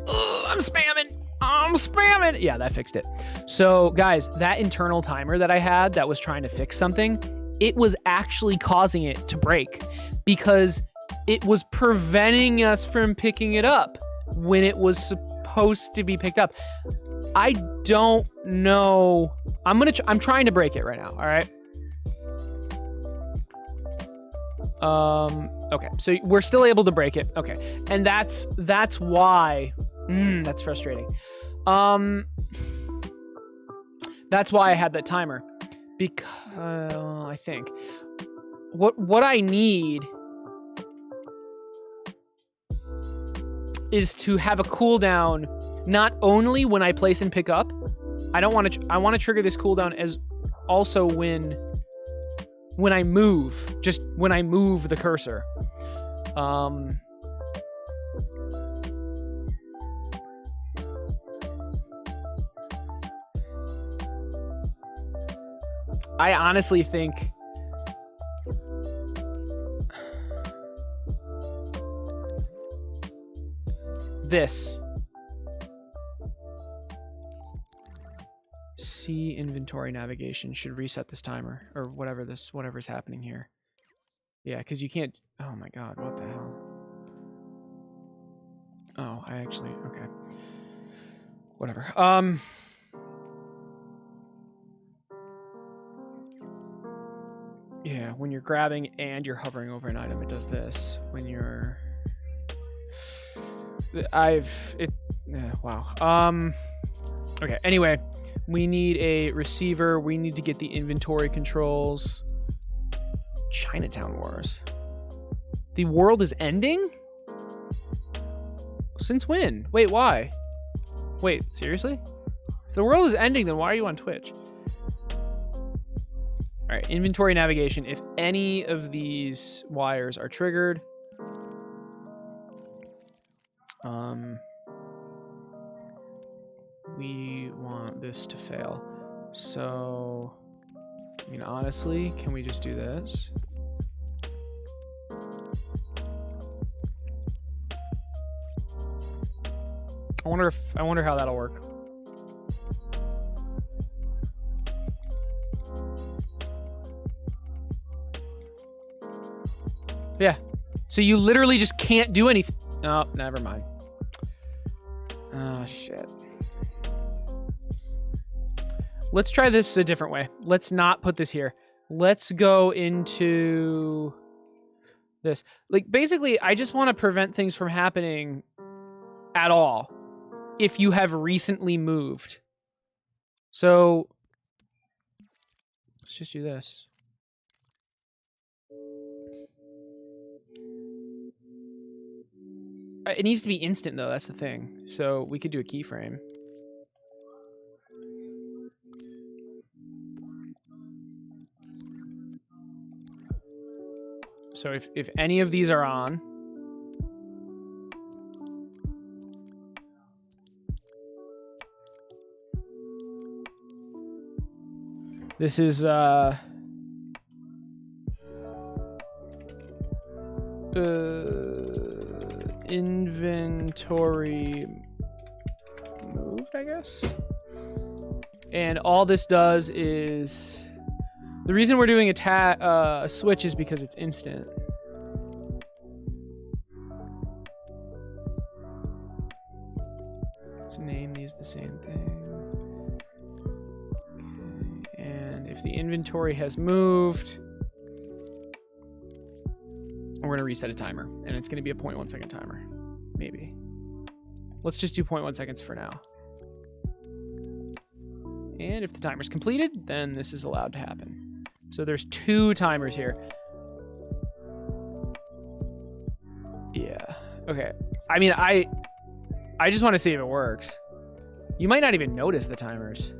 Ugh, I'm spamming. Yeah, that fixed it. So, guys, that internal timer that I had that was trying to fix something, it was actually causing it to break because it was preventing us from picking it up when it was supposed to be picked up. I don't know. I'm trying to break it right now. All right. Okay. So we're still able to break it. Okay. And that's why, that's frustrating. That's why I had that timer because I think what I need is to have a cooldown not only when I place and pick up. I want to trigger this cooldown as also when I move, just when I move the cursor. I honestly think this. C inventory navigation should reset this timer or whatever's happening here. Yeah, because you can't. Oh my god, what the hell? Oh, I actually okay. Whatever. Yeah, when you're grabbing and you're hovering over an item, it does this. When you're wow. Okay, anyway, we need a receiver. We need to get the inventory controls. Chinatown Wars. The world is ending? Since when? Wait, why? Wait, seriously? If the world is ending, then why are you on Twitch? All right, inventory navigation. If any of these wires are triggered, we want this to fail. So, I mean, honestly, can we just do this? I wonder how that'll work. Yeah. So you literally just can't do anything. Oh, never mind. Ah, shit. Let's try this a different way. Let's not put this here. Let's go into this. Like, basically, I just want to prevent things from happening at all if you have recently moved. So let's just do this. It needs to be instant, though. That's the thing. So we could do a keyframe. So if any of these are on, this is inventory moved, I guess. And all this does is, the reason we're doing a switch is because it's instant. Let's name these the same thing. Okay. And if the inventory has moved, we're going to reset a timer, and it's going to be a 0.1 second timer. Maybe. Let's just do 0.1 seconds for now. And if the timer's completed, then this is allowed to happen. So there's 2 timers here. Yeah. Okay. I mean, I just want to see if it works. You might not even notice the timers.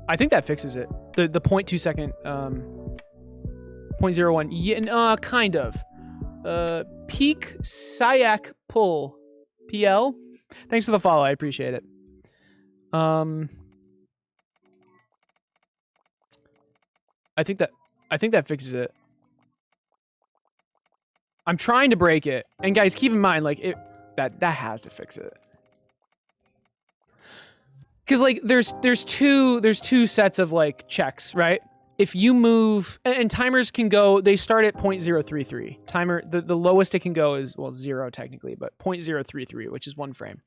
I think that fixes it. The 0.2 second 0.01. Yeah, kind of. Peak Sayak Pull PL. Thanks for the follow. I appreciate it. I think that fixes it. I'm trying to break it. And guys, keep in mind, like, that has to fix it. Cause like there's two sets of like checks, right? If you move, and timers can go, they start at 0.033. Timer, the lowest it can go is, well, 0 technically, but 0.033, which is 1 frame.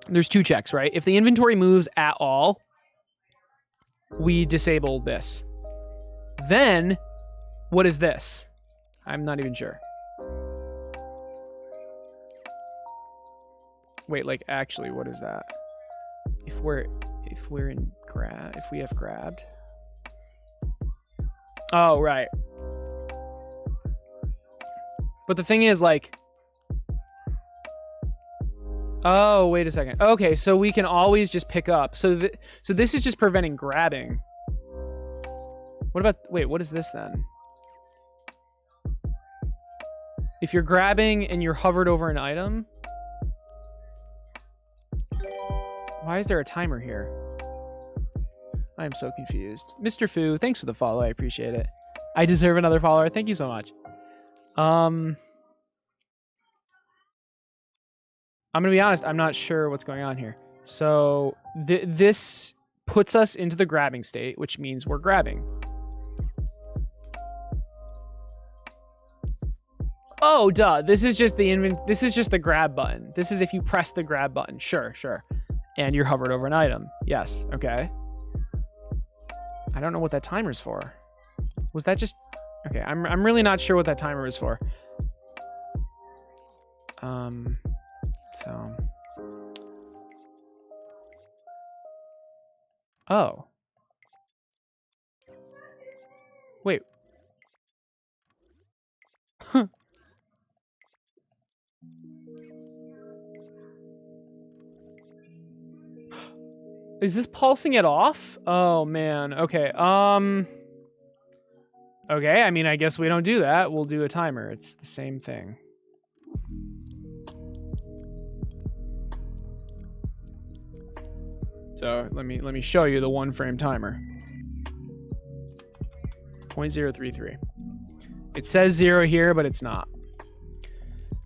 There's 2 checks, right? If the inventory moves at all, we disable this. Then, what is this? I'm not even sure. Wait, like, actually, what is that? If we have grabbed. Oh, right. But the thing is, like, oh, wait a second. Okay, so we can always just pick up. So this is just preventing grabbing. What about, wait, what is this then? If you're grabbing and you're hovered over an item. Why is there a timer here? I am so confused. Mr. Fu, thanks for the follow. I appreciate it. I deserve another follower. Thank you so much. I'm going to be honest. I'm not sure what's going on here. So this puts us into the grabbing state, which means we're grabbing. Oh, duh. This is just the grab button. This is if you press the grab button. Sure. And you're hovered over an item. Yes. Okay. I don't know what that timer's for. Was that just... Okay, I'm really not sure what that timer is for. So... Oh. Wait. Huh. Is this pulsing it off? Oh, man. Okay. Okay, I mean, I guess we don't do that. We'll do a timer. It's the same thing. So let me show you the 1 frame timer. 0.033. It says 0 here, but it's not.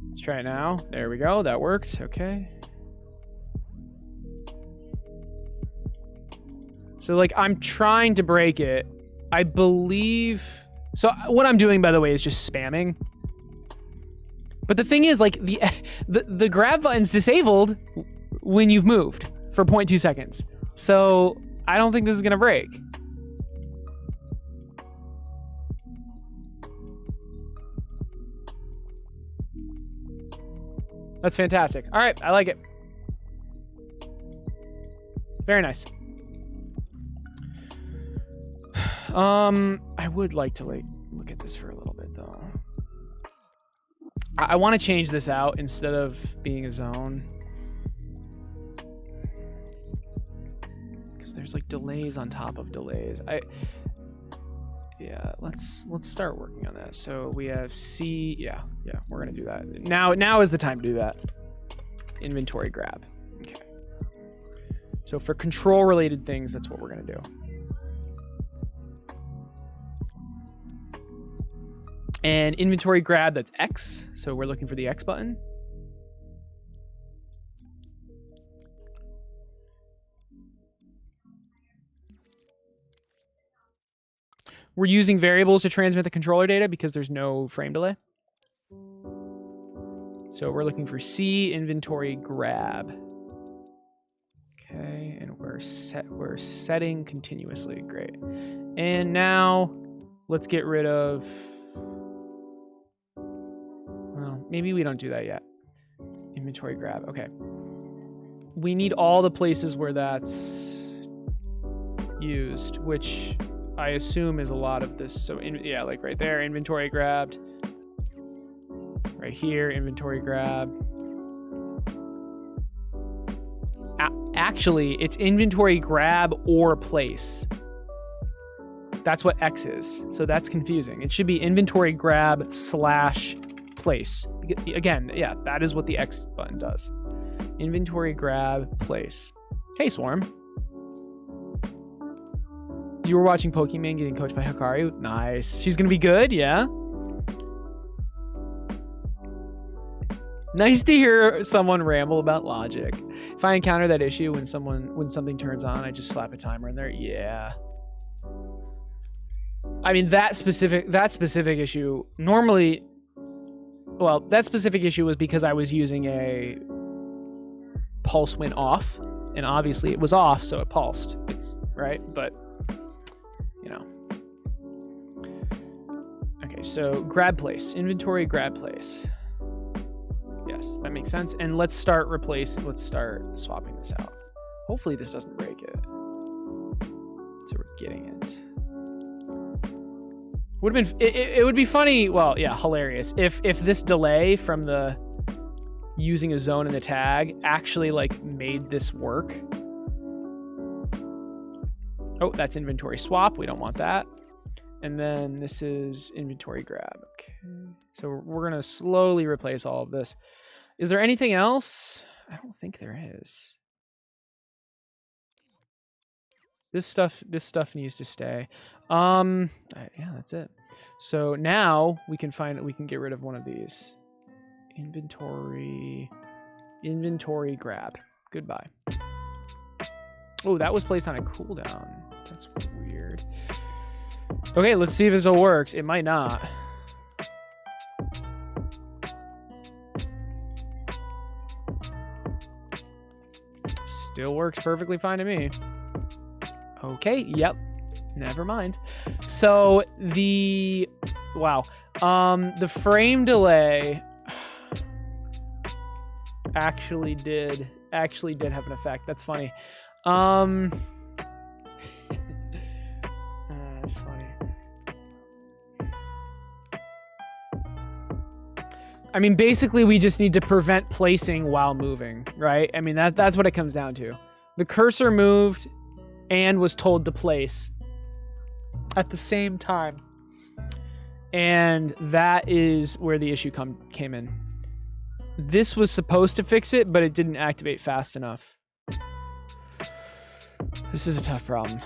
Let's try it now. There we go. That worked. Okay. So like I'm trying to break it. I believe. So what I'm doing, by the way, is just spamming. But the thing is, like the grab button's disabled when you've moved for 0.2 seconds. So I don't think this is gonna break. That's fantastic. All right, I like it. Very nice. I would like to like look at this for a little bit though. I want to change this out instead of being a zone. Because there's like delays on top of delays. Yeah, let's start working on that. So we have C, yeah, we're gonna do that. Now is the time to do that. Inventory grab. Okay. So for control related things, that's what we're gonna do. And inventory grab, that's X. So we're looking for the X button. We're using variables to transmit the controller data because there's no frame delay. So we're looking for C, inventory grab. Okay, and we're setting continuously. Great. And now let's get rid of, well, maybe we don't do that yet. Inventory grab. Okay. We need all the places where that's used, which I assume is a lot of this. So yeah, like right there, inventory grabbed. Right here, inventory grab. Actually, it's inventory grab or place. That's what X is. So that's confusing. It should be inventory grab / place. Again, yeah, that is what the X button does. Inventory grab place. Hey, Swarm. You were watching Pokemon getting coached by Hikaru? Nice. She's gonna be good, yeah? Nice to hear someone ramble about logic. If I encounter that issue when something turns on, I just slap a timer in there. Yeah. I mean, that specific issue normally, well, that specific issue was because I was using a pulse when off, and obviously it was off, so it pulsed. It's right, but you know. Okay, so grab place, inventory grab place. Yes, that makes sense. And let's start swapping this out. Hopefully this doesn't break it. So we're getting it. Would have been it would be funny, well, yeah, hilarious if this delay from the using a zone in the tag actually like made this work. Oh, that's inventory swap. We don't want that. And then this is inventory grab. Okay. So we're going to slowly replace all of this. Is there anything else? I don't think there is. This stuff needs to stay. Yeah, that's it. So now we can get rid of one of these. Inventory grab. Goodbye. Oh, that was placed on a cooldown. That's weird. Okay, let's see if this all works. It might not. Still works perfectly fine to me. Okay, yep. Never mind. So the frame delay actually did have an effect. That's funny. That's funny. I mean, basically, we just need to prevent placing while moving, right? I mean, that's what it comes down to. The cursor moved and was told to place at the same time. And that is where the issue came in. This was supposed to fix it, but it didn't activate fast enough. This is a tough problem.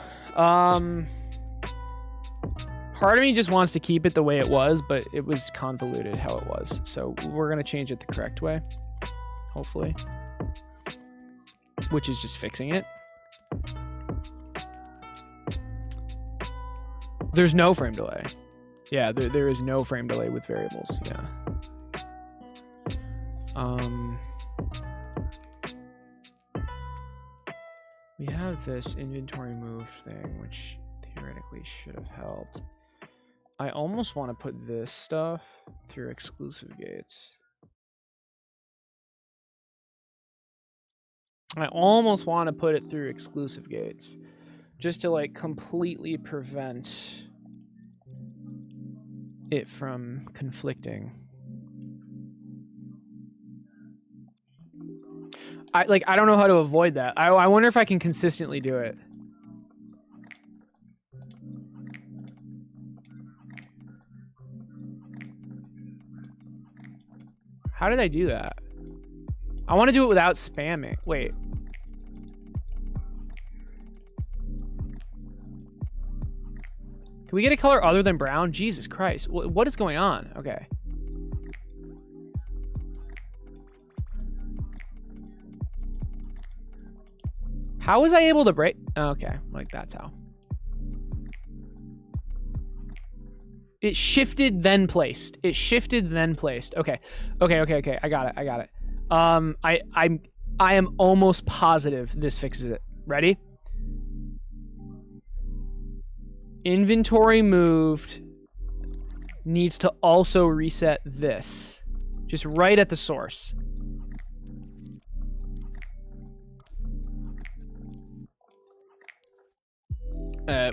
Part of me just wants to keep it the way it was, but it was convoluted how it was. So we're going to change it the correct way, hopefully, which is just fixing it. There's no frame delay. Yeah, there is no frame delay with variables. Yeah. We have this inventory move thing, which theoretically should have helped. I almost want to put this stuff through exclusive gates. I almost want to put it through exclusive gates just to like completely prevent it from conflicting. I don't know how to avoid that. I wonder if I can consistently do it. How did I do that? I want to do it without spamming. Wait. Can we get a color other than brown? Jesus Christ. What is going on? Okay. How was I able to break? Okay, like that's how. It shifted, then placed. It shifted, then placed. Okay. Okay. I got it. I am almost positive this fixes it. Ready? Inventory moved needs to also reset this. Just right at the source.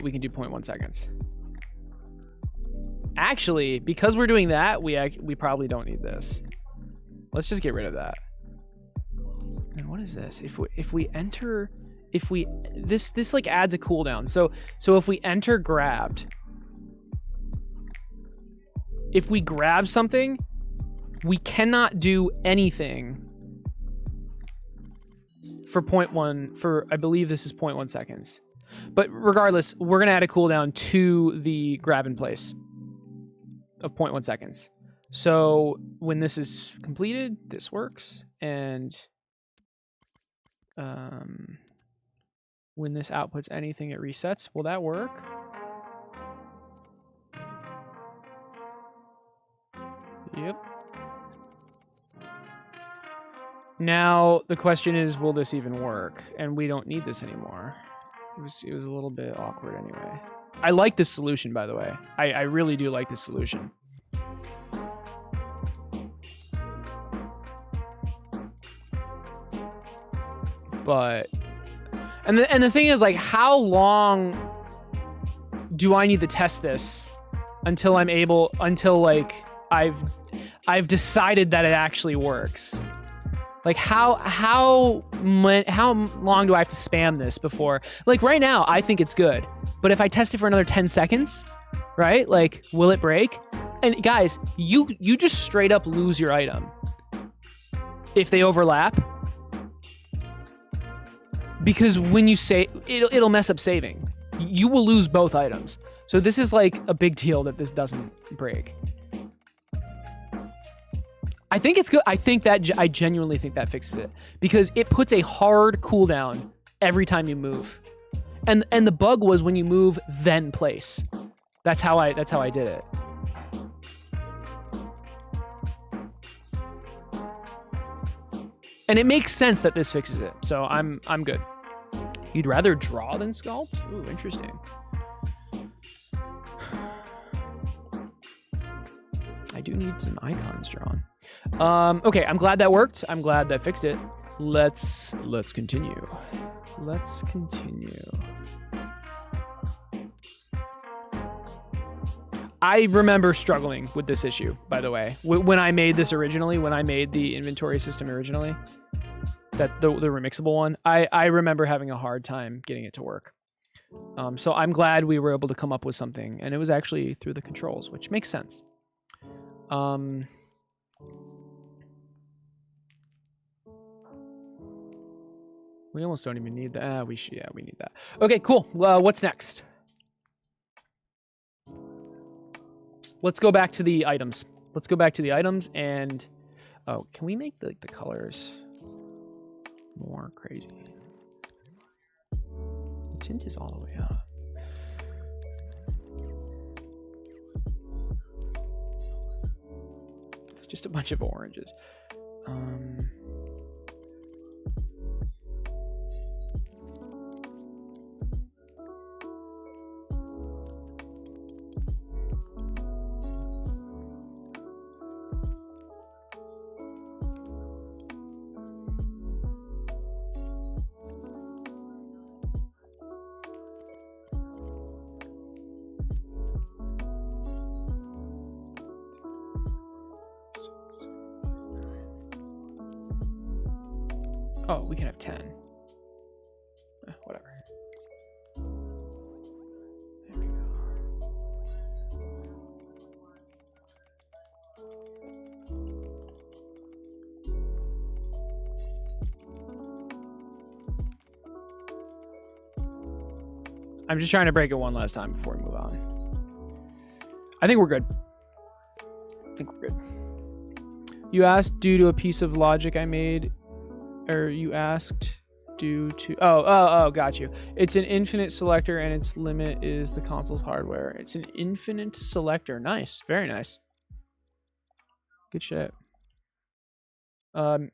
We can do 0.1 seconds. Actually, because we're doing that, we probably don't need this. Let's just get rid of that. And what is this? If we enter, this like adds a cooldown. So if we enter grabbed, if we grab something, we cannot do anything for 0.1 for, I believe this is 0.1 seconds. But regardless, we're gonna add a cooldown to the grab in place of 0.1 seconds. So when this is completed, this works, and when this outputs anything, it resets. Will that work? Yep. Now the question is, will this even work? And we don't need this anymore. It was a little bit awkward anyway. I like this solution, by the way. I really do like this solution. But and the thing is, like, how long do I need to test this until I'm able, until like I've decided that it actually works? Like how long do I have to spam this before? Like right now, I think it's good, but if I test it for another 10 seconds, right? Like, will it break? And guys, you just straight up lose your item if they overlap, because when you say it'll mess up saving. You will lose both items. So this is like a big deal that this doesn't break. I think it's good. I genuinely think that fixes it, because it puts a hard cooldown every time you move. And the bug was when you move, then place. That's how I did it. And it makes sense that this fixes it. So I'm good. You'd rather draw than sculpt? Ooh, interesting. I do need some icons drawn. Okay, I'm glad that worked. I'm glad that fixed it. Let's continue. Let's continue. I remember struggling with this issue, by the way. When I made this originally, when I made the inventory system originally, that the remixable one, I remember having a hard time getting it to work. So I'm glad we were able to come up with something, and it was actually through the controls, which makes sense. We almost don't even need that. We need that. Okay, cool. What's next? Let's go back to the items. Let's go back to the items and, oh, can we make the colors more crazy? The tint is all the way up. It's just a bunch of oranges. Oh, we can have 10. Whatever. There we go. I'm just trying to break it one last time before we move on. I think we're good. I think we're good. You asked due to a piece of logic I made. Or you asked due to... Oh, got you. It's an infinite selector and its limit is the console's hardware. It's an infinite selector. Nice. Very nice. Good shit.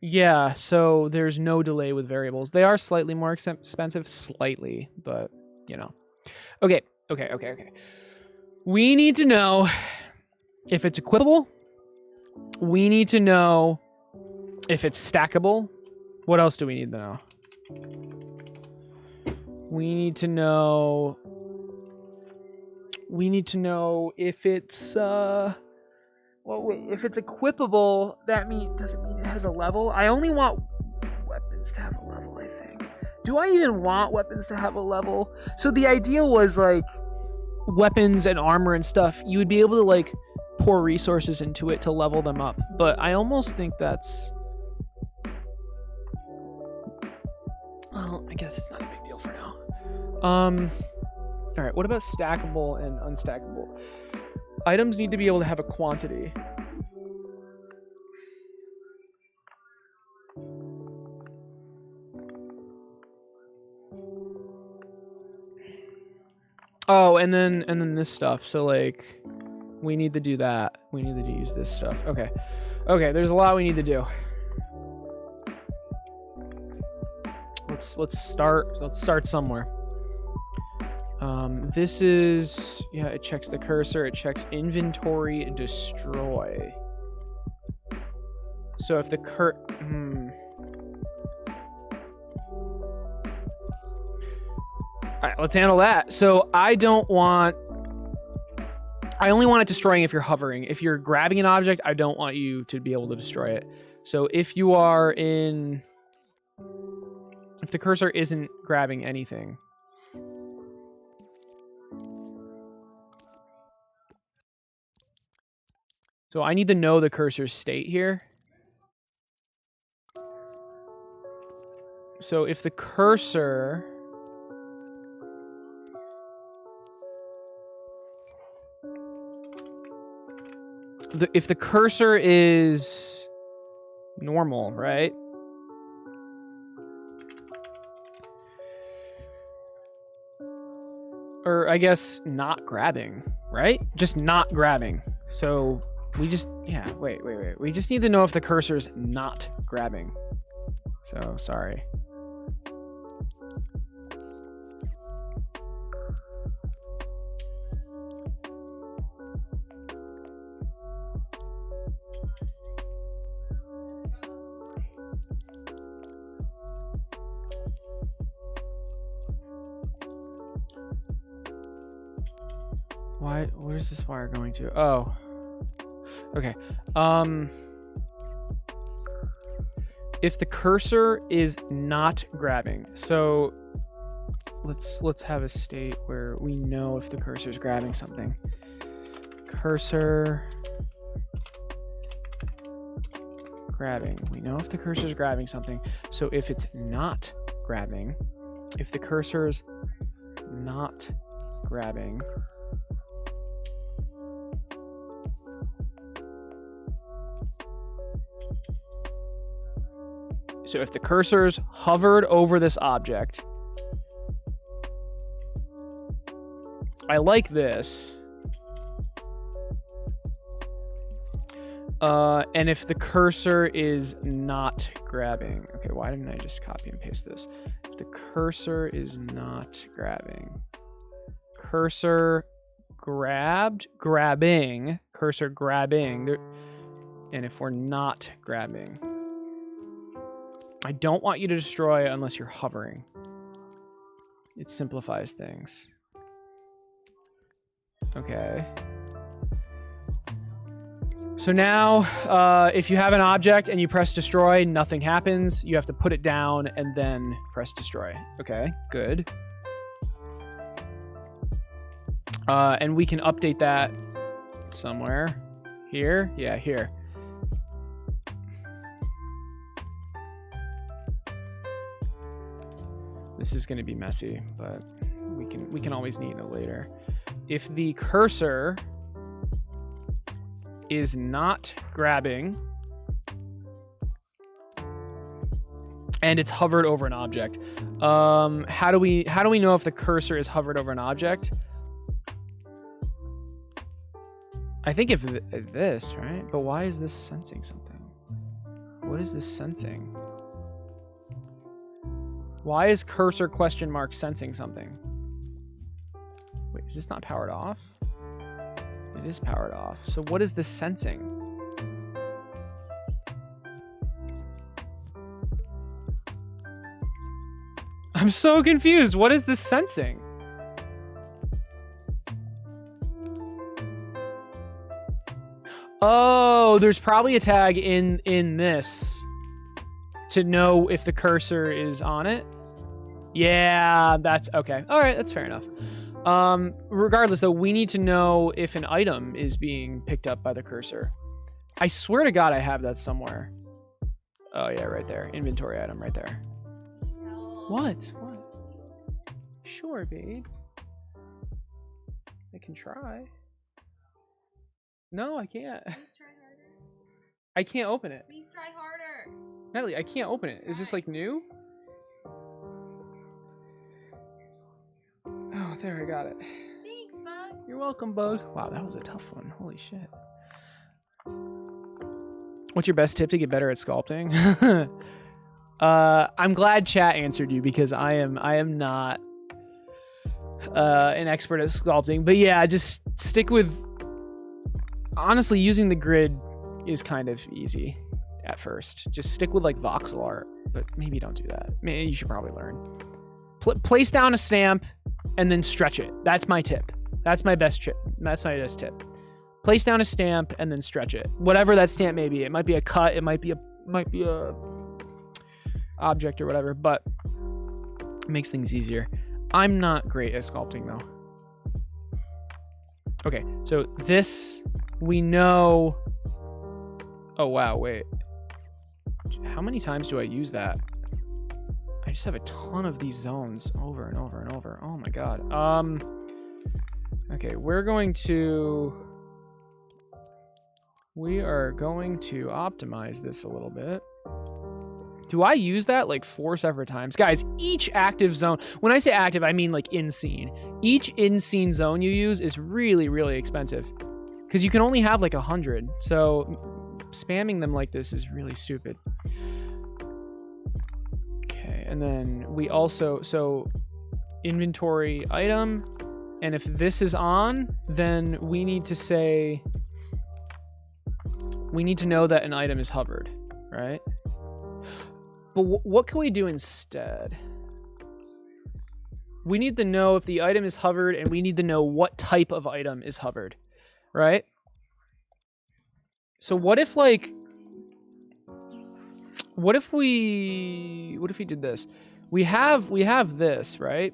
Yeah, so there's no delay with variables. They are slightly more expensive. Slightly, but, you know. Okay. We need to know if it's equipable. We need to know if it's stackable. What else do we need to know? We need to know if it's well, wait, if it's equipable, does it mean it has a level? I only want weapons to have a level, I think. Do I even want weapons to have a level? So the idea was like weapons and armor and stuff, you would be able to like pour resources into it to level them up. But I almost think that's... Well, I guess it's not a big deal for now. All right, what about stackable and unstackable? Items need to be able to have a quantity. Oh, and then this stuff. So like, we need to do that. We need to use this stuff. Okay, there's a lot we need to do. Let's start somewhere. This is, yeah, it checks the cursor, it checks inventory, destroy. So if the Alright, let's handle that. So I only want it destroying if you're hovering. If you're grabbing an object, I don't want you to be able to destroy it. So if the cursor isn't grabbing anything. So I need to know the cursor's state here. So if the cursor... if the cursor is normal, right? Or I guess not grabbing, right? Just not grabbing. So we just, yeah, wait. We just need to know if the cursor's not grabbing. So, sorry. Where's this wire going to? Oh. Okay. If the cursor is not grabbing, so let's have a state where we know if the cursor is grabbing something. Cursor grabbing. We know if the cursor is grabbing something. So if it's not grabbing, if the cursor's not grabbing, so if the cursor's hovered over this object, I like this. And if the cursor is not grabbing. Okay, why didn't I just copy and paste this? If the cursor is not grabbing. Cursor grabbing. Cursor grabbing. And if we're not grabbing. I don't want you to destroy unless you're hovering. It simplifies things. Okay. So now, if you have an object and you press destroy, nothing happens. You have to put it down and then press destroy. Okay, good. And we can update that somewhere. Here? Yeah, here. This is going to be messy, but we can always neaten it later. If the cursor is not grabbing and it's hovered over an object, how do we know if the cursor is hovered over an object? I think if this, right? But why is this sensing something? What is this sensing? Why is cursor question mark sensing something? Wait, is this not powered off? It is powered off. So what is this sensing? I'm so confused. What is this sensing? Oh, there's probably a tag in this to know if the cursor is on it. Yeah, that's okay. All right, that's fair enough. Regardless, though, we need to know if an item is being picked up by the cursor. I swear to God, I have that somewhere. Oh, yeah, right there. Inventory item right there. What? What? Sure, babe. I can try. No, I can't. Please try harder. I can't open it. Please try harder. Natalie, I can't open it. Is this like new? Oh, there, I got it. Thanks, bud. You're welcome, bug. Wow, that was a tough one. Holy shit. What's your best tip to get better at sculpting? I'm glad chat answered you because I am not an expert at sculpting. But yeah, just stick with... Honestly, using the grid is kind of easy at first. Just stick with like voxel art, but maybe don't do that. Maybe you should probably learn. Place down a stamp and then stretch it. That's my tip. That's my best tip. That's my best tip. Place down a stamp and then stretch it. Whatever that stamp may be. It might be a cut. It might be a object or whatever, but it makes things easier. I'm not great at sculpting though. Okay, so this we know. Oh wow, wait. How many times do I use that? I just have a ton of these zones over and over and over. Oh my god. Okay, we are going to optimize this a little bit. Do I use that like 4 separate times? Guys, each active zone, when I say active, I mean like in scene. Each in scene zone you use is really, really expensive because you can only have like 100. So spamming them like this is really stupid. Okay, and then we also, so inventory item, and if this is on, then we need to say, we need to know that an item is hovered, right? But what can we do instead? We need to know if the item is hovered, and we need to know what type of item is hovered, right? So what if like, what if we did this? We have this, right?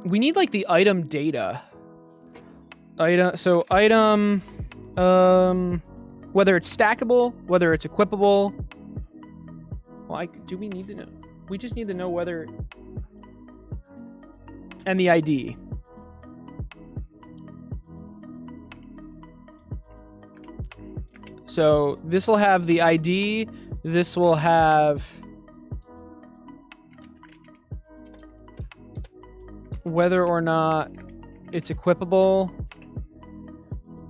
We need like the item data. Item, whether it's stackable, whether it's equipable. Well, do we need to know? We just need to know whether, and the ID. So this will have the ID. This will have whether or not it's equipable.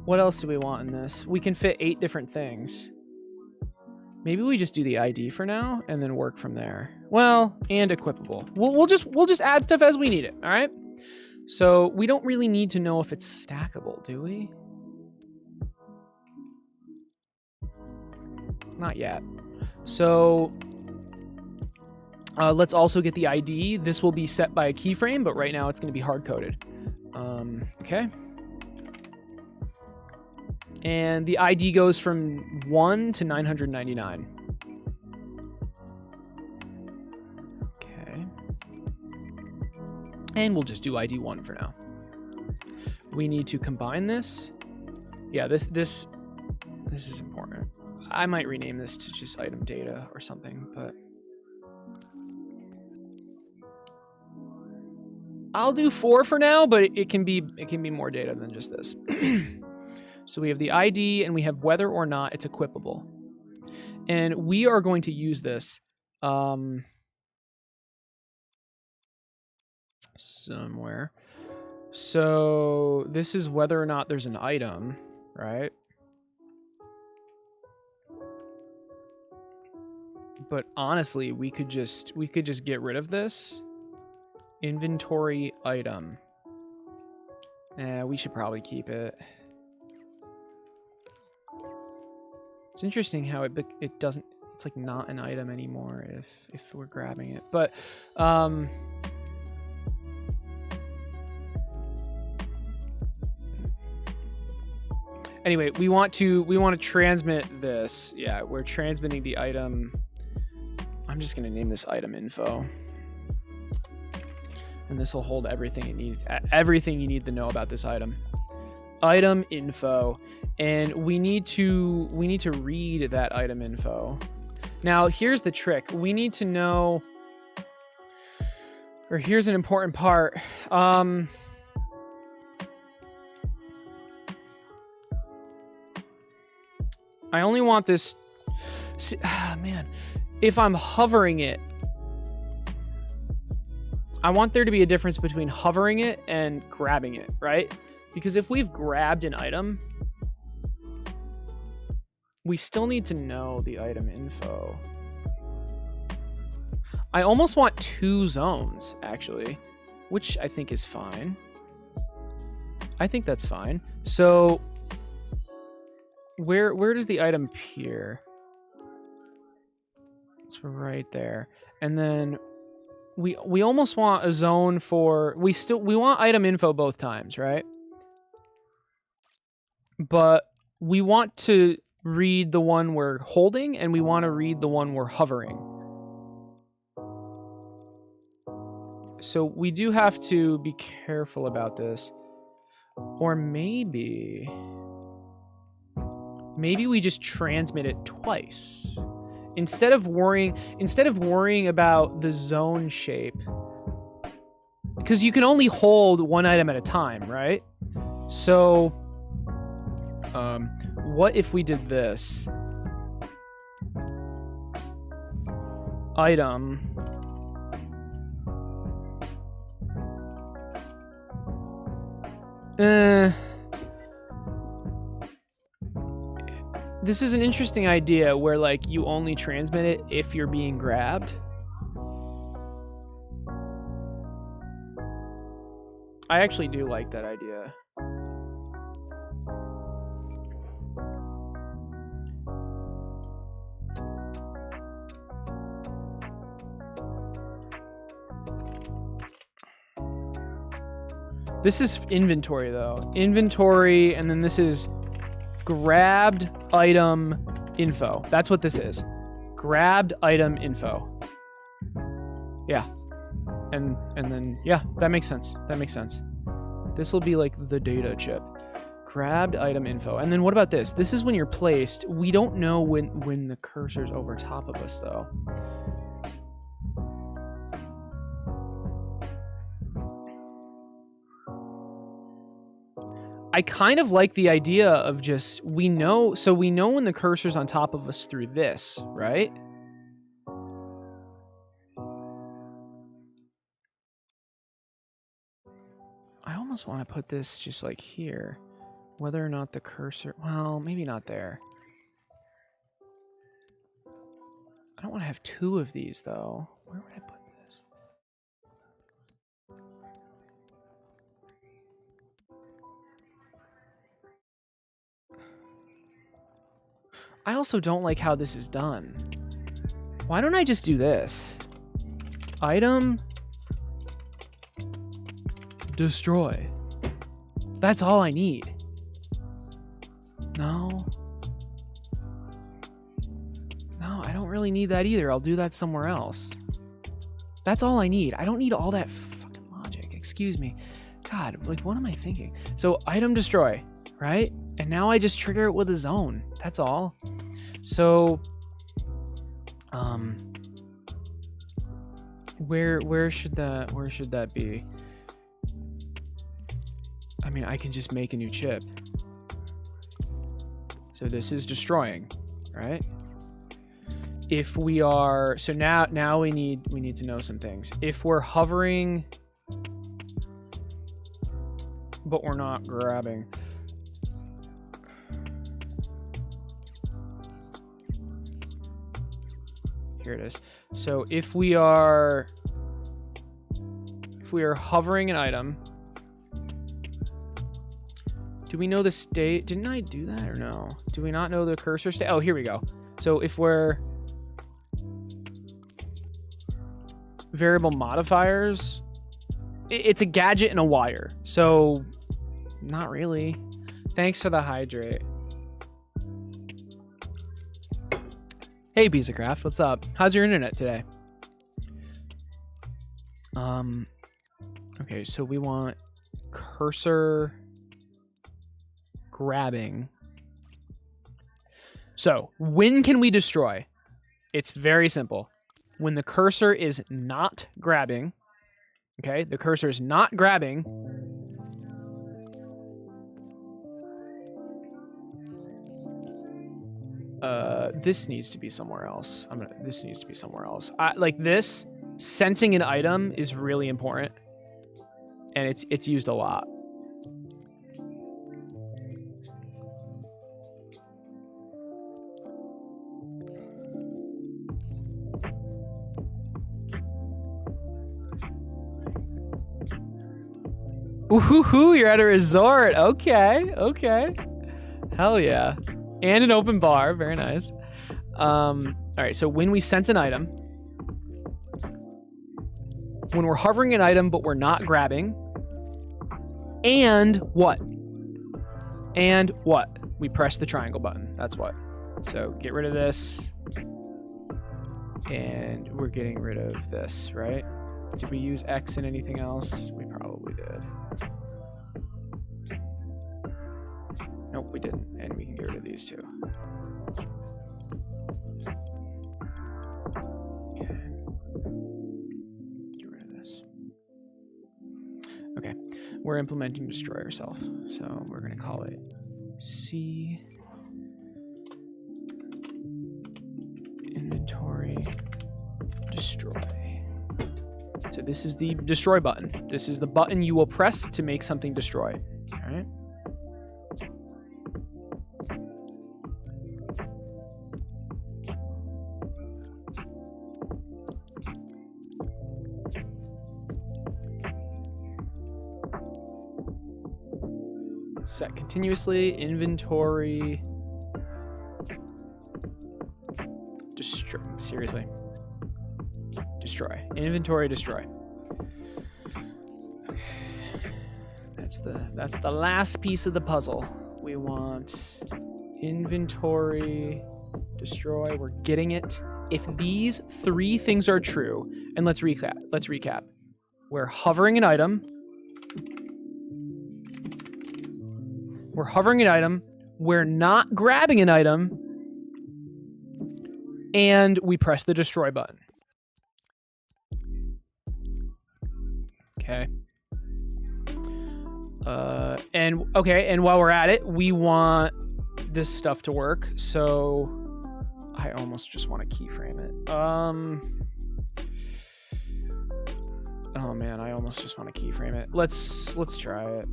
What else do we want in this? We can fit 8 different things. Maybe we just do the ID for now and then work from there. Well, and equipable. We'll just add stuff as we need it, all right? So we don't really need to know if it's stackable, do we? Not yet. So let's also get the ID. This will be set by a keyframe, but right now it's going to be hard-coded. Okay. And the ID goes from 1 to 999. Okay. And we'll just do ID 1 for now. We need to combine this. Yeah, this is important. I might rename this to just item data or something, but I'll do 4 for now, but it can be more data than just this. So we have the ID and we have whether or not it's equipable. And we are going to use this somewhere. So this is whether or not there's an item, right? But honestly, we could just get rid of this. Inventory item. We should probably keep it. It's interesting how it doesn't, it's like not an item anymore if we're grabbing it. But anyway, we want to transmit this. Yeah, we're transmitting the item. I'm just gonna name this item info. And this will hold everything you need to know about this item. Item info, and we need to read that item info. Now here's the trick. We need to know, or here's an important part. I only want this. Man, if I'm hovering it, I want there to be a difference between hovering it and grabbing it, right? Because if we've grabbed an item, we still need to know the item info. I almost want 2 zones, actually, which I think is fine. I think that's fine. So where does the item appear? It's right there. And then we almost want a zone for, we want item info both times, right? But we want to read the one we're holding and we want to read the one we're hovering. So we do have to be careful about this. Or maybe we just transmit it twice. Instead of worrying about the zone shape, because you can only hold one item at a time, right? So what if we did this? Item. This is an interesting idea where like you only transmit it if you're being grabbed. I actually do like that idea. This is inventory though. Inventory, and then this is grabbed item info. That's what this is. Grabbed item info. Yeah. And then, yeah, that makes sense. That makes sense. This will be like the data chip. Grabbed item info. And then what about this? This is when you're placed. We don't know when the cursor's over top of us though. I kind of like the idea of just, we know when the cursor's on top of us through this, right? I almost want to put this just like here. whether or not the cursor, well, maybe not there. I don't want to have 2 of these though. Where would I put this? I also don't like how this is done. Why don't I just do this? Item, destroy. That's all I need. No. No, I don't really need that either. I'll do that somewhere else. That's all I need. I don't need all that fucking logic. Excuse me. God, like, what am I thinking? So, item destroy, right? And now I just trigger it with a zone. That's all. So, where should that be? I mean, I can just make a new chip. So this is destroying, right? If we are, so now we need to know some things. If we're hovering, but we're not grabbing. Here it is. So if we are hovering an item, do we know the state? Didn't I do that or no? Do we not know the cursor state? Oh, here we go. So if we're variable modifiers, it's a gadget and a wire. So not really. Thanks for the hydrate. Hey, Pizzacraft, what's up? How's your internet today? Okay, so we want cursor grabbing. So, when can we destroy? It's very simple. When the cursor is not grabbing, okay, the cursor is not grabbing, this needs to be somewhere else. This needs to be somewhere else. Like this, sensing an item is really important, and it's used a lot. Ooh, you're at a resort. Okay, okay. Hell yeah. And an open bar. Very nice. All right, so when we sense an item, when we're hovering an item but we're not grabbing, and what? And what? We press the triangle button. That's what. So get rid of this. And we're getting rid of this, right? Did we use X in anything else? We probably did. Nope, we didn't. And we can get rid of these two. Okay. Get rid of this. Okay. We're implementing destroy ourselves. So we're going to call it C inventory destroy. So this is the destroy button. This is the button you will press to make something destroy. All right. Set continuously, inventory, destroy, seriously, destroy, inventory, destroy. Okay. That's the last piece of the puzzle. We want inventory, destroy, we're getting it. If these three things are true, and let's recap. We're hovering an item. We're hovering an item, we're not grabbing an item, and we press the destroy button. Okay. And while we're at it, we want this stuff to work, so I almost just want to keyframe it. Oh man, I almost just want to keyframe it. Let's try it.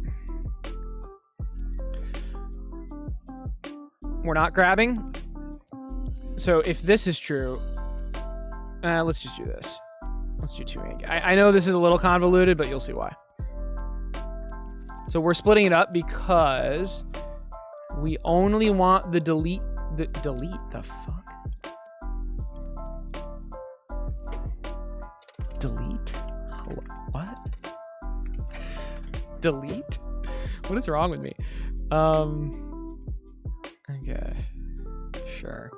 We're not grabbing. So if this is true, let's just do this. Let's do 2 ink. I know this is a little convoluted, but you'll see why. So we're splitting it up because we only want the delete the fuck? Delete? What? Delete? What is wrong with me? Okay. Sure.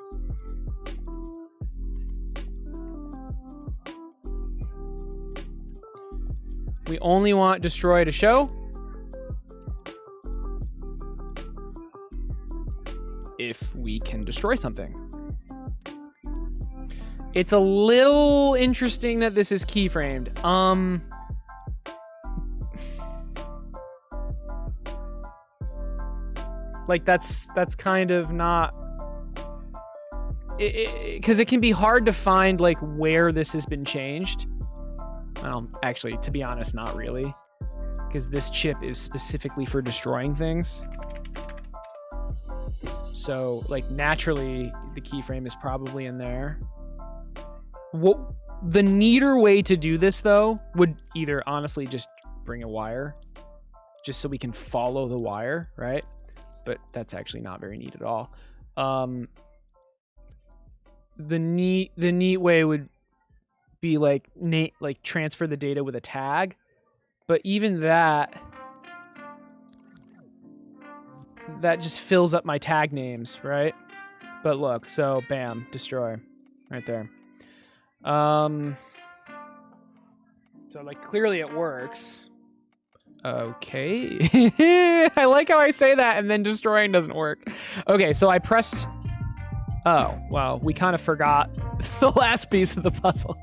We only want destroy to show. If we can destroy something. It's a little interesting that this is keyframed. Like that's kind of not, because it can be hard to find like where this has been changed. Well, actually, to be honest, not really, because this chip is specifically for destroying things. So, like, naturally, the keyframe is probably in there. What the neater way to do this, though, would either honestly just bring a wire, just so we can follow the wire, right? But that's actually not very neat at all. The neat way would be like transfer the data with a tag, but even that just fills up my tag names, right? But look, so bam, destroy right there. So like clearly it works. Okay. I like how I say that and then destroying doesn't work. Okay, so I pressed, oh, well, we kind of forgot the last piece of the puzzle.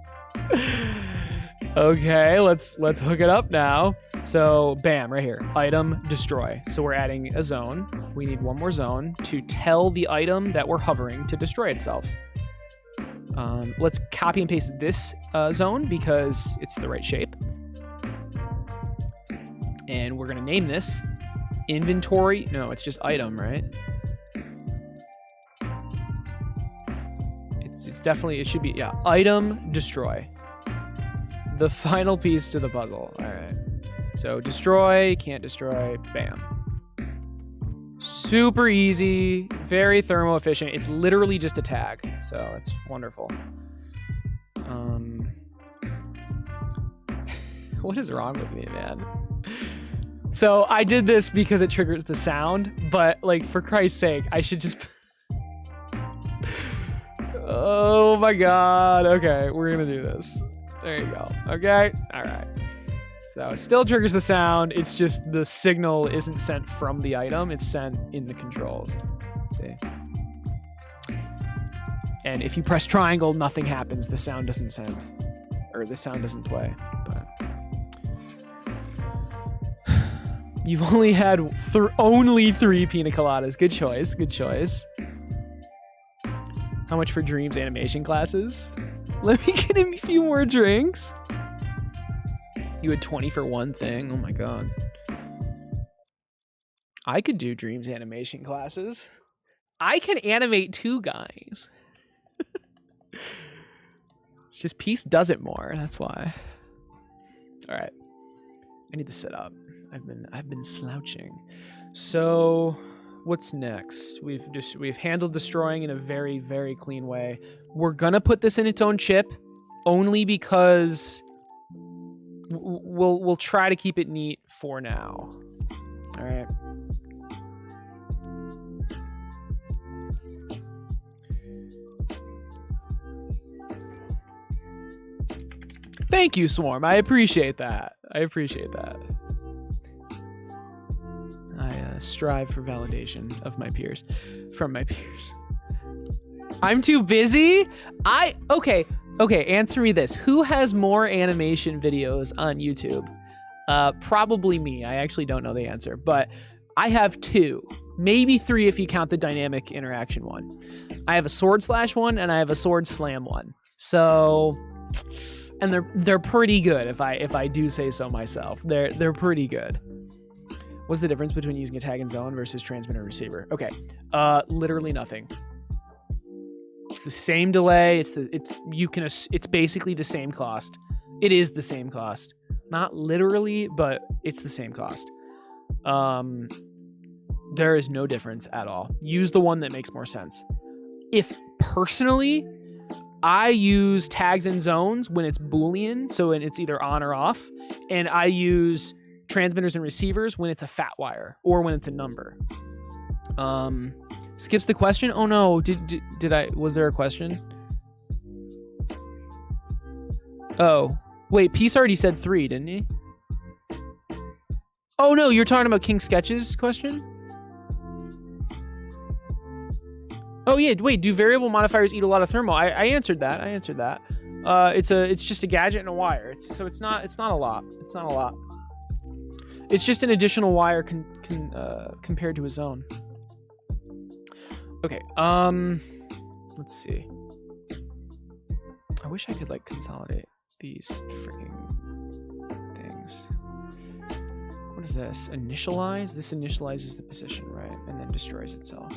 Okay, let's hook it up now. So bam, right here, item destroy. So we're adding a zone. We need one more zone to tell the item that we're hovering to destroy itself. Let's copy and paste this zone because it's the right shape. And we're gonna name this inventory. No, it's just item, right? It's definitely, it should be, yeah, item destroy. The final piece to the puzzle. All right. So destroy, can't destroy, bam. Super easy, very thermo efficient. It's literally just a tag, so it's wonderful. What is wrong with me, man? So I did this because it triggers the sound, but like for Christ's sake, I should just. Oh my God. Okay, we're gonna do this. There you go. Okay. All right. So it still triggers the sound. It's just the signal isn't sent from the item. It's sent in the controls. See? And if you press triangle, nothing happens. The sound doesn't send, or the sound doesn't play. But you've only had only 3 pina coladas. Good choice. Good choice. How much for Dreams animation classes? Let me get him a few more drinks. You had 20 for one thing. Oh my God. I could do Dreams animation classes. I can animate 2 guys. It's just Peace does it more. That's why. All right. I need to sit up. I've been slouching. So what's next? We've handled destroying in a very, very clean way. We're gonna put this in its own chip only because we'll try to keep it neat for now. All right. Thank you, Swarm. I appreciate that. I strive for validation of my peers, from my peers. I'm too busy? Okay, answer me this. Who has more animation videos on YouTube? Probably me. I actually don't know the answer, but I have 2, maybe 3 if you count the dynamic interaction one. I have a sword slash one and I have a sword slam one. So, and they're pretty good if I do say so myself. They're pretty good. What's the difference between using a tag and zone versus transmitter and receiver? Okay, literally nothing. It's the same delay. It's basically the same cost. It is the same cost. Not literally, but it's the same cost. There is no difference at all. Use the one that makes more sense. If personally, I use tags and zones when it's Boolean, so when it's either on or off, and I use transmitters and receivers when it's a fat wire or when it's a number. Skips the question. Oh no, did I? Was there a question? Oh, wait. Peace already said 3, didn't he? Oh no, you're talking about King Sketch's question? Oh yeah, wait, do variable modifiers eat a lot of thermal? I answered that. It's just a gadget and a wire. It's not a lot. It's not a lot. It's just an additional wire compared to a zone. Okay, let's see. I wish I could like consolidate these freaking things. What is this? Initialize? This initializes the position, right? And then destroys itself.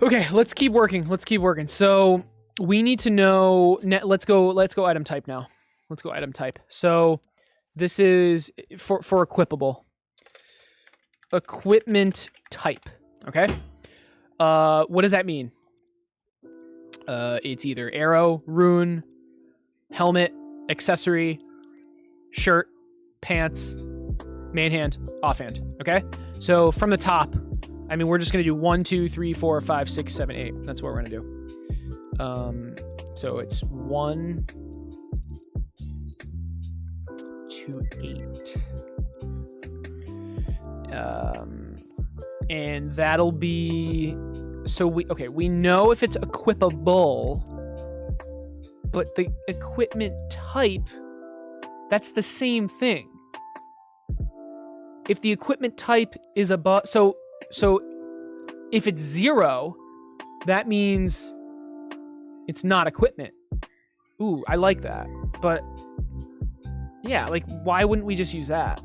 Okay, let's keep working. So we need to know let's go item type now. Let's go item type. So this is for equipable. Equipment type. Okay? What does that mean? It's either arrow, rune, helmet, accessory, shirt, pants, main hand, offhand. Okay? So from the top, I mean, we're just going to do 1, 2, 3, 4, 5, 6, 7, 8. That's what we're going to do. So it's 1 to 8. And that'll be... So we know if it's equipable, but the equipment type, that's the same thing. If the equipment type is above... So if it's 0, that means it's not equipment. Ooh, I like that. But yeah, like why wouldn't we just use that?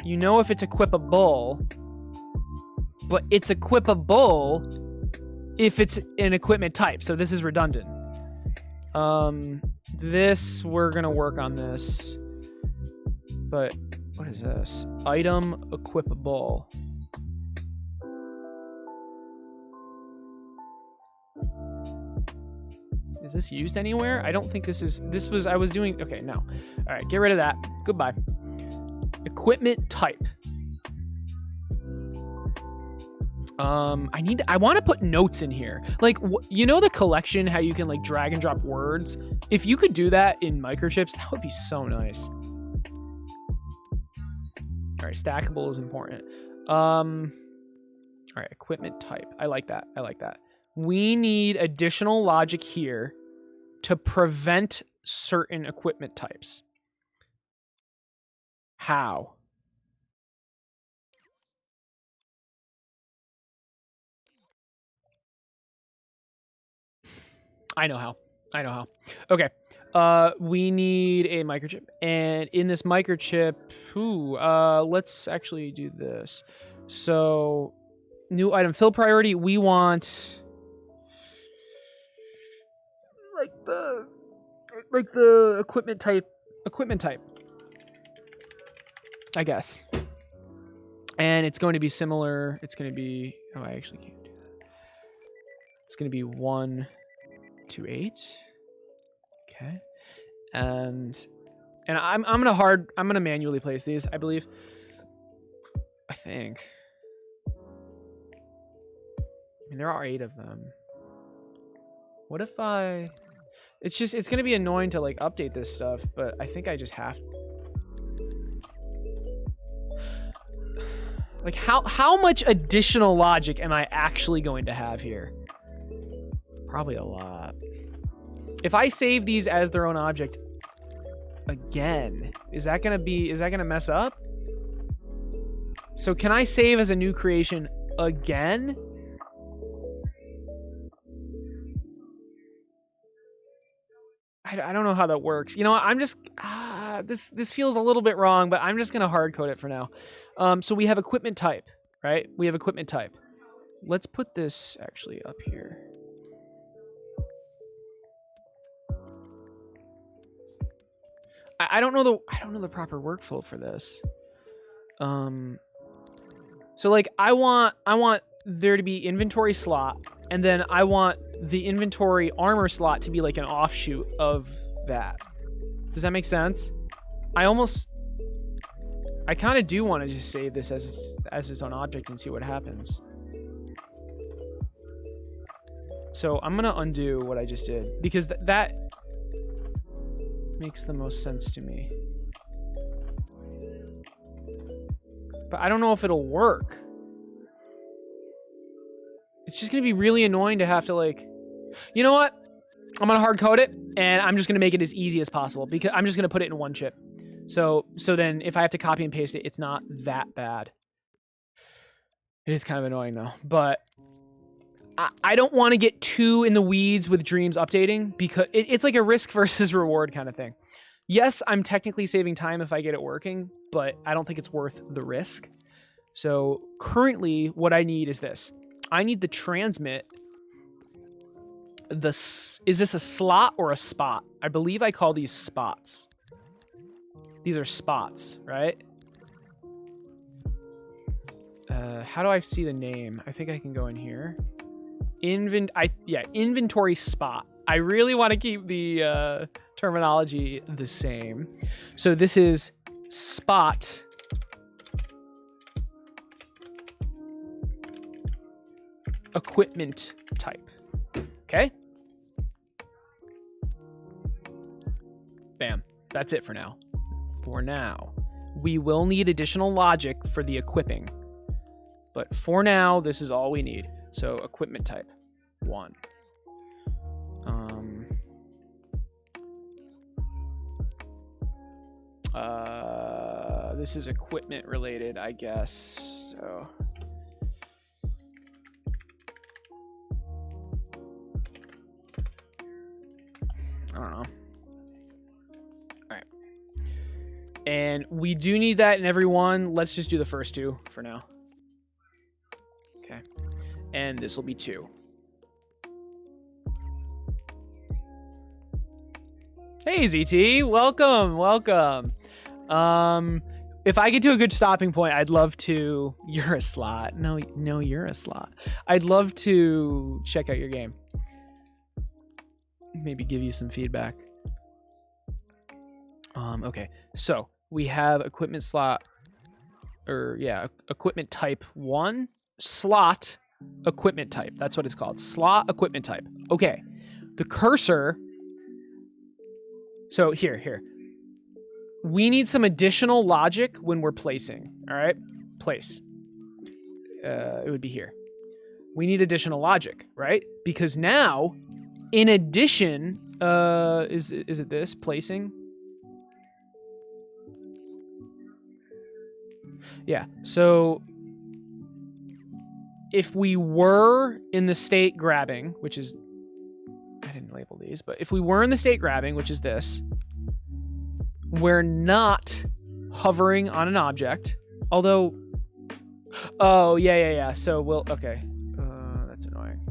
You know if it's equipable, but it's equipable if it's an equipment type. So this is redundant. This, we're gonna work on this. But what is this? Item equipable. Is this used anywhere? I don't think I was doing, okay, no. All right, get rid of that. Goodbye. Equipment type. I want to put notes in here. Like, you know the collection, how you can like drag and drop words? If you could do that in microchips, that would be so nice. All right, stackable is important. All right, equipment type. I like that. We need additional logic here to prevent certain equipment types. How? I know how. Okay. We need a microchip. And in this microchip, let's actually do this. So, new item fill priority, we want like the equipment type, I guess. And it's going to be similar. It's going to be, I actually can't do that. It's going to be 1 to 8. Okay. And I'm gonna manually place these, I believe. I think. I mean, there are 8 of them. What if it's gonna be annoying to like update this stuff, but I think I just have to. Like how much additional logic am I actually going to have here? Probably a lot. If I save these as their own object again, is that gonna mess up? So can I save as a new creation again? I don't know how that works. You know what? I'm just this feels a little bit wrong, but I'm just gonna hard code it for now. So we have equipment type, right? We have equipment type. Let's put this actually up here. I don't know the proper workflow for this. So like I want there to be inventory slot, and then I want the inventory armor slot to be like an offshoot of that. Does that make sense? I kind of do want to just save this as its own object and see what happens. So I'm gonna undo what I just did because that makes the most sense to me. But I don't know if it'll work. It's just gonna be really annoying to have to like, you know what? I'm gonna hard code it and I'm just gonna make it as easy as possible because I'm just gonna put it in one chip. So then if I have to copy and paste it, it's not that bad. It is kind of annoying though, but I don't want to get too in the weeds with Dreams updating because it's like a risk versus reward kind of thing. Yes, I'm technically saving time if I get it working, but I don't think it's worth the risk. So currently what I need is this. I need the transmit. Is this a slot or a spot? I believe I call these spots. These are spots, right? How do I see the name? I think I can go in here. Inventory spot. I really want to keep the terminology the same. So this is spot equipment type. Okay? Bam. That's it for now. For now. We will need additional logic for the equipping. But for now, this is all we need. So equipment type 1. This is equipment related, I guess. So I don't know. All right. And we do need that in every one. Let's just do the first 2 for now. Okay. And this will be 2. Hey, ZT. Welcome. Welcome. If I get to a good stopping point, I'd love to... You're a slot. No, you're a slot. I'd love to check out your game. Maybe give you some feedback. Okay. So, we have equipment slot... equipment type 1. Slot equipment type. That's what it's called. Slot equipment type. Okay. The cursor... So, here. We need some additional logic when we're placing. All right? Place. It would be here. We need additional logic, right? Because now, in addition, is it this? Placing? Yeah. So, if we were in the state grabbing, which is... I didn't label these, but if we were in the state grabbing, which is this... We're not hovering on an object, although, oh, yeah. So okay. That's annoying.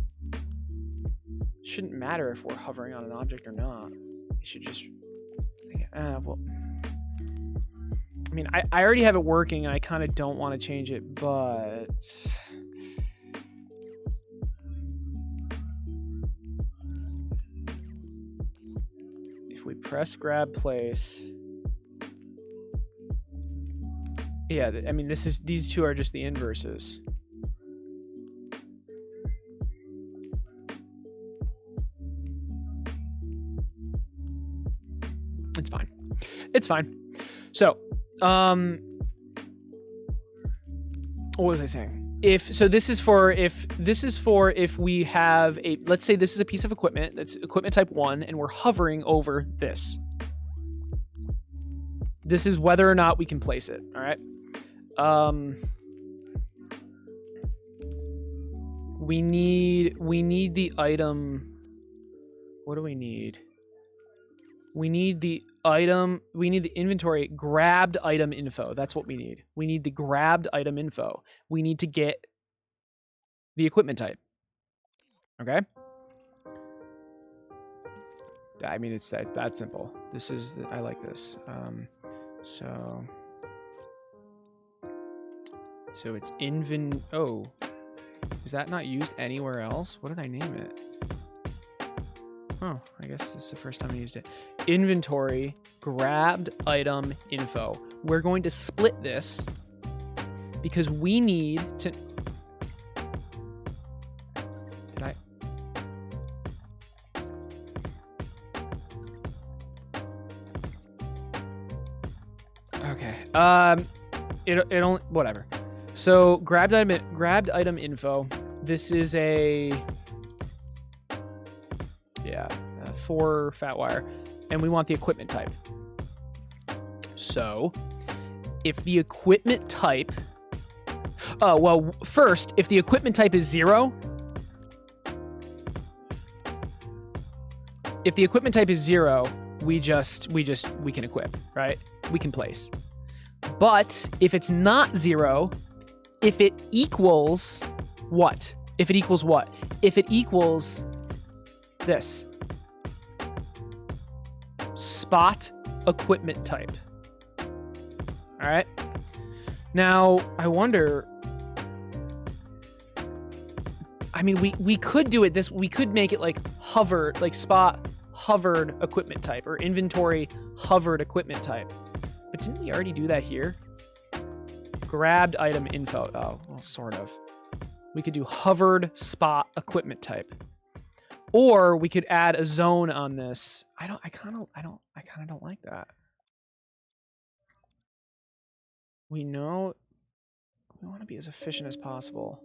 Shouldn't matter if we're hovering on an object or not. You should just, well, I mean, I already have it working and I kind of don't want to change it, but if we press grab place, yeah, I mean, these 2 are just the inverses. It's fine. It's fine. So, what was I saying? This is for if we have let's say this is a piece of equipment that's equipment type 1 and we're hovering over this. This is whether or not we can place it, all right? We need the item. What do we need? We need the item, we need the inventory grabbed item info. That's what we need. We need the grabbed item info. We need to get the equipment type. Okay? I mean, it's that simple. This is, I like this. So it's oh, is that not used anywhere else? What did I name it? Oh, I guess this is the first time I used it. Inventory, grabbed item info. We're going to split this because we need to... Did I... Okay. It only... Whatever. So, grabbed item info. This is a... Yeah, 4 fat wire, and we want the equipment type. So, if the equipment type, well, first, if the equipment type is 0, if the equipment type is 0, we can equip, right? We can place. But if it's not 0, if it equals what? If it equals what? If it equals this. Spot equipment type. All right. Now, I wonder, I mean, we could do it this, we could make it like hovered, like spot hovered equipment type or inventory hovered equipment type. But didn't we already do that here? Grabbed item info. Oh, well, sort of. We could do hovered spot equipment type. Or we could add a zone on this. I kind of don't like that. We know we want to be as efficient as possible.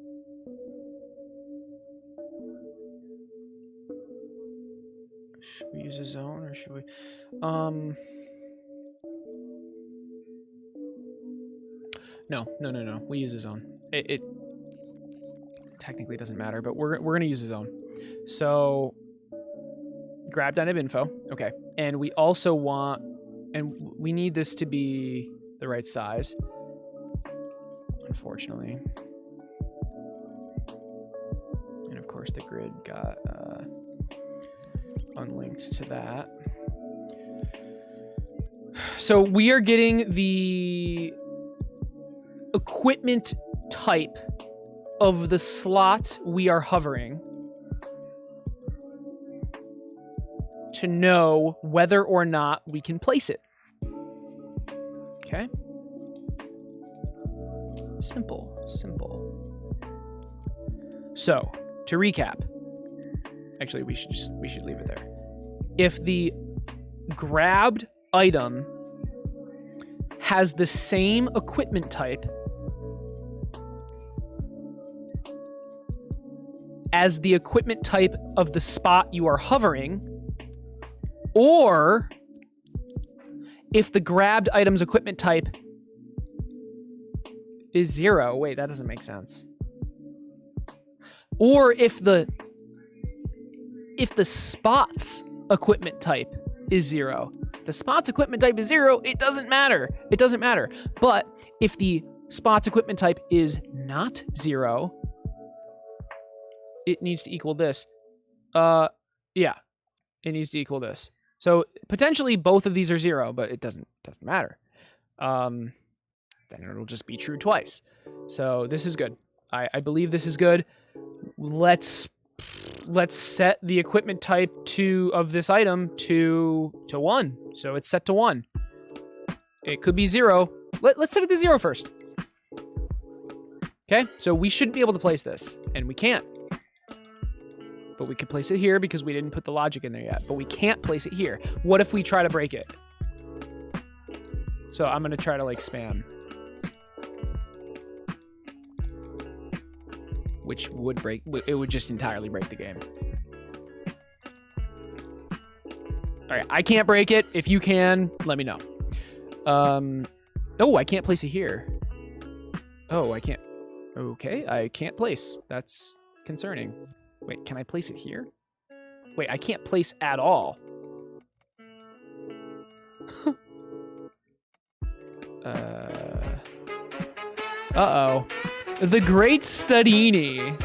Should we use a zone or should we No. We use a zone. It technically doesn't matter, but we're gonna use a zone. So, grabbed item info. Okay. And we also want, and we need this to be the right size. Unfortunately. And of course the grid got unlinked to that. So we are getting the equipment type of the slot we are hovering to know whether or not we can place it. Okay? Simple. So, to recap. Actually, we should leave it there. If the grabbed item has the same equipment type as the equipment type of the spot you are hovering, or if the grabbed item's equipment type is 0. Wait, that doesn't make sense. Or if the spot's equipment type is 0. If the spot's equipment type is 0, it doesn't matter. It doesn't matter. But if the spot's equipment type is not 0, it needs to equal this. Yeah, it needs to equal this. So potentially both of these are 0, but it doesn't matter. Then it'll just be true twice. So this is good. I believe this is good. Let's set the equipment type of this item to 1. So it's set to 1. It could be 0. Let's set it to 0 first. Okay, so we should be able to place this, and we can't. But we could place it here because we didn't put the logic in there yet. But we can't place it here. What if we try to break it? So I'm going to try to, like, spam. Which would break... It would just entirely break the game. Alright, I can't break it. If you can, let me know. Oh, I can't place it here. Oh, I can't... Okay, I can't place. That's concerning. Wait, can I place it here? Wait, I can't place at all. Uh-oh. The Great Studini.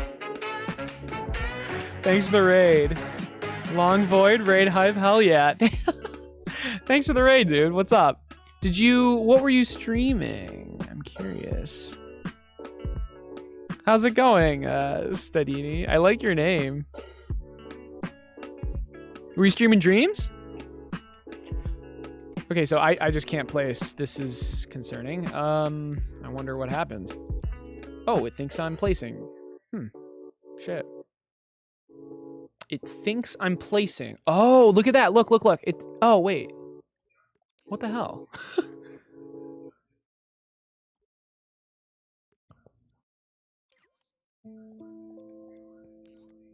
Thanks for the raid. Long Void, Raid Hive, hell yeah. Thanks for the raid, dude. What's up? What were you streaming? I'm curious. How's it going, Studini? I like your name. Were you streaming Dreams? Okay, so I just can't place. This is concerning. I wonder what happened. Oh, it thinks I'm placing. Shit. It thinks I'm placing. Oh, look at that. Look. Oh, wait. What the hell?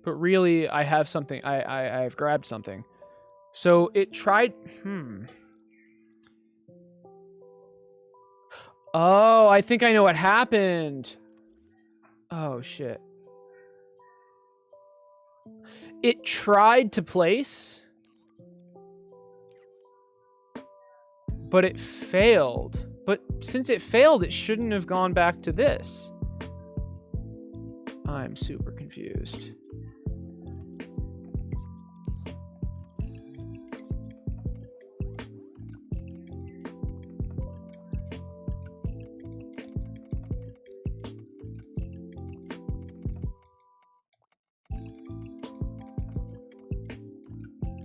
But really, I have something. I've grabbed something. So it tried. Oh, I think I know what happened. Oh, shit. It tried to place, but it failed. But since it failed, it shouldn't have gone back to this. I'm super confused.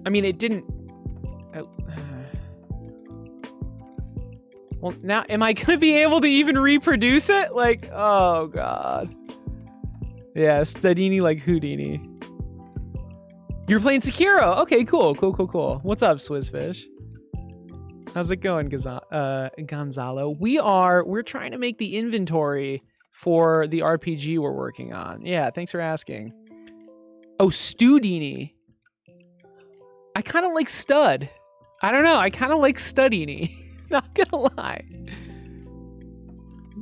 I mean, it didn't... Well, now, am I gonna be able to even reproduce it? Like, oh, God. Yeah, Studini like Houdini. You're playing Sekiro! Okay, cool. What's up, Swizzfish? How's it going, Gonzalo? We're trying to make the inventory for the RPG we're working on. Yeah, thanks for asking. Oh, Studini. I kind of like Stud. I don't know. I kind of like Studini. Not gonna lie.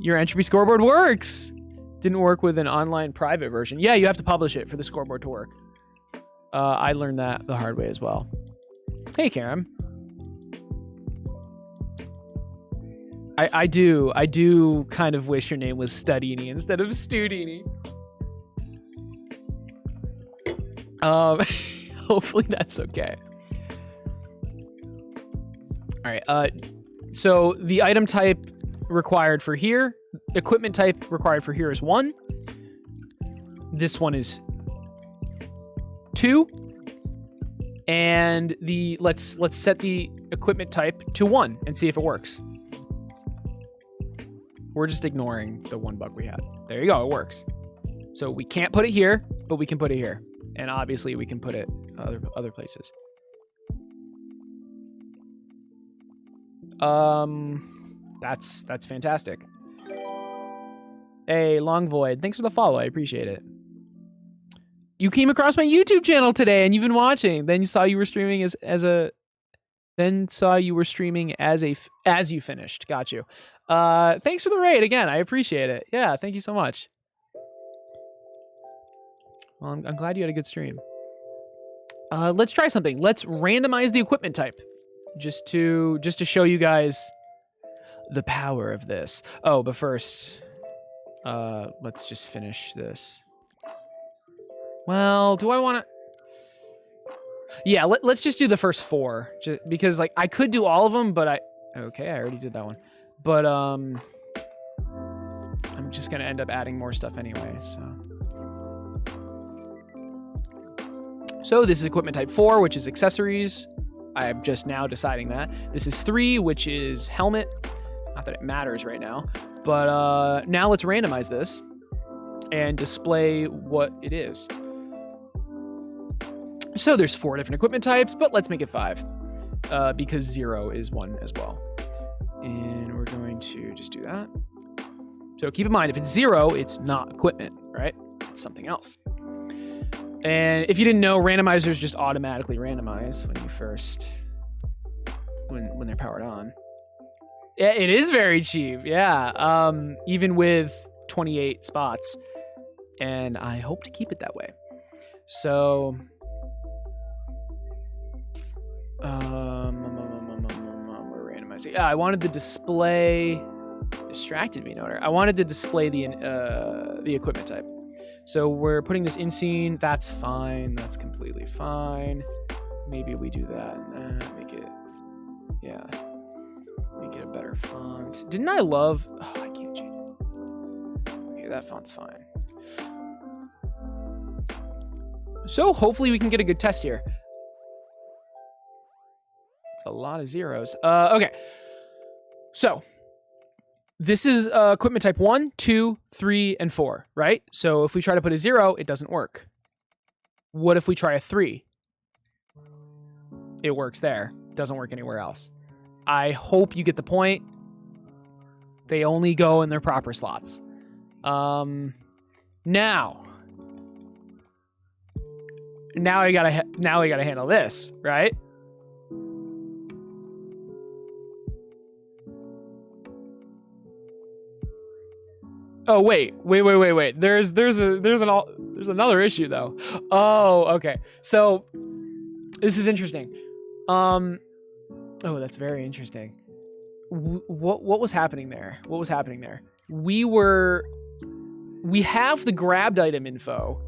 Your entropy scoreboard works. Didn't work with an online private version. Yeah, you have to publish it for the scoreboard to work. I learned that the hard way as well. Hey, Karen. I do kind of wish your name was Studini instead of Studini. Hopefully that's okay. All right. So the item type required for here, equipment type required for here is 1. This one is 2. And let's set the equipment type to 1 and see if it works. We're just ignoring the one bug we had. There you go. It works. So we can't put it here, but we can put it here. And obviously we can put it other places. That's fantastic. Hey, Long Void, thanks for the follow. I appreciate it. You came across my YouTube channel today and you've been watching. Then you saw you were streaming as you finished. Got you. Thanks for the raid again. I appreciate it. Yeah, thank you so much. Well, I'm glad you had a good stream. Let's try something. Let's randomize the equipment type. Just to show you guys the power of this. Oh, but first, let's just finish this. Well, do I want to? Yeah, let's just do the first 4, because like I could do all of them, but I already did that one. But I'm just gonna end up adding more stuff anyway. So this is equipment type 4, which is accessories. I'm just now deciding that. This is 3, which is helmet. Not that it matters right now. But now let's randomize this and display what it is. So there's 4 different equipment types, but let's make it 5. Because 0 is 1 as well. And we're going to just do that. So keep in mind, if it's 0, it's not equipment, right? It's something else. And if you didn't know, randomizers just automatically randomize when you first, when they're powered on. Yeah, it is very cheap. Yeah. Even with 28 spots, and I hope to keep it that way. So, say? Yeah, I wanted the display. Distracted me, noter. I wanted to display the equipment type. So we're putting this in scene. That's fine. That's completely fine. Maybe we do that and that. Make it, yeah. Make it a better font. Didn't I love? Oh, I can't change it. Okay, that font's fine. So hopefully we can get a good test here. It's a lot of zeros. Okay. So this is equipment type 1, 2, 3, and 4, right? So if we try to put a 0, it doesn't work. What if we try a 3? It works there. Doesn't work anywhere else. I hope you get the point. They only go in their proper slots. Now we gotta handle this, right? Oh wait. There's another issue though. Oh, okay. So this is interesting. Oh, that's very interesting. What was happening there? What was happening there? We have the grabbed item info.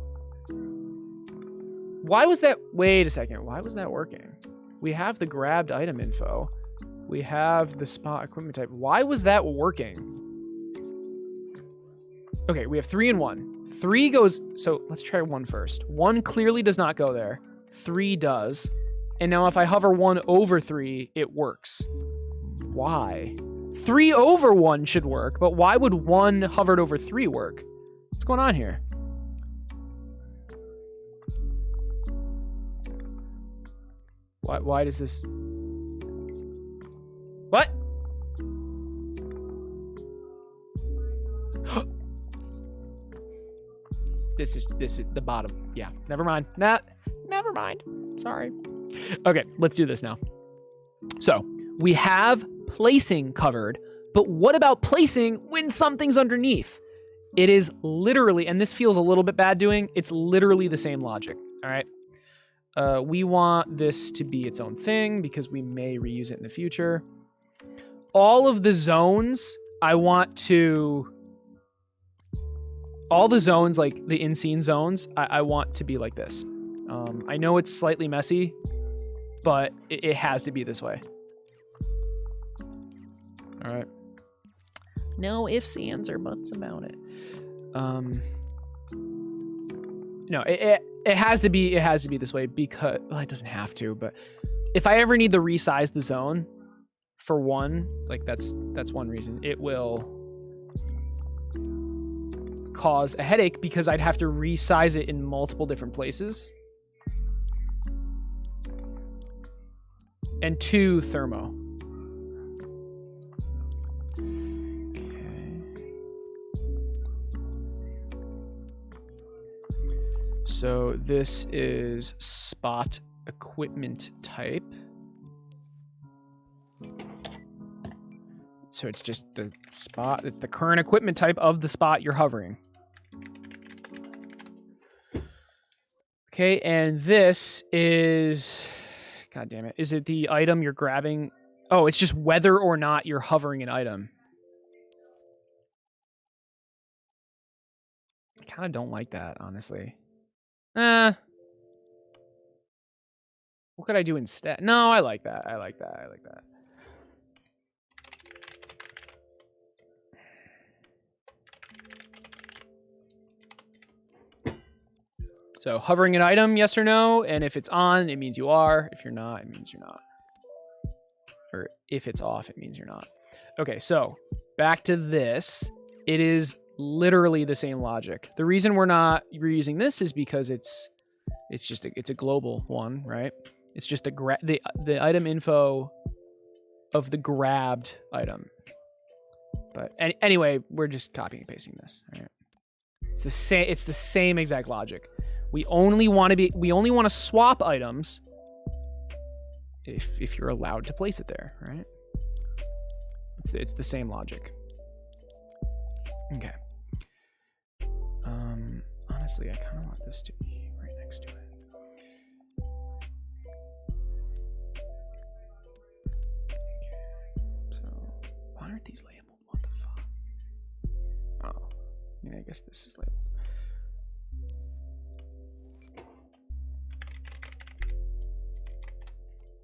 Why was that? Wait a second. Why was that working? We have the grabbed item info. We have the spot equipment type. Why was that working? Okay, we have 3 and 1. 3 goes, so let's try 1 first. 1 clearly does not go there. 3 does. And now if I hover 1 over 3, it works. Why? 3 over 1 should work, but why would 1 hovered over 3 work? What's going on here? Why does this... What? This is the bottom. Yeah, never mind. Never mind. Sorry. Okay, let's do this now. So we have placing covered, but what about placing when something's underneath? It is literally, and this feels a little bit bad doing, it's literally the same logic. All right. We want this to be its own thing because we may reuse it in the future. All of the zones, I want to... All the zones, like the in-scene zones, I want to be like this. I know it's slightly messy, but it has to be this way. All right. No ifs, ands, or buts about it. No, it has to be this way because, well, it doesn't have to, but if I ever need to resize the zone for one, like that's one reason, it will cause a headache because I'd have to resize it in multiple different places. And 2, thermo. Okay. So this is spot equipment type. So it's just the spot, it's the current equipment type of the spot you're hovering. Okay, and this is, God damn it, is it the item you're grabbing? Oh, it's just whether or not you're hovering an item. I kind of don't like that, honestly. What could I do instead? No, I like that. I like that. So hovering an item, yes or no, and if it's on, it means you are. If you're not, it means you're not. Or if it's off, it means you're not. Okay, so back to this. It is literally the same logic. The reason we're not reusing this is because it's a global one, right? It's just the item info of the grabbed item. But anyway, we're just copying and pasting this. All right. It's the same exact logic. We only want to swap items if you're allowed to place it there, right? It's the same logic. Okay. Honestly, I kind of want this to be right next to it. Okay. aren't these labeled? What the fuck? Oh, yeah, I guess this is labeled.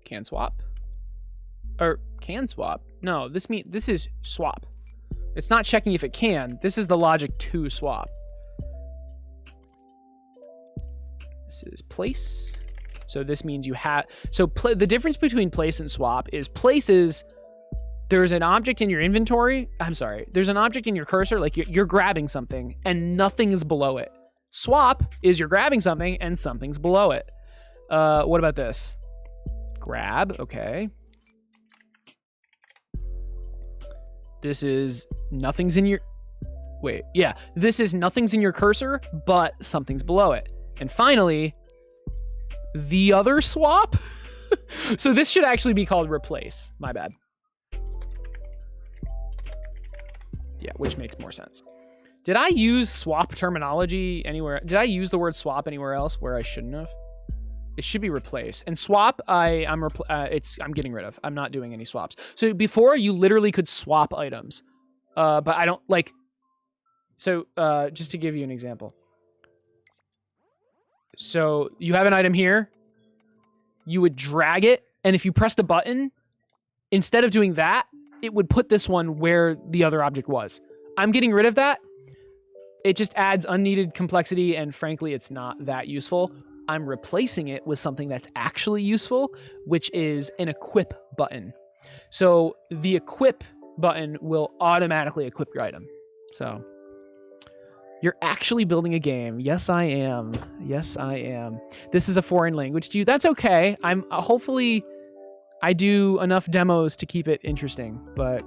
Can swap? Or can swap? No, this is swap. It's not checking if it can. This is the logic to swap. This is place. So this means you have... So the difference between place and swap is places... There's an object in your inventory. I'm sorry. There's an object in your cursor, like you're grabbing something, and nothing is below it. Swap is you're grabbing something, and something's below it. What about this? Grab, okay. This is nothing's in your... Wait, yeah. This is nothing's in your cursor, but something's below it. And finally, the other swap. So this should actually be called replace. My bad. Yeah, which makes more sense. Did I use swap terminology anywhere? Did I use the word swap anywhere else where I shouldn't have? It should be replace. And swap, I'm getting rid of. I'm not doing any swaps. So before, you literally could swap items. But I don't like... So just to give you an example. So you have an item here. You would drag it. And if you pressed a button, instead of doing that, it would put this one where the other object was. I'm getting rid of that. It just adds unneeded complexity, and frankly, it's not that useful. I'm replacing it with something that's actually useful, which is an equip button. So the equip button will automatically equip your item. So you're actually building a game. Yes, I am. Yes, I am. This is a foreign language to you. That's okay. I'm hopefully I do enough demos to keep it interesting, but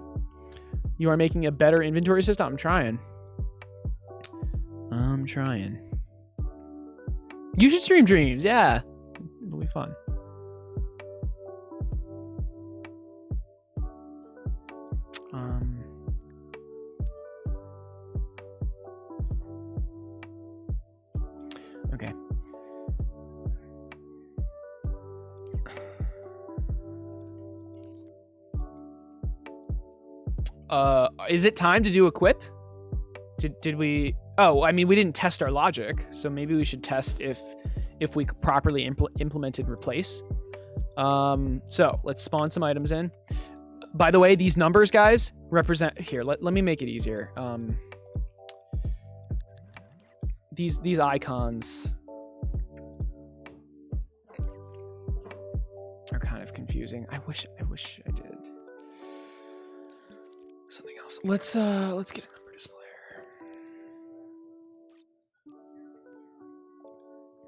you are making a better inventory system. I'm trying. You should stream Dreams. Yeah, it'll be fun. Okay. Is it time to do equip? Did we... Oh, I mean, we didn't test our logic, so maybe we should test if we properly implemented replace. So let's spawn some items in. By the way, these numbers, guys, represent... Here, let me make it easier. These icons are kind of confusing. I wish I did something else. Let's get a number displayer.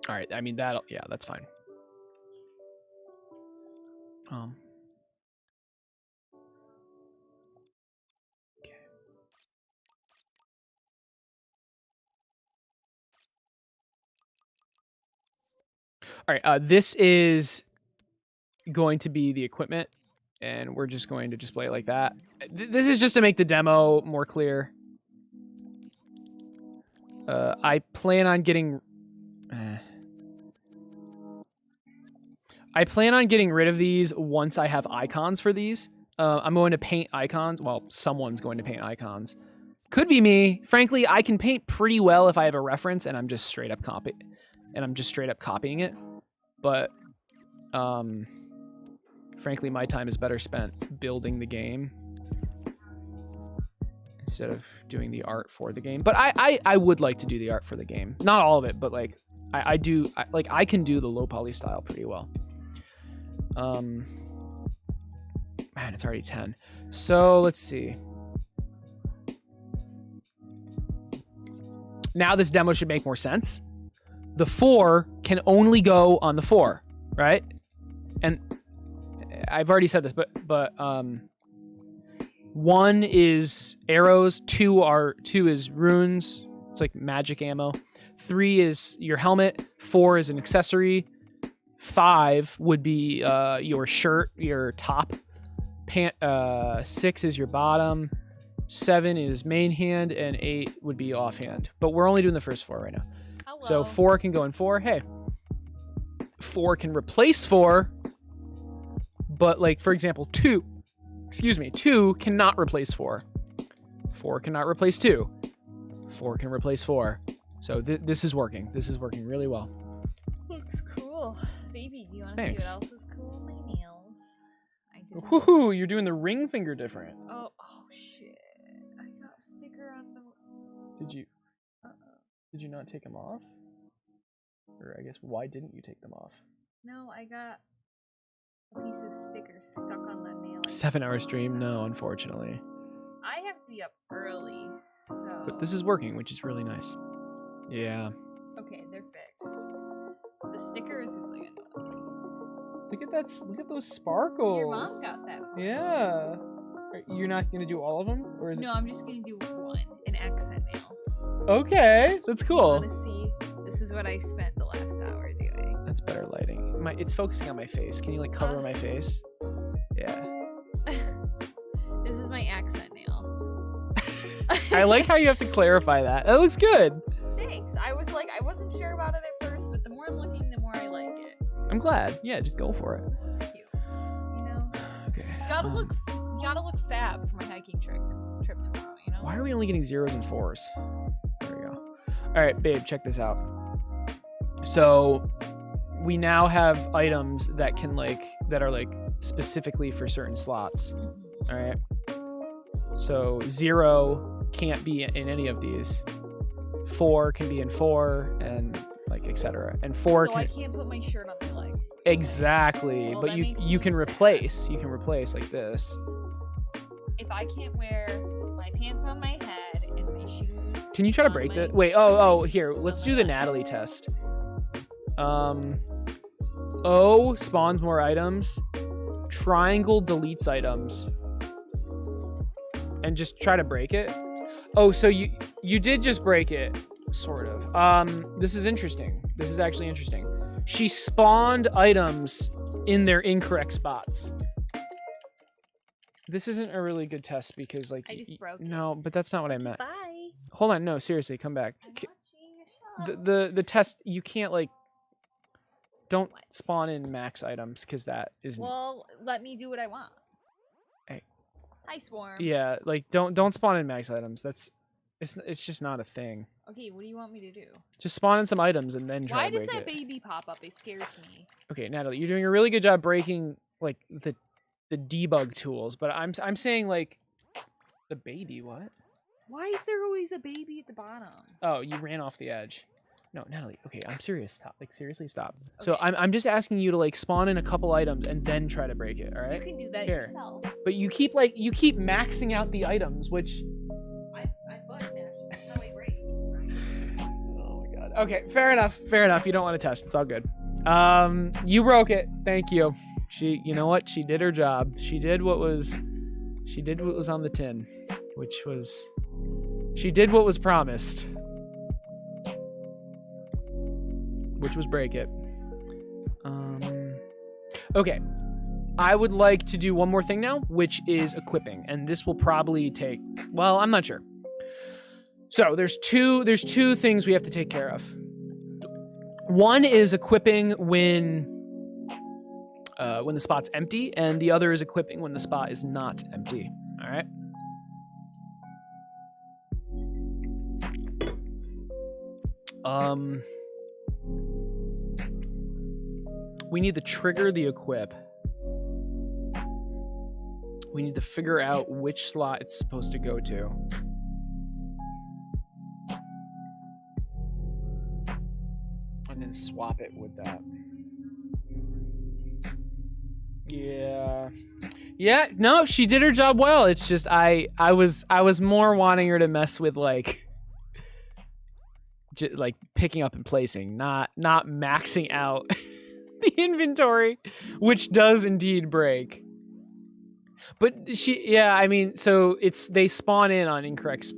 All right, I mean that's fine. Okay. All right, this is going to be the equipment, and we're just going to display it like that. This is just to make the demo more clear. I plan on getting rid of these once I have icons for these. I'm going to paint icons. Well, someone's going to paint icons. Could be me. Frankly, I can paint pretty well if I have a reference and I'm just straight up copying it. But frankly, my time is better spent building the game instead of doing the art for the game. But I would like to do the art for the game. Not all of it, but like I can do the low poly style pretty well. Man, it's already 10. So let's see. Now this demo should make more sense. The 4 can only go on the 4, right? And I've already said this, but 1 is arrows, 2 is runes. It's like magic ammo. 3 is your helmet. 4 is an accessory. 5 would be your shirt, your top. 6 is your bottom. 7 is main hand, and 8 would be offhand. But we're only doing the first 4 right now. Hello. So 4 can go in 4. Hey. 4 can replace 4. But like, for example, 2 excuse me, 2 cannot replace 4. 4 cannot replace 2. 4 can replace 4. So this is working. This is working really well. Looks cool. Baby, do you want to see Thanks. what else is cool? My nails. I did. Woohoo! You're doing the ring finger different. Oh shit. I got a sticker on the. Did you not take them off? Or I guess why didn't you take them off? No, I got a piece of sticker stuck on the nail. 7-hour stream? No, unfortunately. I have to be up early, so. But this is working, which is really nice. Yeah. Okay, they're fixed. The stickers is like annoying. Look at that! Look at those sparkles. Your mom got that. For me. Yeah. You're not gonna do all of them, or is No, I'm just gonna do one, an accent nail. it? Okay, that's cool. Want to see? This is what I spent the last hour doing. That's better lighting. It's focusing on my face. Can you like cover my face? Yeah. This is my accent nail. I like how you have to clarify that. That looks good. Thanks. I wasn't sure about it at first, but the more I'm looking, the more I like it. I'm glad. Yeah, just go for it. This is cute. You know. Okay. You gotta look fab for my hiking trip tomorrow. You know. Why are we only getting 0s and 4s? There we go. All right, babe, check this out. So we now have items that are like specifically for certain slots. All right. So 0 can't be in any of these. 4 can be in 4, and like etc. And 4 So can. I can't put my shirt on my legs. Exactly, Well, but that you makes you me can sad. replace. You can replace like this. If I can't wear my pants on my head and my shoes. Can you try to on break my- that? Wait. Oh. Here. Let's do the Natalie test. O spawns more items. Triangle deletes items. And just try to break it. Oh, so you did just break it, sort of. This is interesting. This is actually interesting. She spawned items in their incorrect spots. This isn't a really good test because like I just broke it. no, but that's not what I meant. Bye. Hold on, no, seriously, come back. I'm watching a show. The test, you can't like don't What? spawn in max items because that isn't. Well, let me do what I want. Hey. Hi, Swarm. Yeah, like don't spawn in max items. It's just not a thing. Okay, what do you want me to do? Just spawn in some items and then try Why to does break that it. baby pop up? It scares me. Okay, Natalie, you're doing a really good job breaking like the debug tools, but I'm saying like the baby. What? Why is there always a baby at the bottom? Oh, you ran off the edge. No, Natalie. Okay, I'm serious. Stop. Like seriously, stop. So Okay. I'm just asking you to like spawn in a couple items and then try to break it. All right. You can do that Here. yourself. But you keep maxing out the items, which. I button mashed. That's how I break. Oh my god. Okay, fair enough. Fair enough. You don't want to test. It's all good. You broke it. Thank you. You know what? She did her job. She did what was on the tin, which was, she did what was promised, which was break it. Okay. I would like to do one more thing now, which is equipping, and this will probably take, well, I'm not sure. So there's two things we have to take care of. One is equipping when the spot's empty, and the other is equipping when the spot is not empty. All right. We need to trigger the equip. We need to figure out which slot it's supposed to go to. And then swap it with that. Yeah, no, she did her job well. It's just I was more wanting her to mess with like picking up and placing, not maxing out the inventory, which does indeed break. But I mean, so they spawn in on incorrect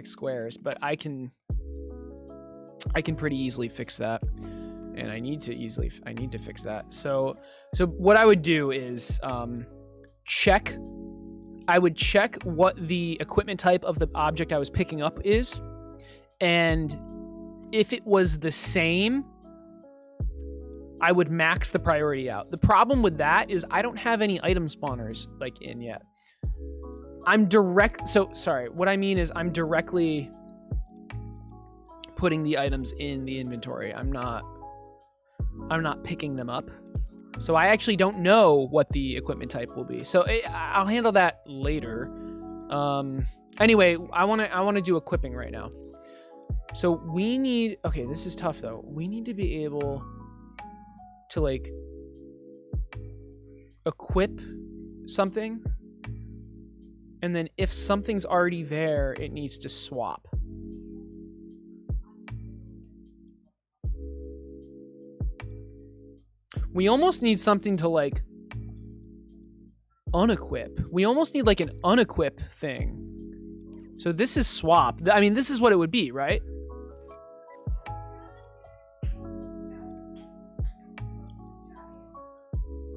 squares, but I can pretty easily fix that, and I need to fix that. So what I would do is check what the equipment type of the object I was picking up is, and if it was the same, I would max the priority out. The problem with that is I don't have any item spawners like in yet. Sorry, what I mean is I'm directly putting the items in the inventory. I'm not picking them up. So I actually don't know what the equipment type will be. So I'll handle that later. Anyway, I want to do equipping right now. So we need, okay, this is tough though. We need to be able to like equip something. And then if something's already there, it needs to swap. We almost need something to like unequip. We almost need like an unequip thing. So this is swap. I mean, this is what it would be, right?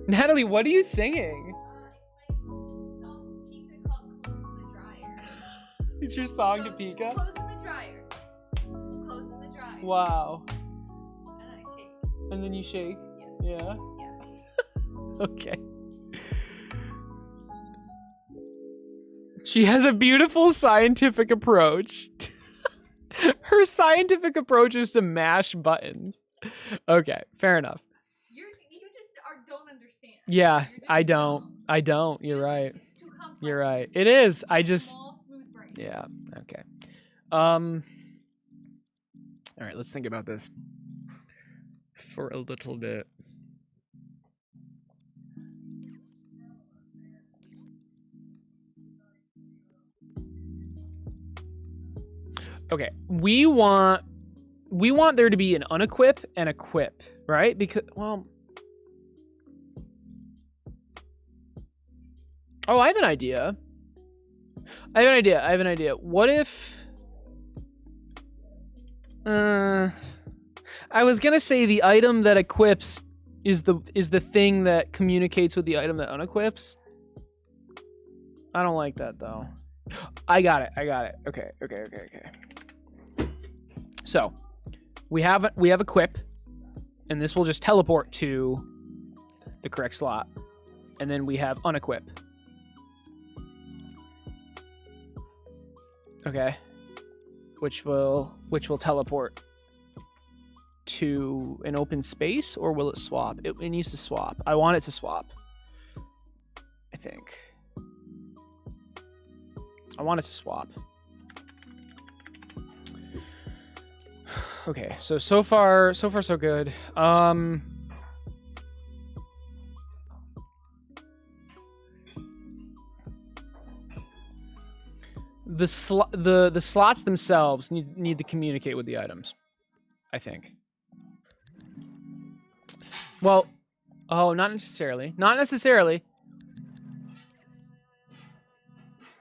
Natalie, what are you singing? It's your song to Pika? Clothes in the dryer. Clothes in the dryer. Wow. And I shake. And then you shake? Yes. Yeah. Yeah. Okay. She has a beautiful scientific approach. Her scientific approach is to mash buttons. Okay, fair enough. You just don't understand. Yeah, You're just I dumb. don't. You're right. It's too complex. You're right. It's It is. I a just small, smooth brain. yeah, okay. All right, let's think about this for a little bit. Okay, we want there to be an unequip and equip, right? Because, well, oh, I have an idea. I have an idea. What if I was gonna say the item that equips is the thing that communicates with the item that unequips. I don't like that though. I got it. Okay. So we have equip, and this will just teleport to the correct slot, and then we have unequip. Okay, which will teleport to an open space, or will it swap? It needs to swap. I want it to swap. I think. I want it to swap. Okay, so far so good. The slots themselves need to communicate with the items, I think. Well, oh, not necessarily. Not necessarily.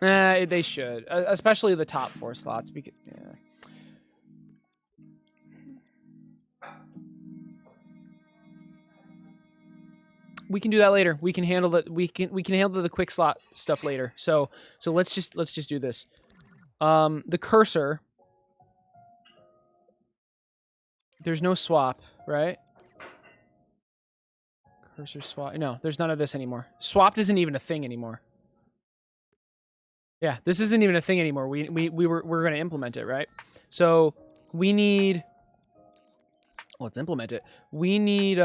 They should, especially the top 4 slots. Because, yeah. We can do that later. We can handle that. We can handle the quick slot stuff later. So let's just do this. The cursor. There's no swap, right? Cursor swap. No, there's none of this anymore. Swapped isn't even a thing anymore. Yeah, this isn't even a thing anymore. We're going to implement it, right? So we need. Let's implement it. We need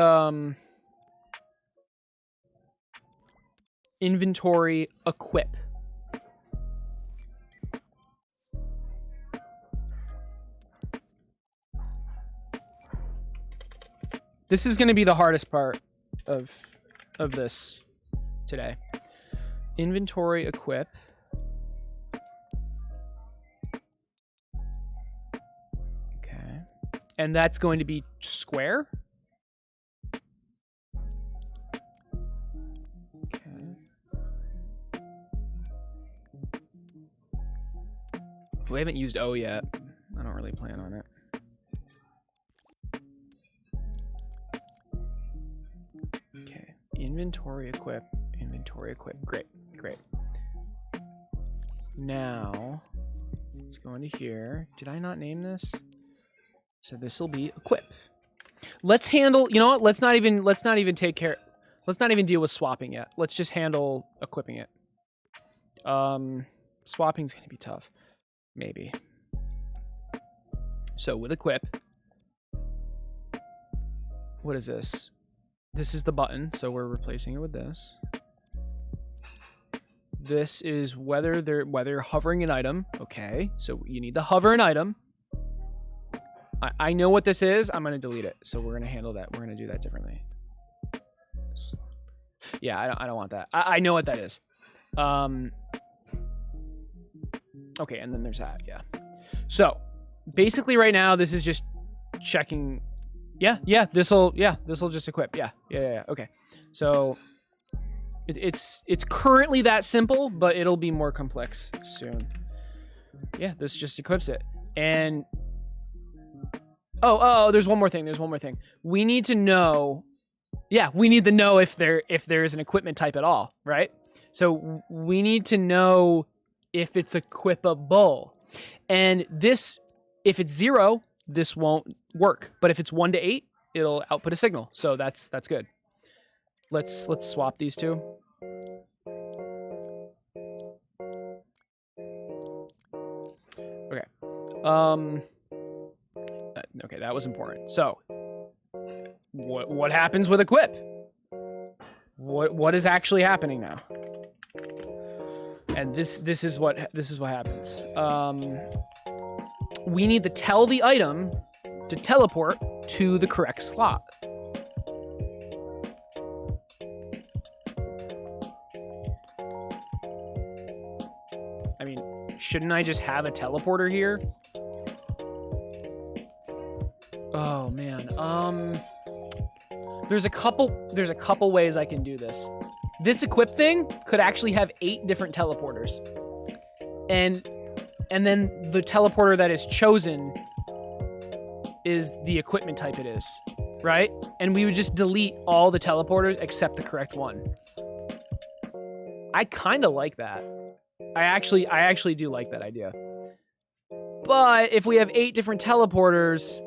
inventory equip. This is going to be the hardest part of this today. Inventory equip. Okay. And that's going to be square. Okay. We haven't used O yet. I don't really plan on it. Okay. Inventory equip. Great. Now, let's go into here. Did I not name this? So this will be equip. Let's handle, you know what? Let's not even take care. Let's not even deal with swapping yet. Let's just handle equipping it. Swapping's going to be tough. Maybe. So with equip, what is this? This is the button, so we're replacing it with this. This is whether hovering an item. Okay, so you need to hover an item. I know what this is. I'm gonna delete it. So we're gonna handle that. We're gonna do that differently. Yeah, I don't want that. I know what that is. Okay, and then there's that. Yeah. So basically, right now this is just checking. Yeah. This'll just equip. Yeah. Okay. So it's currently that simple, but it'll be more complex soon. Yeah, this just equips it. And oh, there's one more thing. We need to know. Yeah, we need to know if there is an equipment type at all, right? So we need to know if it's equipable. And this, if it's 0, this won't work. But if it's 1 to 8, it'll output a signal. So that's good. Let's swap these two. Okay. Okay, that was important. So what happens with equip? What is actually happening now? And this is what happens. We need to tell the item to teleport to the correct slot. I mean, shouldn't I just have a teleporter here? Oh man. There's a couple ways I can do this. This equip thing could actually have 8 different teleporters. And then the teleporter that is chosen is the equipment type it is, right? And we would just delete all the teleporters except the correct one. I kind of like that. I actually do like that idea. But if we have 8 different teleporters,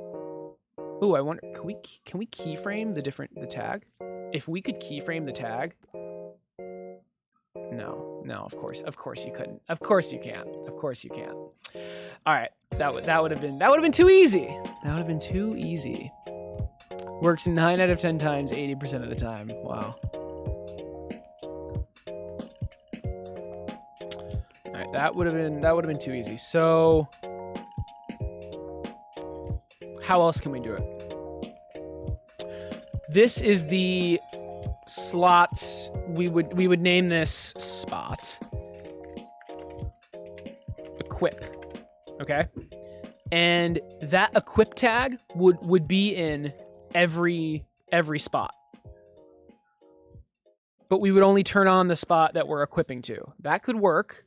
ooh, I wonder, can we keyframe the tag? If we could keyframe the tag, no, of course you couldn't. Of course you can't. All right, that would have been too easy. That would have been too easy. Works 9 out of 10 times, 80% of the time. Wow. All right, that would have been too easy. So, how else can we do it? This is the slot. We would name this spot equip. Okay? And that equip tag would be in every spot. But we would only turn on the spot that we're equipping to. That could work.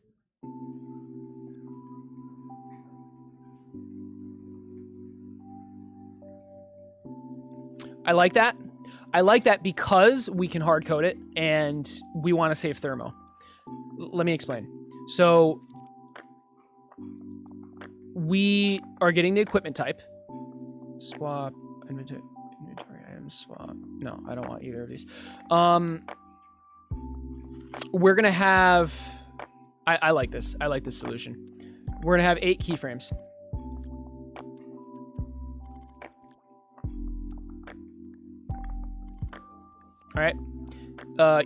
I like that. I like that because we can hard code it and we want to save thermo. Let me explain. So we are getting the equipment type. Swap, inventory items, swap. No, I don't want either of these. We're going to have, I like this. I like this solution. We're going to have 8 keyframes. All right,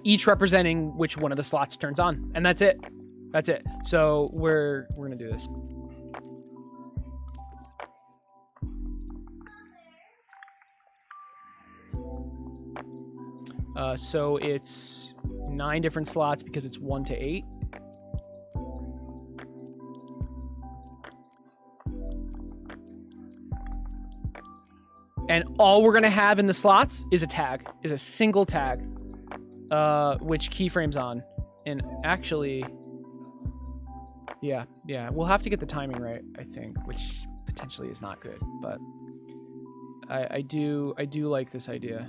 each representing which one of the slots turns on, and that's it. So we're gonna do this. So it's 9 different slots because it's 1 to 8. And all we're gonna have in the slots is a single tag, which keyframes on. And actually, yeah, we'll have to get the timing right, I think, which potentially is not good, but I do like this idea.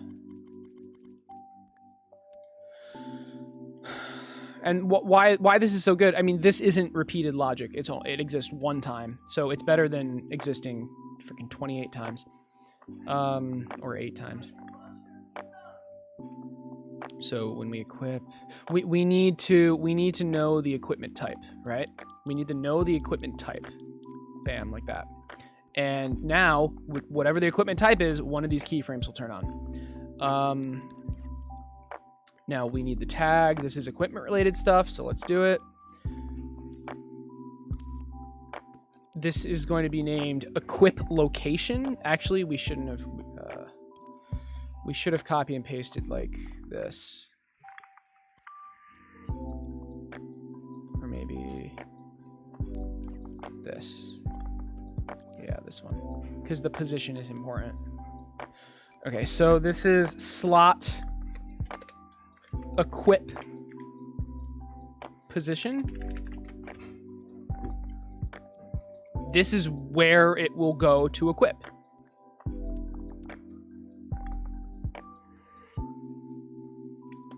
And why this is so good? I mean, this isn't repeated logic. It exists one time, so it's better than existing freaking 28 times. Or 8 times. So when we equip, we need to know the equipment type, right? We need to know the equipment type. Bam, like that. And now, whatever the equipment type is, one of these keyframes will turn on. Now we need the tag. This is equipment related stuff, so let's do it. This is going to be named equip location. Actually, we shouldn't have. We should have copy and pasted like this. Or maybe this. Yeah, this one. Because the position is important. Okay, so this is slot equip position. This is where it will go to equip.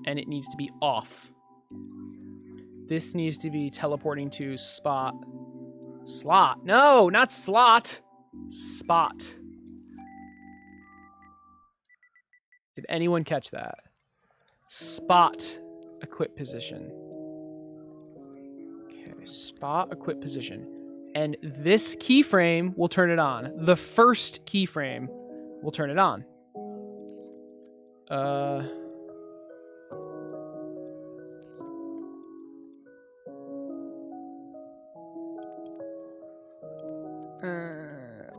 And it needs to be off. This needs to be teleporting to slot. No, not slot. Spot. Did anyone catch that? Spot equip position. Okay, spot equip position. And this keyframe will turn it on. The first keyframe will turn it on.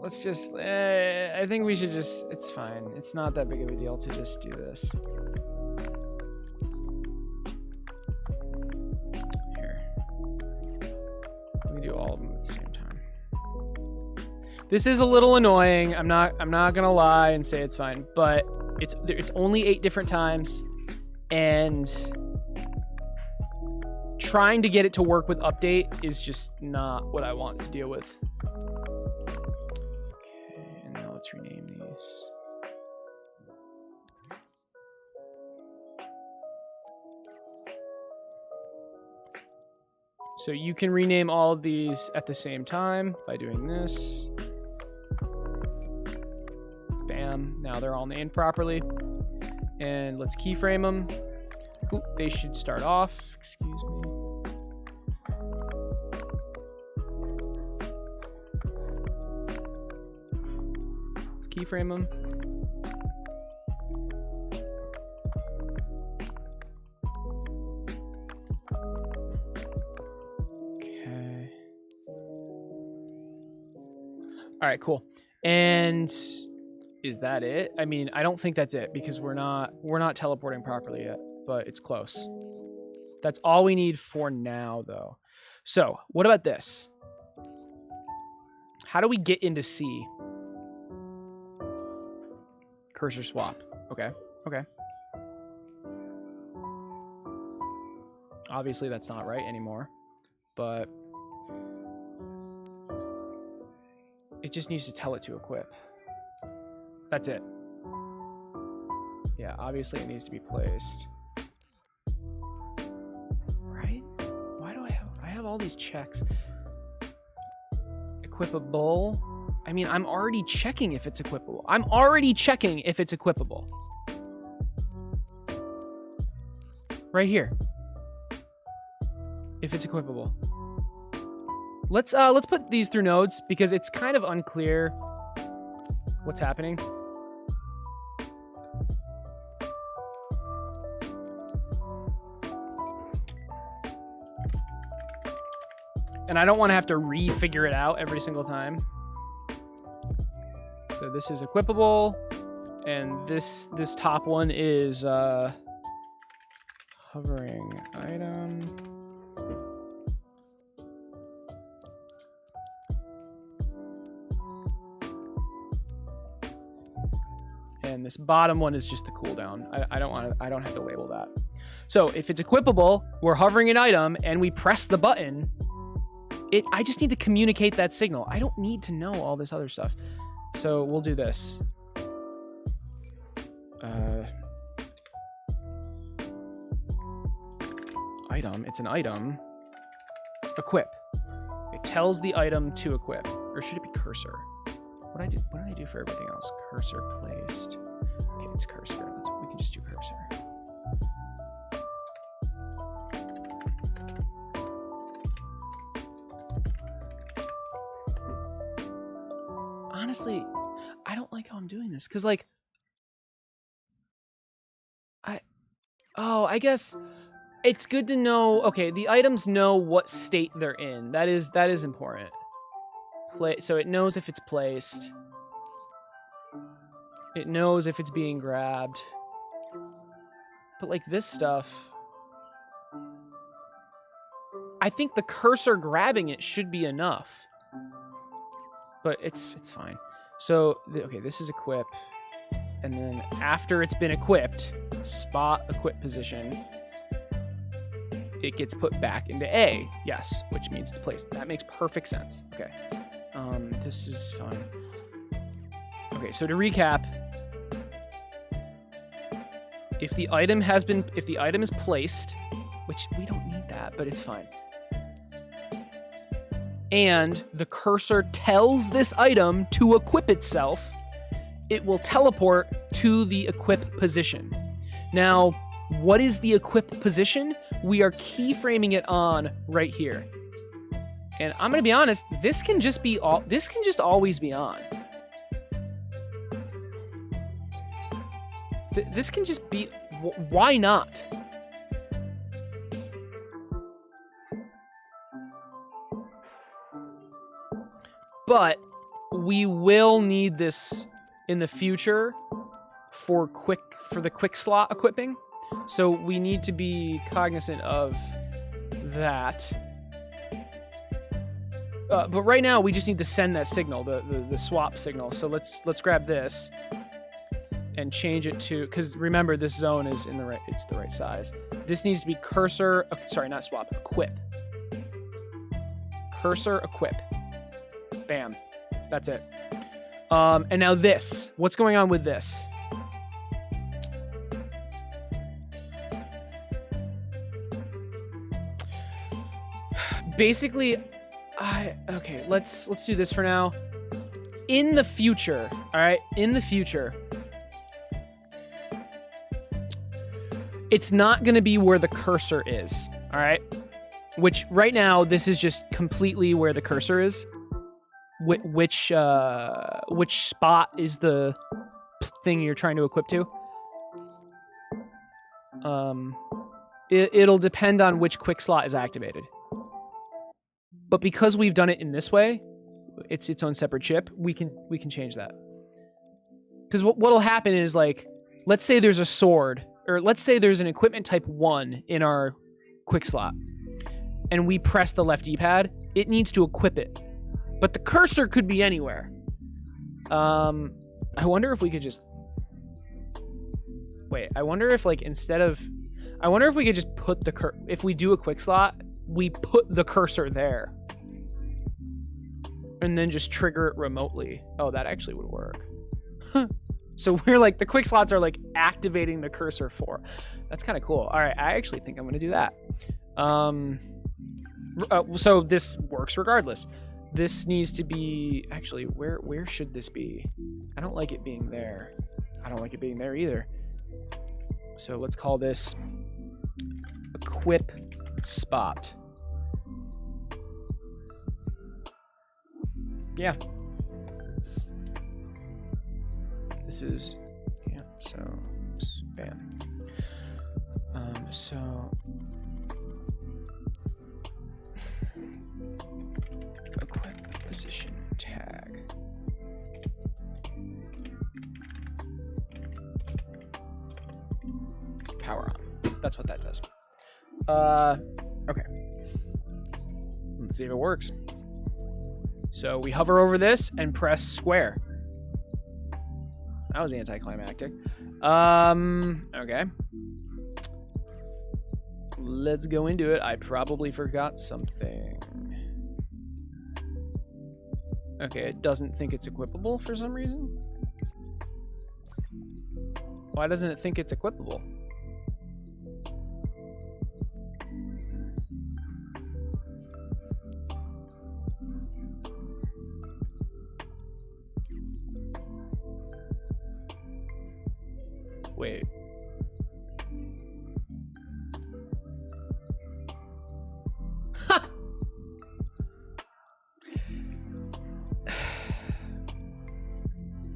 Let's just, I think we should just, it's fine. It's not that big of a deal to just do this. Here. Let me do all of them at the same time. This is a little annoying. I'm not gonna lie and say it's fine, but it's only 8 different times, and trying to get it to work with update is just not what I want to deal with. Let's rename these. So you can rename all of these at the same time by doing this. Bam. Now they're all named properly. And let's keyframe them. Ooh, they should start off. Excuse me. Keyframe them. Okay. All right, cool. And is that it? I mean, I don't think that's it because we're not teleporting properly yet, but it's close. That's all we need for now, though. So, what about this? How do we get into C? Cursor swap. Okay. Obviously, that's not right anymore, but it just needs to tell it to equip. That's it. Yeah, obviously it needs to be placed. Right? Why do I have all these checks? Equipable. I mean, I'm already checking if it's equipable. Right here. If it's equipable. Let's put these through nodes because it's kind of unclear what's happening. And I don't want to have to re-figure it out every single time. So this is equipable, and this top one is hovering item. And this bottom one is just the cooldown. I don't have to label that. So if it's equipable, we're hovering an item and we press the button. I just need to communicate that signal. I don't need to know all this other stuff. So we'll do this. Item. It's an item. Equip. It tells the item to equip. Or should it be cursor? What What did I do for everything else? Cursor placed. Okay, it's cursor. We can just do cursor. Honestly, I don't like how I'm doing this because, like, I guess it's good to know. Okay, the items know what state they're in. That is important. So it knows if it's placed. It knows if it's being grabbed. But like this stuff, I think the cursor grabbing it should be enough. But it's fine. So okay, this is equip, and then after it's been equipped, spot equip position, it gets put back into A. Yes, which means it's placed. That makes perfect sense. Okay. This is fine. Okay, so to recap, if the item is placed, which we don't need that, but it's fine. And the cursor tells this item to equip itself, it will teleport to the equip position. Now, what is the equip position? We are keyframing it on right here. And I'm gonna be honest, this can just always be on. This can just be, why not? But we will need this in the future for the quick slot equipping. So we need to be cognizant of that. But right now we just need to send that signal, the swap signal. So let's grab this and change it to, because remember this zone is it's the right size. This needs to be cursor, sorry, not swap, equip. Cursor equip. Bam. That's it. And now this. What's going on with this? Basically, okay, let's do this for now. In the future, all right? In the future, it's not going to be where the cursor is, all right? Which right now this is just completely where the cursor is. Which spot is the thing you're trying to equip to? It'll depend on which quick slot is activated. But because we've done it in this way, it's its own separate chip. We can change that. Because what'll happen is, like, let's say there's a sword, or let's say there's an equipment type 1 in our quick slot, and we press the left D-pad. It needs to equip it. But the cursor could be anywhere. I wonder if we could just... Wait, I wonder if, like, I wonder if we could just put the if we do a quick slot, we put the cursor there. And then just trigger it remotely. Oh, that actually would work. So we're like, the quick slots are like activating the cursor for. That's kind of cool. All right, I actually think I'm going to do that. So this works regardless. This needs to be, actually, where should this be? I don't like it being there. I don't like it being there either. So let's call this equip spot. Yeah. This is, yeah, so, bam. So, equip position tag. Power on. That's what that does. Okay. Let's see if it works. So we hover over this and press square. That was anticlimactic. Okay. Let's go into it. I probably forgot something. Okay, it doesn't think it's equipable for some reason. Why doesn't it think it's equipable? Wait. Ha!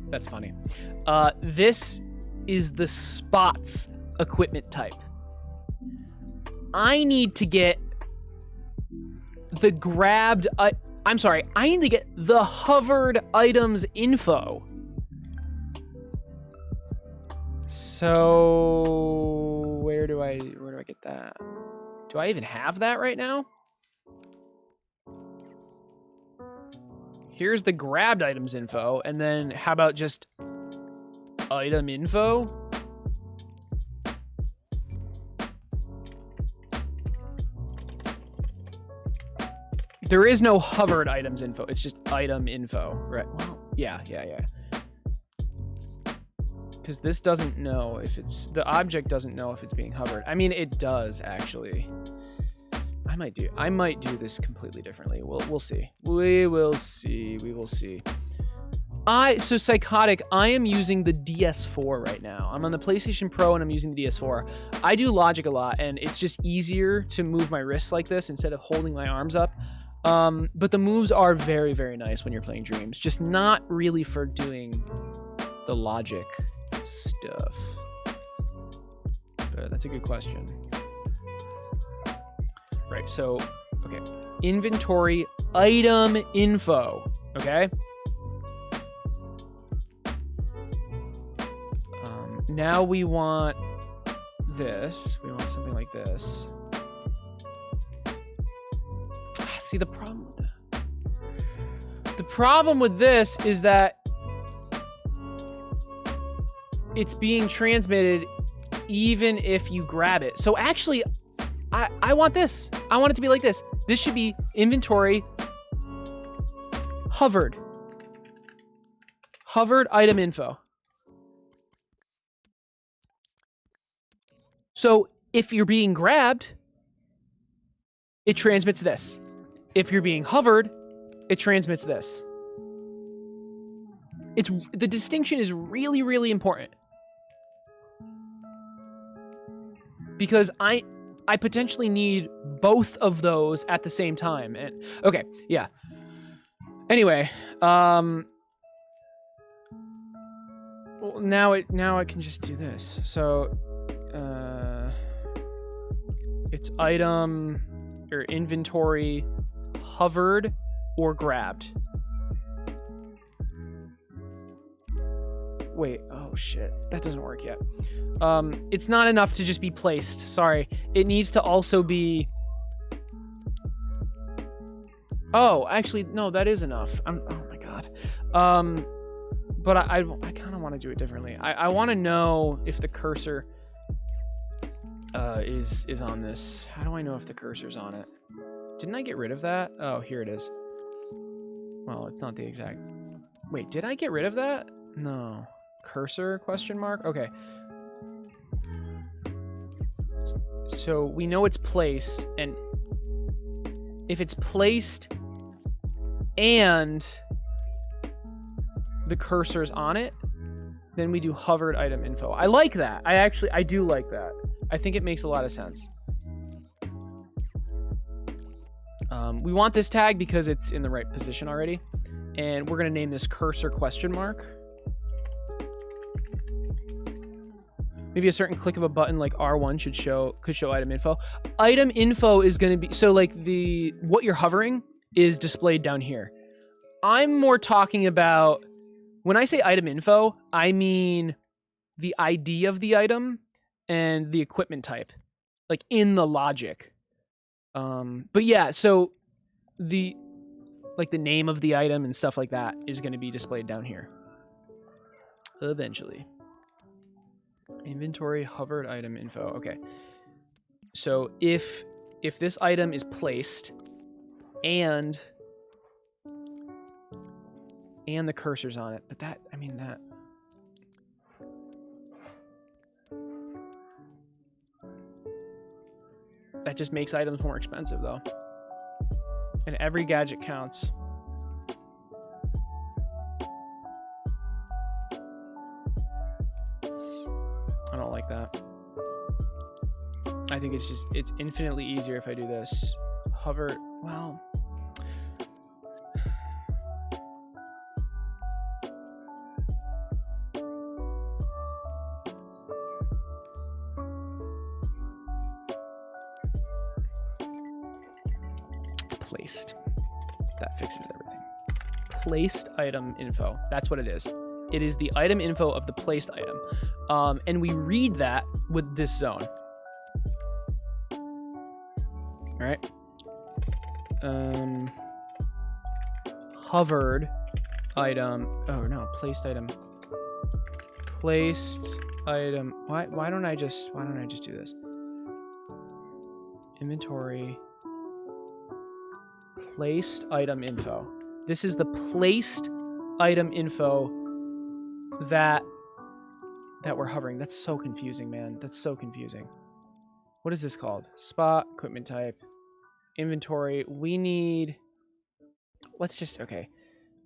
That's funny. This is the spots equipment type. I need to get the grabbed... I'm sorry. I need to get the hovered items info. So where do I get that? Do I even have that right now? Here's the grabbed items info, and then how about just item info? There is no hovered items info. It's just item info, right? Well, yeah. Because this doesn't know if it's... The object doesn't know if it's being hovered. I mean, it does, actually. I might do this completely differently. We'll see. We will see. So Psychotic, I am using the DS4 right now. I'm on the PlayStation Pro and I'm using the DS4. I do Logic a lot, and it's just easier to move my wrists like this instead of holding my arms up. But the moves are very, very nice when you're playing Dreams. Just not really for doing the Logic stuff. But that's a good question. Right, so, okay. Inventory item info, okay? Now we want this. We want something like this. See, the problem with that. The problem with this is that it's being transmitted even if you grab it. So actually, I want this. I want it to be like this. This should be inventory hovered. Hovered item info. So if you're being grabbed, it transmits this. If you're being hovered, it transmits this. The distinction is really, really important. Because I potentially need both of those at the same time. And okay, yeah. Anyway, well, now I can just do this. So it's item or inventory hovered or grabbed. Wait, oh shit, that doesn't work yet. It's not enough to just be placed. Sorry, it needs to also be... Oh, actually, no, that is enough. Oh my god. But I kind of want to do it differently. I want to know if the cursor is on this. How do I know if the cursor's on it? Didn't I get rid of that? Oh, here it is. Well, it's not the exact... Wait, did I get rid of that? No. Cursor, question mark? Okay. So we know it's placed, and if it's placed and the cursor's on it, then we do hovered item info. I like that. I do like that. I think it makes a lot of sense. We want this tag because it's in the right position already, and we're gonna name this cursor question mark. Maybe a certain click of a button like R1 could show item info. Item info is going to be, so like what you're hovering is displayed down here. I'm more talking about, when I say item info, I mean the ID of the item and the equipment type, like in the logic. But yeah, so the name of the item and stuff like that is going to be displayed down here. Eventually. Inventory hovered item info. Okay. So if this item is placed and the cursor's on it, but that just makes items more expensive though. And every gadget counts. I like it's infinitely easier if I do this. Hover, well. It's placed. That fixes everything. Placed item info. That's what it is. It is the item info of the placed item. And we read that with this zone. All right. Hovered item. Oh no, placed item. Placed item. Why don't I just do this? Inventory. Placed item info. This is the placed item info that we're hovering. That's so confusing, man. That's so confusing. What is this called? Spot, equipment type, inventory. We need, let's just, okay.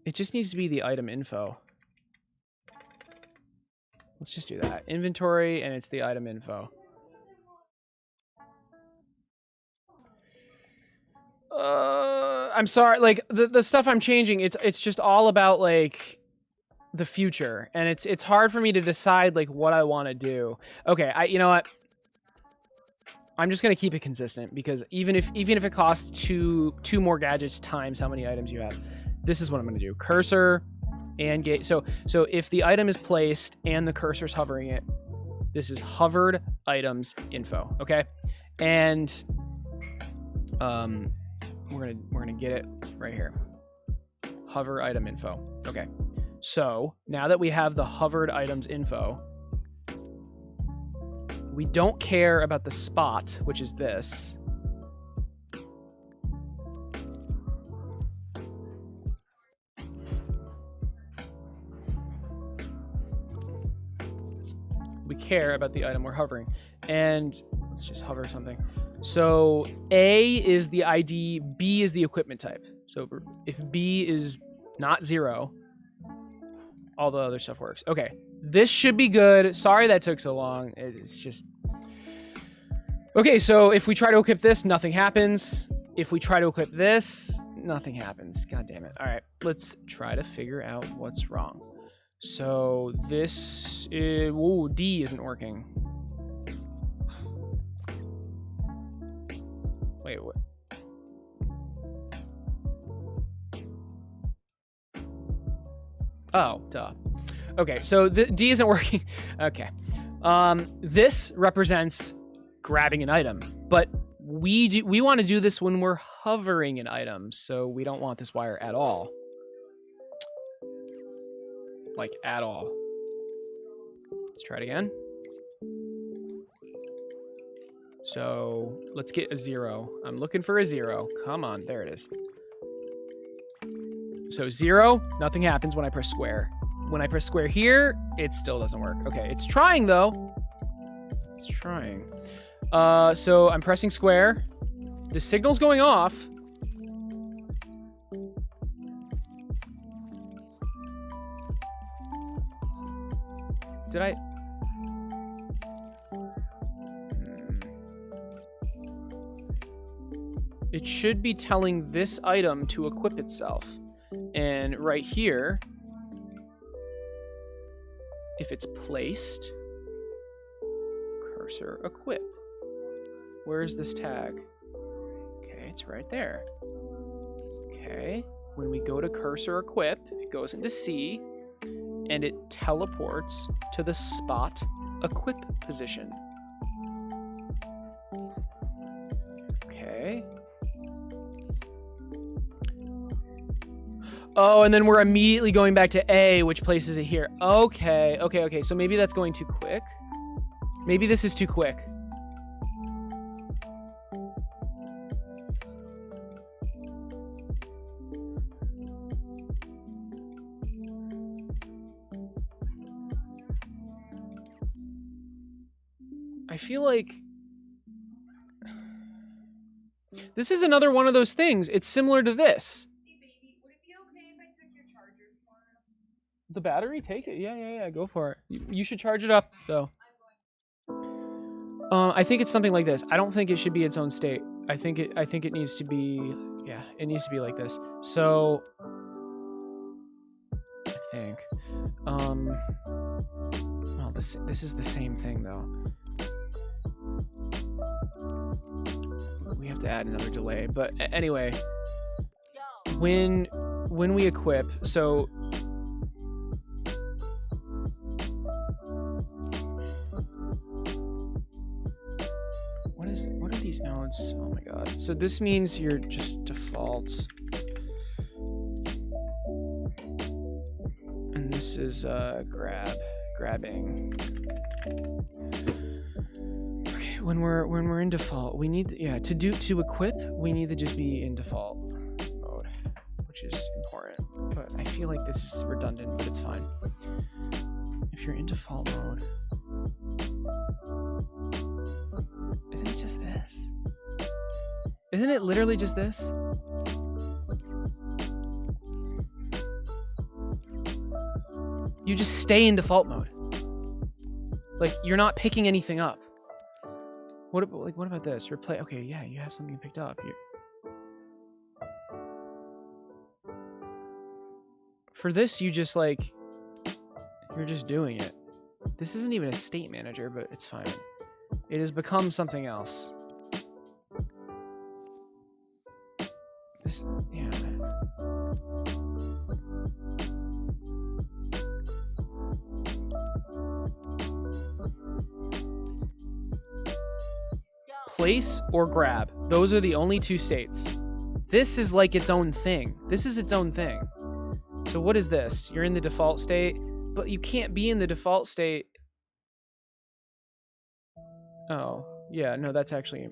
It just needs to be the item info. Let's just do that. Inventory, and it's the item info. I'm sorry, like the stuff I'm changing, it's just all about like the future, and it's hard for me to decide like what I want to do. Okay, you know what? I'm just gonna keep it consistent because even if it costs two more gadgets times how many items you have, this is what I'm gonna do. Cursor and gate. So if the item is placed and the cursor's hovering it, this is hovered items info. Okay, and we're gonna get it right here. Hover item info. Okay. So now that we have the hovered items info, we don't care about the spot, which is this. We care about the item we're hovering. And let's just hover something. So A is the ID, B is the equipment type. So if B is not 0, all the other stuff works. Okay, this should be good. Sorry that took so long. It's just... Okay, so if we try to equip this, nothing happens. If we try to equip this, nothing happens. God damn it. All right, let's try to figure out what's wrong. So this is... Whoa, D isn't working. Wait, what? Oh, duh. Okay, so the D isn't working. Okay. This represents grabbing an item, but we want to do this when we're hovering an item, so we don't want this wire at all. Like, at all. Let's try it again. So let's get a 0. I'm looking for a 0. Come on, there it is. So 0, nothing happens when I press square. When I press square here, it still doesn't work. Okay, it's trying though. It's trying. So I'm pressing square. The signal's going off. Did I? It should be telling this item to equip itself. And right here, if it's placed, cursor equip. Where is this tag? Okay, it's right there. Okay, when we go to cursor equip, it goes into C, and it teleports to the spot equip position. Okay. Oh, and then we're immediately going back to A, which places it here. Okay, okay, okay. So maybe that's going too quick. Maybe this is too quick. I feel like this is another one of those things. It's similar to this. The battery? Take it. Yeah, go for it. You should charge it up, though. I think it's something like this. I don't think it should be its own state. I think it needs to be, yeah, it needs to be like this. So I think, well, this is the same thing though. We have to add another delay, but anyway, when we equip, so what are these nodes? Oh my god. So this means you're just default. And this is grabbing. Okay, when we're in default, we need to equip, we need to just be in default mode, which is important. But I feel like this is redundant, but it's fine. If you're in default mode, isn't it just this? Isn't it literally just this? You just stay in default mode. Like, you're not picking anything up. What about this? Replay. Okay, yeah, you have something picked up. For this, you just like, you're just doing it. This isn't even a state manager, but it's fine. It has become something else. This, yeah. Place or grab. Those are the only two states. This is like its own thing. This is its own thing. So what is this? You're in the default state, but you can't be in the default state. Oh, yeah, no, that's actually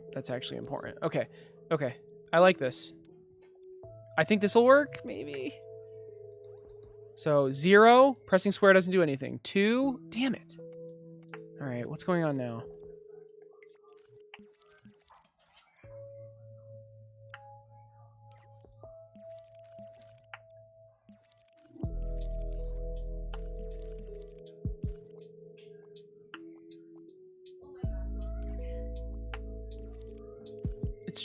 important. Okay. Okay. I like this. I think this will work, maybe. So 0, pressing square doesn't do anything. 2, damn it. All right, what's going on now?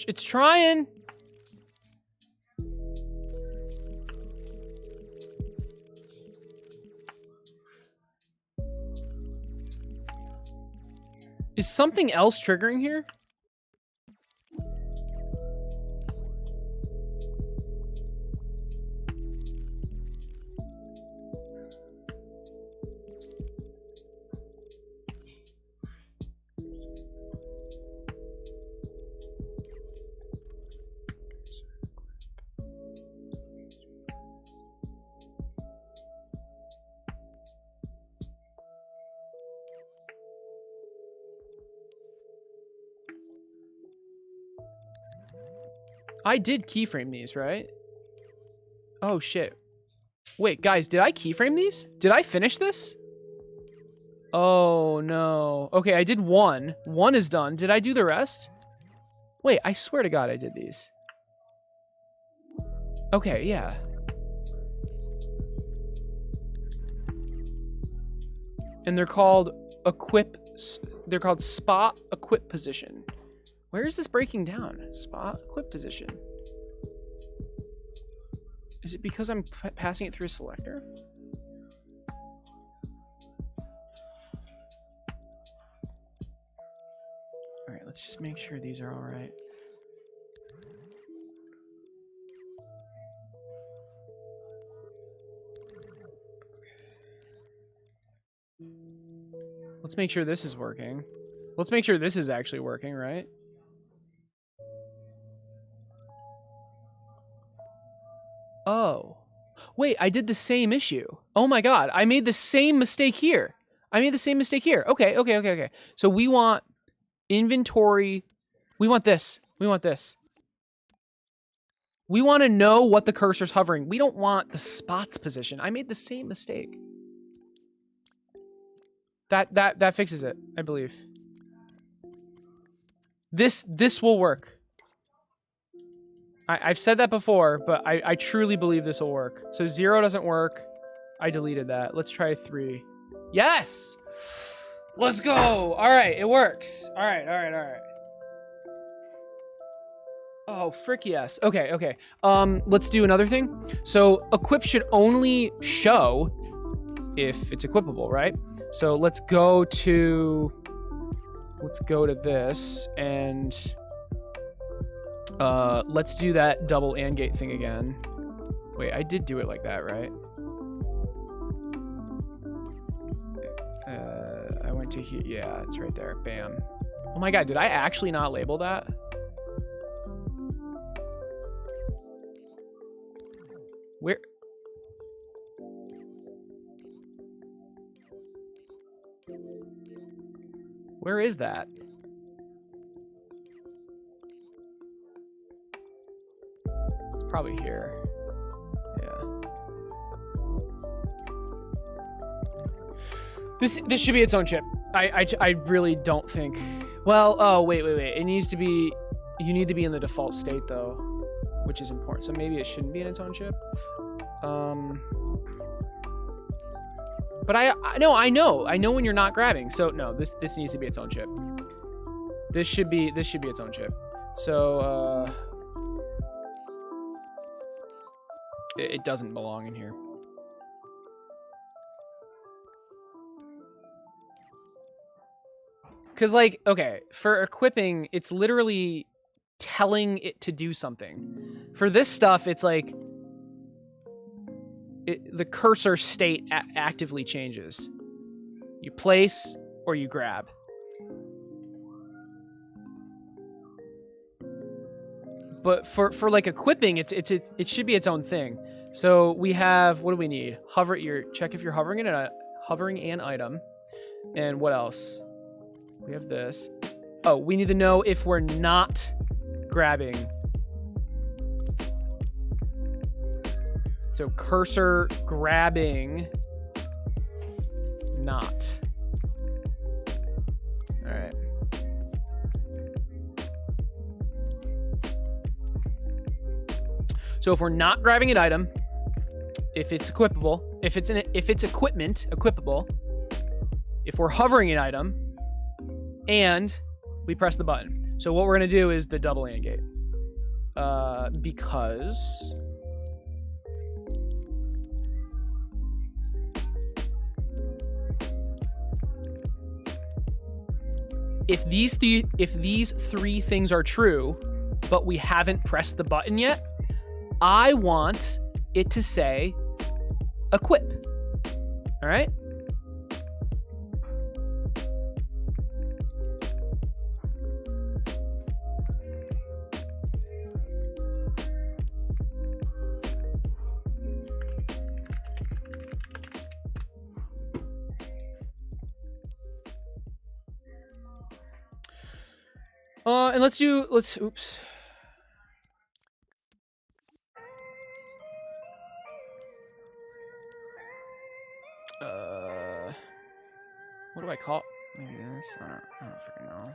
It's trying. Is something else triggering here? I did keyframe these, right? Oh, shit. Wait, guys, did I keyframe these? Did I finish this? Oh, no. Okay, I did 1. 1 is done. Did I do the rest? Wait, I swear to God I did these. Okay, yeah. And they're called they're called spot equip position. Where is this breaking down? Spot equip position. Is it because I'm passing it through a selector? All right, let's just make sure these are all right. Let's make sure this is working. Let's make sure this is actually working, right? Oh. Wait, I did the same issue. Oh my god, I made the same mistake here. Okay. So we want inventory. We want this. We want to know what the cursor's hovering. We don't want the spots position. I made the same mistake. That fixes it, I believe. This will work. I've said that before, but I truly believe this will work. So 0 doesn't work. I deleted that. Let's try 3. Yes! Let's go. All right, it works. All right. Oh, frick yes. Okay. Let's do another thing. So equip should only show if it's equipable, right? So let's go to this and let's do that double AND gate thing again. Wait, I did do it like that, right? I went to here. Yeah, it's right there. Bam. Oh my god, did I actually not label that? Where is that? It's probably here. Yeah. This should be its own chip. I really don't think. Well, oh wait. It needs to be. You need to be in the default state though, which is important. So maybe it shouldn't be in its own chip. But I know when you're not grabbing. So no, this needs to be its own chip. This should be its own chip. So it doesn't belong in here. Cause like, okay, for equipping, it's literally telling it to do something. For this stuff, it's like the cursor state actively changes. You place or you grab. But for like equipping, it should be its own thing. So we have, what do we need? Check if you're hovering an item. And what else? We have this. Oh, we need to know if we're not grabbing. So cursor grabbing, not. All right. So if we're not grabbing an item, if it's equipable, if it's equipable, if we're hovering an item, and we press the button. So what we're gonna do is the double AND gate, because if these three things are true, but we haven't pressed the button yet, I want it to say equip. All right? And oops. What do I call? Maybe this. I don't freaking know.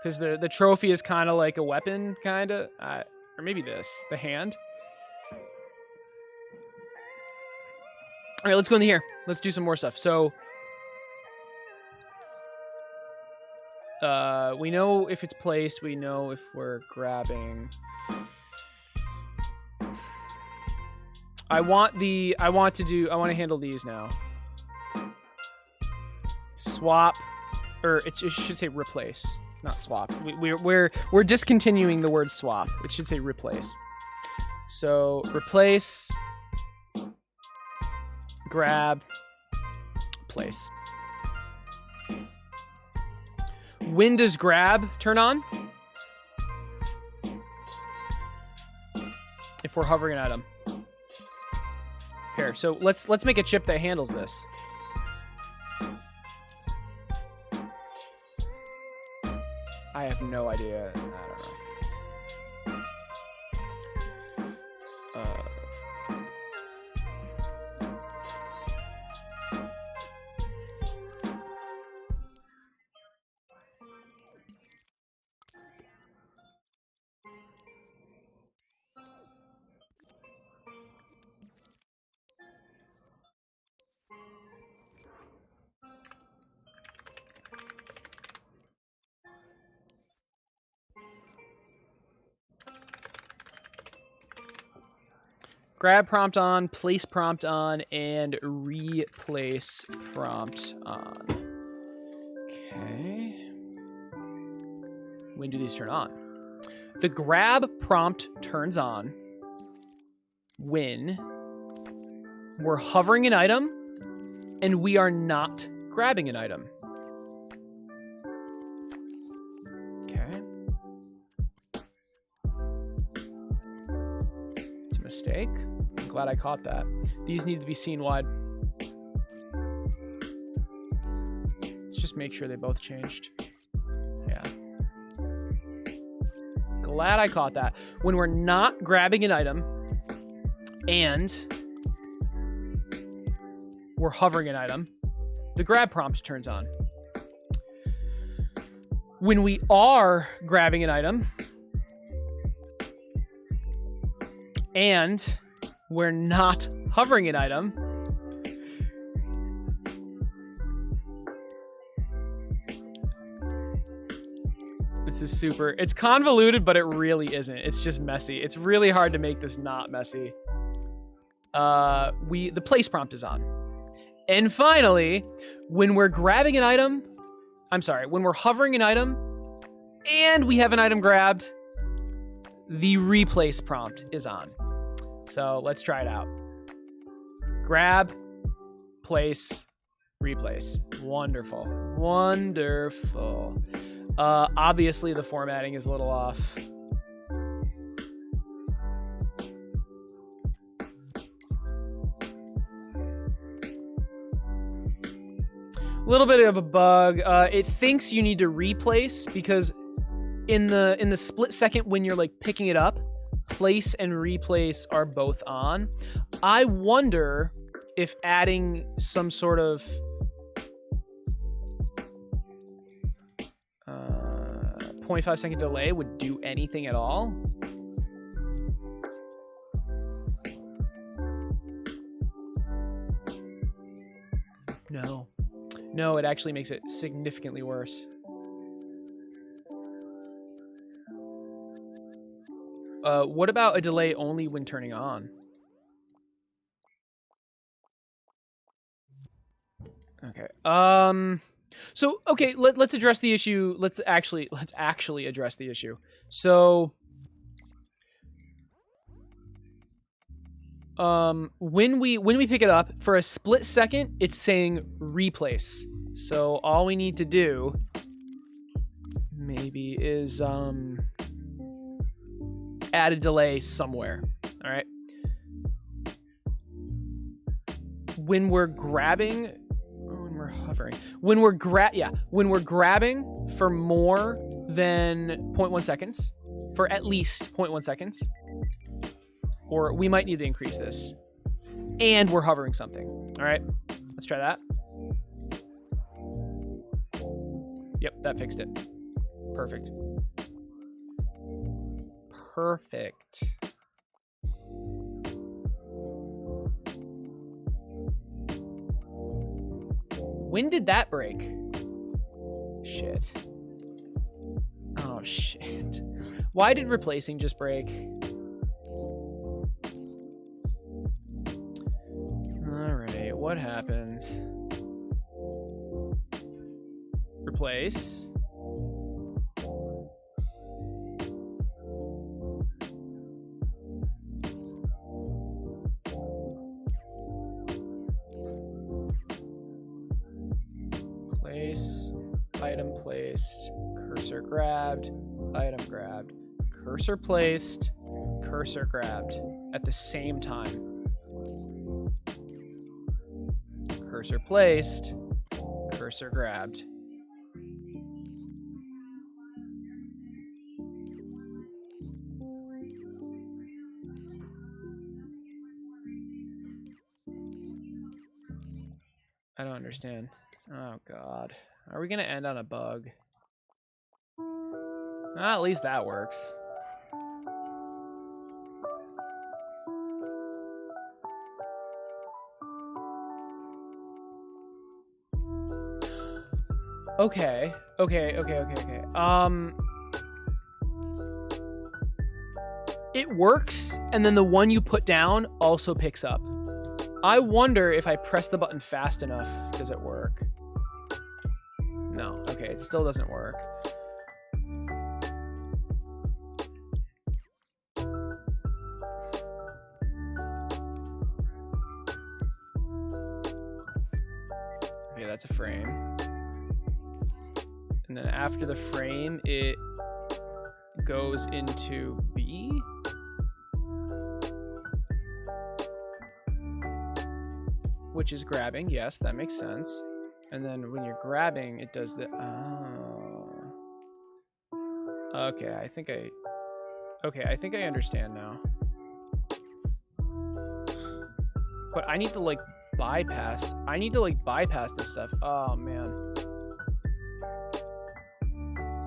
Because the trophy is kind of like a weapon, kind of. Or maybe this, the hand. All right, let's go into here. Let's do some more stuff. So, we know if it's placed. We know if we're grabbing. I want to handle these now. Swap, or it should say replace, not swap. We're discontinuing the word swap. It should say replace. So replace, grab, place. When does grab turn on? If we're hovering an item. Here, so let's make a chip that handles this. I have no idea. I don't know. Grab prompt on, place prompt on, and replace prompt on. Okay. When do these turn on? The grab prompt turns on when we're hovering an item and we are not grabbing an item. Okay. It's a mistake. I'm glad I caught that. These need to be seen wide. Let's just make sure they both changed. Yeah. Glad I caught that. When we're not grabbing an item and we're hovering an item, the grab prompt turns on. When we are grabbing an item and we're not hovering an item, this is super, it's convoluted, but it really isn't. It's just messy. It's really hard to make this not messy. The place prompt is on. And finally, when we're grabbing an item, when we're hovering an item and we have an item grabbed, the replace prompt is on. So let's try it out. Grab, place, replace. Wonderful. Wonderful. Obviously the formatting is a little off. A little bit of a bug. It thinks you need to replace because in the split second when you're like picking it up, place and replace are both on. I wonder if adding some sort of 0.5 second delay would do anything at all. No, it actually makes it significantly worse. What about a delay only when turning on? Okay. Let's address the issue. Let's actually address the issue. So when we pick it up for a split second, it's saying replace. So all we need to do maybe is add a delay somewhere. All right. When we're grabbing, when we're hovering, when we're grabbing for more than 0.1 seconds, for at least 0.1 seconds, or we might need to increase this, and we're hovering something. All right, let's try that. Yep, that fixed it. Perfect. Perfect. When did that break? Shit. Oh, shit. Why did replacing just break? Alright, what happens? Replace. Item placed, cursor grabbed, item grabbed, cursor placed, cursor grabbed at the same time. Cursor placed, cursor grabbed. I don't understand. Oh, God. Are we going to end on a bug? At least that works. Okay. it works, and then the one you put down also picks up. I wonder if I press the button fast enough, does it work? No, okay, it still doesn't work. Okay, that's a frame. And then after the frame, it goes into B. Which is grabbing. Yes, that makes sense. And then when you're grabbing, it does the... Oh. Okay, I think I understand now. But I need to, like, bypass. I need to, like, bypass this stuff. Oh, man.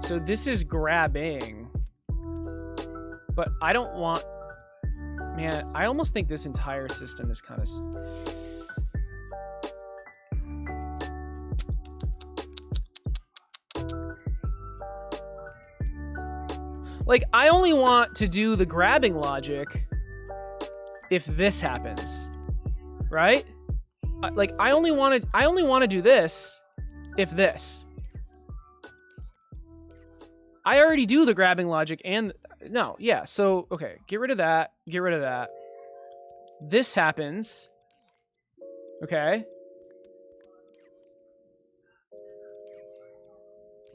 So this is grabbing. But I don't want... Man, I almost think this entire system is kind of... Like, I only want to do the grabbing logic if this happens, right? Like, I only want to do this if this. I already do the grabbing logic and no, yeah. So, okay, get rid of that. Get rid of that. This happens. Okay.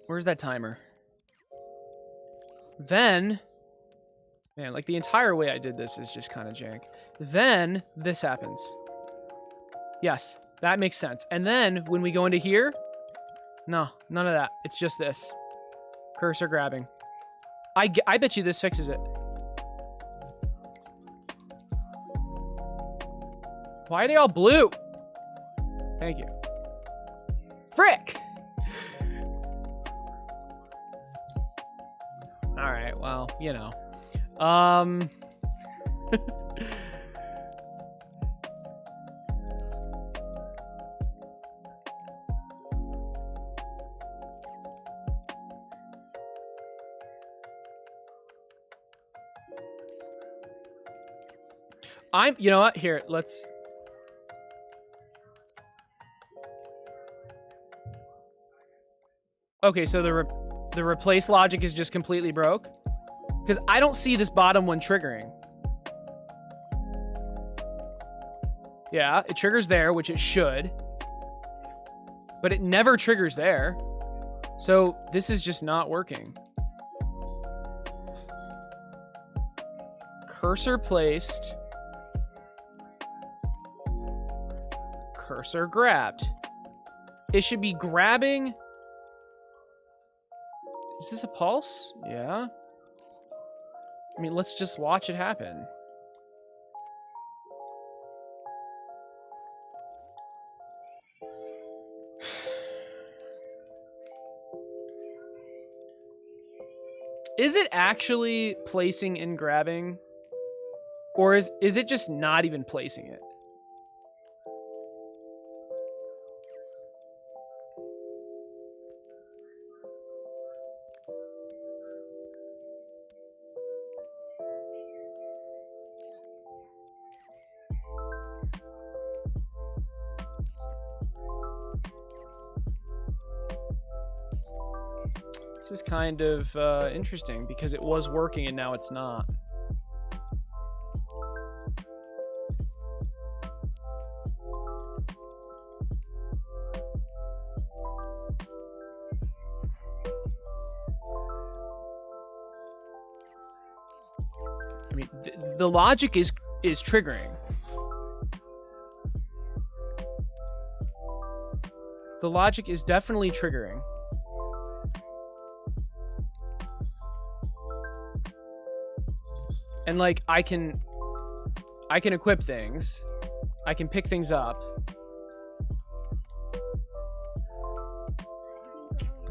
Where's that timer? Then, man, like the entire way I did this is just kind of jank. Then this happens. Yes, that makes sense. And then when we go into here, no, none of that. It's just this. Cursor grabbing. I bet you this fixes it. Why are they all blue? Thank you. Frick! Alright, well, you know. You know what? Here, let's... Okay, so the replace logic is just completely broke? Because I don't see this bottom one triggering. Yeah, it triggers there, which it should. But it never triggers there. So this is just not working. Cursor placed. Cursor grabbed. It should be grabbing. Is this a pulse? Yeah. I mean, let's just watch it happen. Is it actually placing and grabbing? Or is it just not even placing it? This is kind of interesting because it was working and now it's not. I mean, the logic is triggering. The logic is definitely triggering. And like I can equip things. I can pick things up.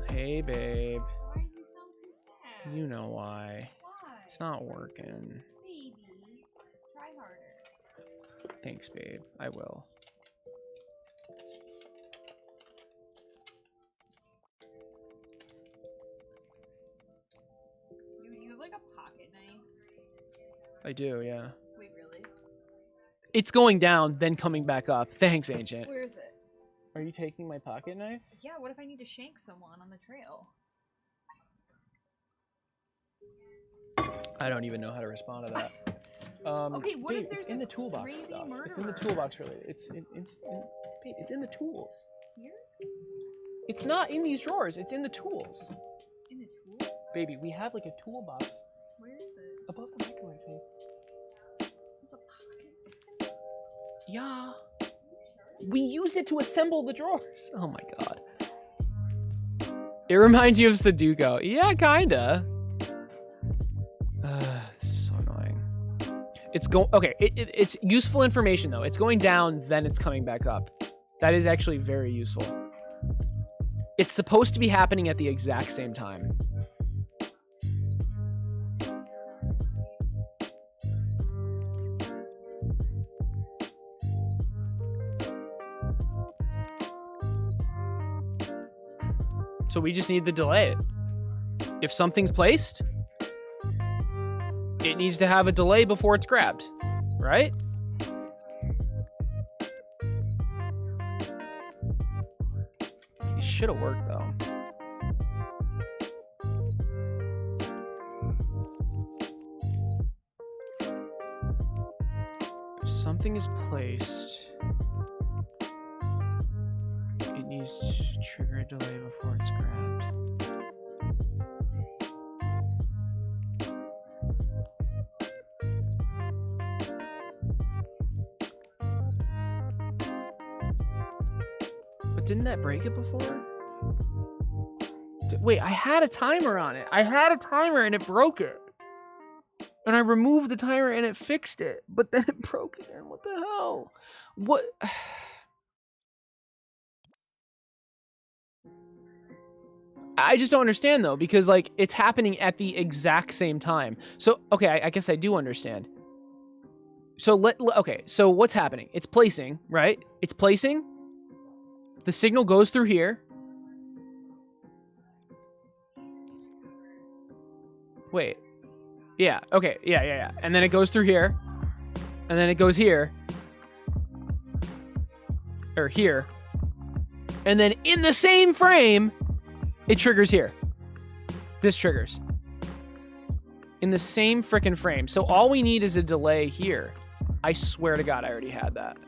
Hey babe. Why do you sound so sad? You know why. Why? It's not working. Baby, try harder. Thanks, babe. I will. You have like a pocket knife. I do, yeah. Wait, really? It's going down, then coming back up. Thanks, Ancient. Where is it? Are you taking my pocket knife? Yeah, what if I need to shank someone on the trail? I don't even know how to respond to that. Okay, what if babe, it's there's in a the toolbox crazy stuff. It's in the murderer? toolbox related. Babe, it's in the tools. Here? It's not in these drawers. It's in the tools. In the tool? Baby, we have like a toolbox Where is it? above the microwave, babe. The pocket? Yeah. We used it to assemble the drawers. Oh my god. It reminds you of Sudoku. Yeah, kinda. This is so annoying. It's okay, it's useful information though. It's going down, then it's coming back up. That is actually very useful. It's supposed to be happening at the exact same time. So we just need to delay it. If something's placed, it needs to have a delay before it's grabbed, right? It should have worked though. If something is placed, it needs to trigger a delay before it's grabbed. But didn't that break it before? Wait, I had a timer on it. I had a timer and it broke it. And I removed the timer and it fixed it. But then it broke again. What the hell? What? I just don't understand though, because like it's happening at the exact same time. So, okay, I guess I do understand. So okay, so what's happening? It's placing, right? It's placing. The signal goes through here. Wait. Yeah, okay, yeah. And then it goes through here. And then it goes here. Or here. And then in the same frame, it triggers here. This triggers. In the same frickin' frame. So all we need is a delay here. I swear to God, I already had that.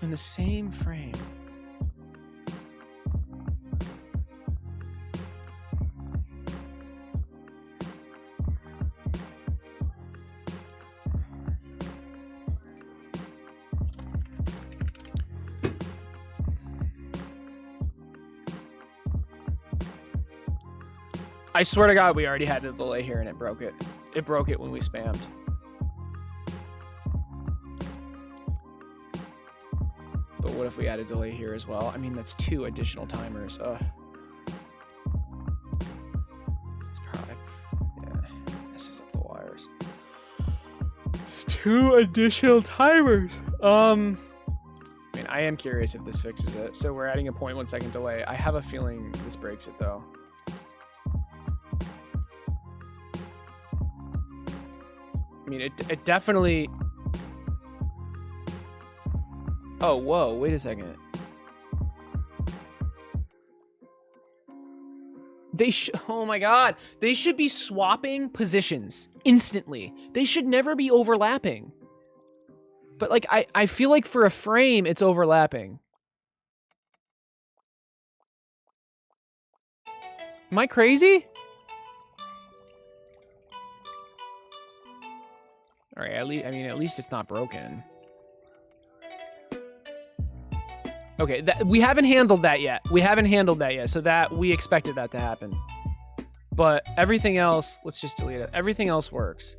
In the same frame. I swear to God, we already had the delay here and it broke it. It broke it when we spammed. But what if we add a delay here as well? I mean, that's 2 additional timers. Ugh. It's probably, yeah, messes up the wires. It's 2 additional timers. I mean, I am curious if this fixes it. So we're adding a 0.1 second delay. I have a feeling this breaks it though. I mean, it definitely... Oh, whoa, wait a second. Oh my God. They should be swapping positions instantly. They should never be overlapping. But like, I feel like for a frame, it's overlapping. Am I crazy? All right, at least it's not broken. Okay, we haven't handled that yet. So that we expected that to happen. But everything else, let's just delete it. Everything else works.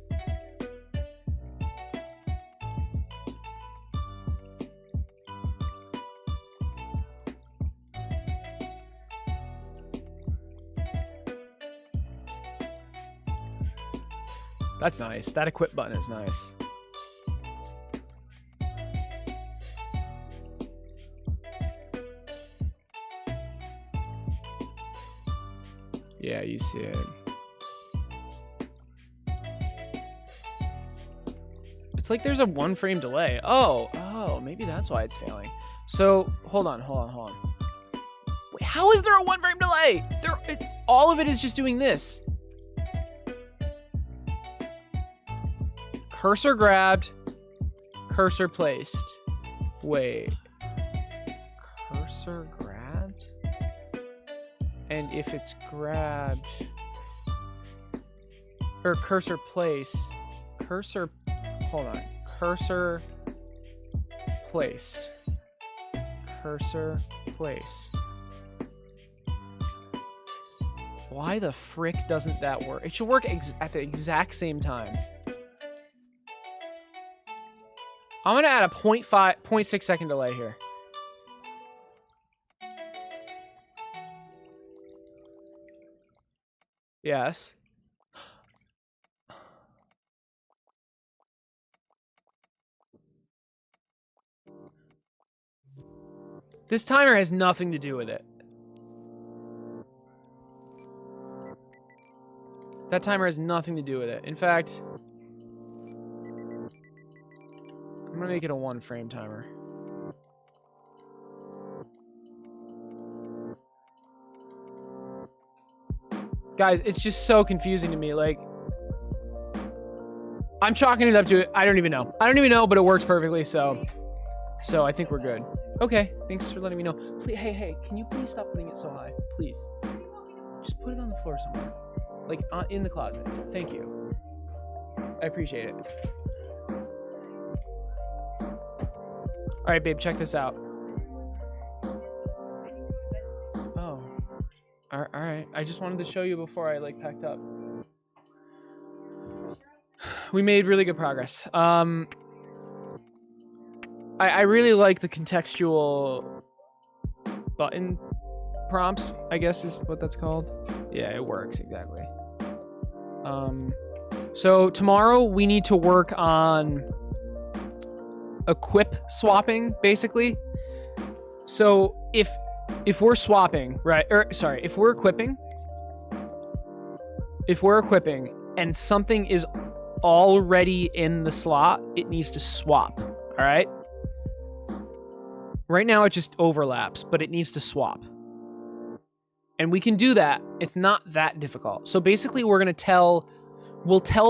That's nice. That equip button is nice. Yeah, you see it. like there's a 1 frame delay. Oh, maybe that's why it's failing. So hold on. Wait, how is there a 1 frame delay? All of it is just doing this. Cursor grabbed, cursor placed. Wait. Cursor grabbed? And if it's grabbed, or cursor place, hold on, cursor placed, why the frick doesn't that work? It should work at the exact same time. I'm gonna add a 0.6 second delay here. Yes. This timer has nothing to do with it. That timer has nothing to do with it. In fact, I'm gonna make it a 1 frame timer. Guys, it's just so confusing to me. Like, I'm chalking it up to it. I don't even know, but it works perfectly. So I think we're good. Okay, thanks for letting me know. Please, hey, can you please stop putting it so high? Please. Just put it on the floor somewhere. Like, in the closet. Thank you. I appreciate it. All right, babe, check this out. Oh. All right. I just wanted to show you before I, like, packed up. We made really good progress. I really like the contextual button prompts, I guess is what that's called. Yeah, it works, exactly. So tomorrow we need to work on equip swapping, basically. So if we're swapping, right, if we're equipping and something is already in the slot, it needs to swap, all right? Right now, it just overlaps, but it needs to swap. And we can do that. It's not that difficult. So basically, we'll tell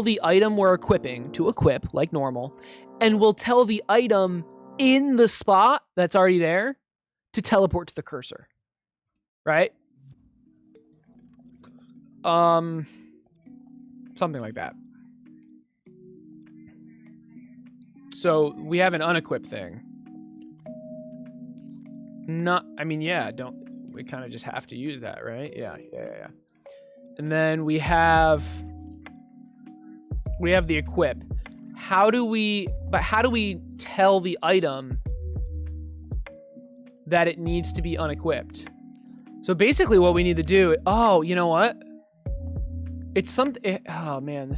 the item we're equipping to equip, like normal, and we'll tell the item in the spot that's already there to teleport to the cursor. Right? Something like that. So we have an unequip thing. We kind of just have to use that, right? Yeah. And then we have the equip. How do we tell the item that it needs to be unequipped? So basically what we need to do, oh, you know what? It's something, oh man,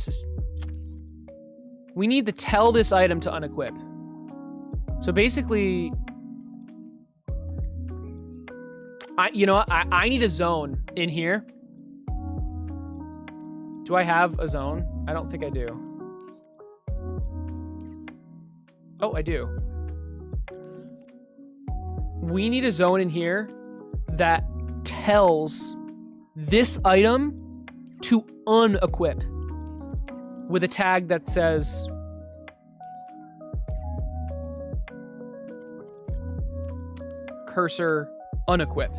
we need to tell this item to unequip. So basically, I need a zone in here. Do I have a zone? I don't think I do. Oh, I do. We need a zone in here that tells this item to unequip with a tag that says cursor unequip.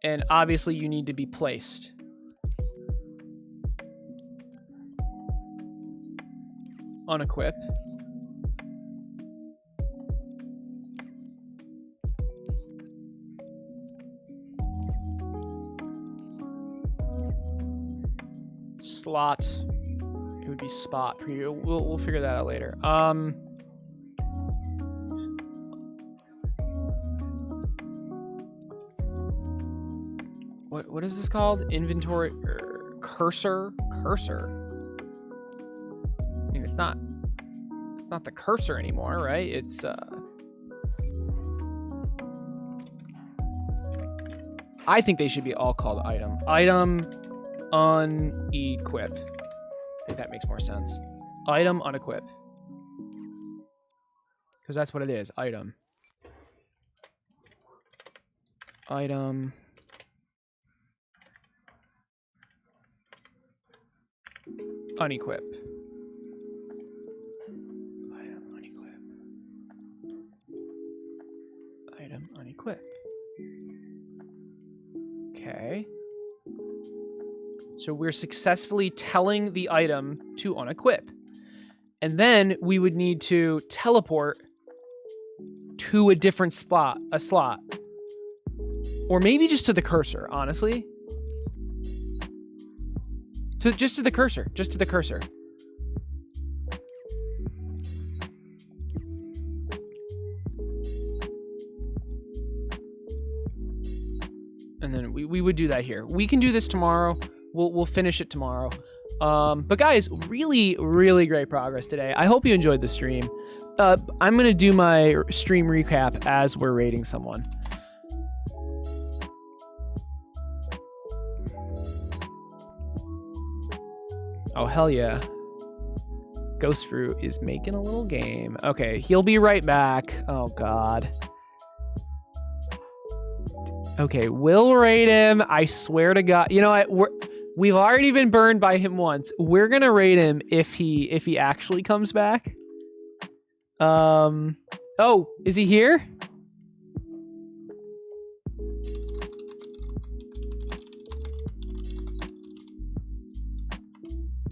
And obviously you need to be placed. Unequip. Slot. It would be spot preview. We'll figure that out later. What is this called? Inventory cursor? Cursor. I mean, it's not the cursor anymore, right? It's I think they should be all called item. Item unequip. I think that makes more sense. Item unequip. Because that's what it is. Item. Item. Unequip. Item unequip. Item unequip. Okay. So we're successfully telling the item to unequip. And then we would need to teleport to a different slot. Or maybe just to the cursor, honestly. Just to the cursor. Just to the cursor. And then we would do that here. We can do this tomorrow. We'll finish it tomorrow. But guys, really, really great progress today. I hope you enjoyed the stream. I'm going to do my stream recap as we're rating someone. Oh, hell yeah. Ghost Fruit is making a little game. Okay, he'll be right back. Oh, God. Okay, we'll rate him. I swear to God. You know what? We've already been burned by him once. We're gonna rate him if he actually comes back. Oh, is he here?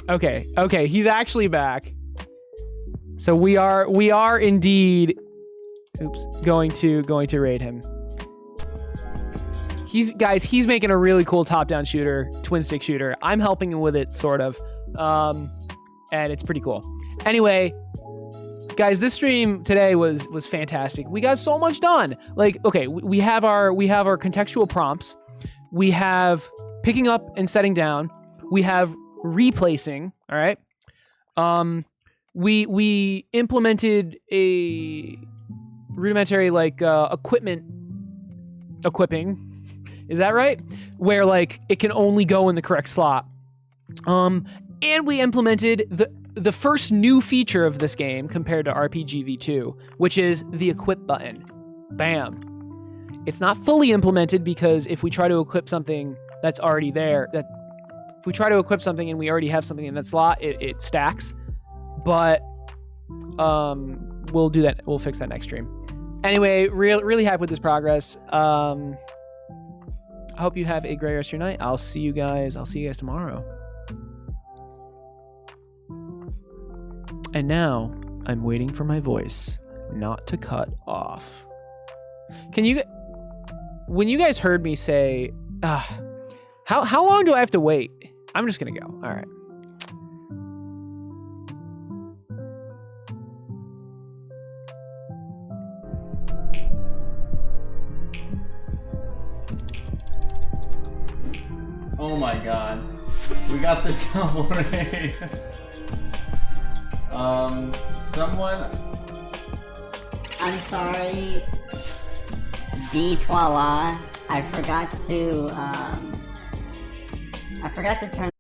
Okay, he's actually back. So we are indeed, going to rate him. He's making a really cool top-down shooter, twin stick shooter. I'm helping him with it, sort of, and it's pretty cool. Anyway, guys, this stream today was fantastic. We got so much done. Like, okay, we have our contextual prompts. We have picking up and setting down. We have replacing. All right. We implemented a rudimentary equiping. Is that right? Where like it can only go in the correct slot. And we implemented the first new feature of this game compared to RPG V2, which is the equip button. Bam. It's not fully implemented because if we try to equip something that's already there, if we try to equip something and we already have something in that slot, it stacks. But we'll do that. We'll fix that next stream. Anyway, really happy with this progress. I hope you have a great rest of your night. I'll see you guys tomorrow. And now I'm waiting for my voice not to cut off. When you guys heard me say, how long do I have to wait? I'm just gonna go. All right. Oh my god. We got the double raid. I'm sorry, D-Twala. I forgot to turn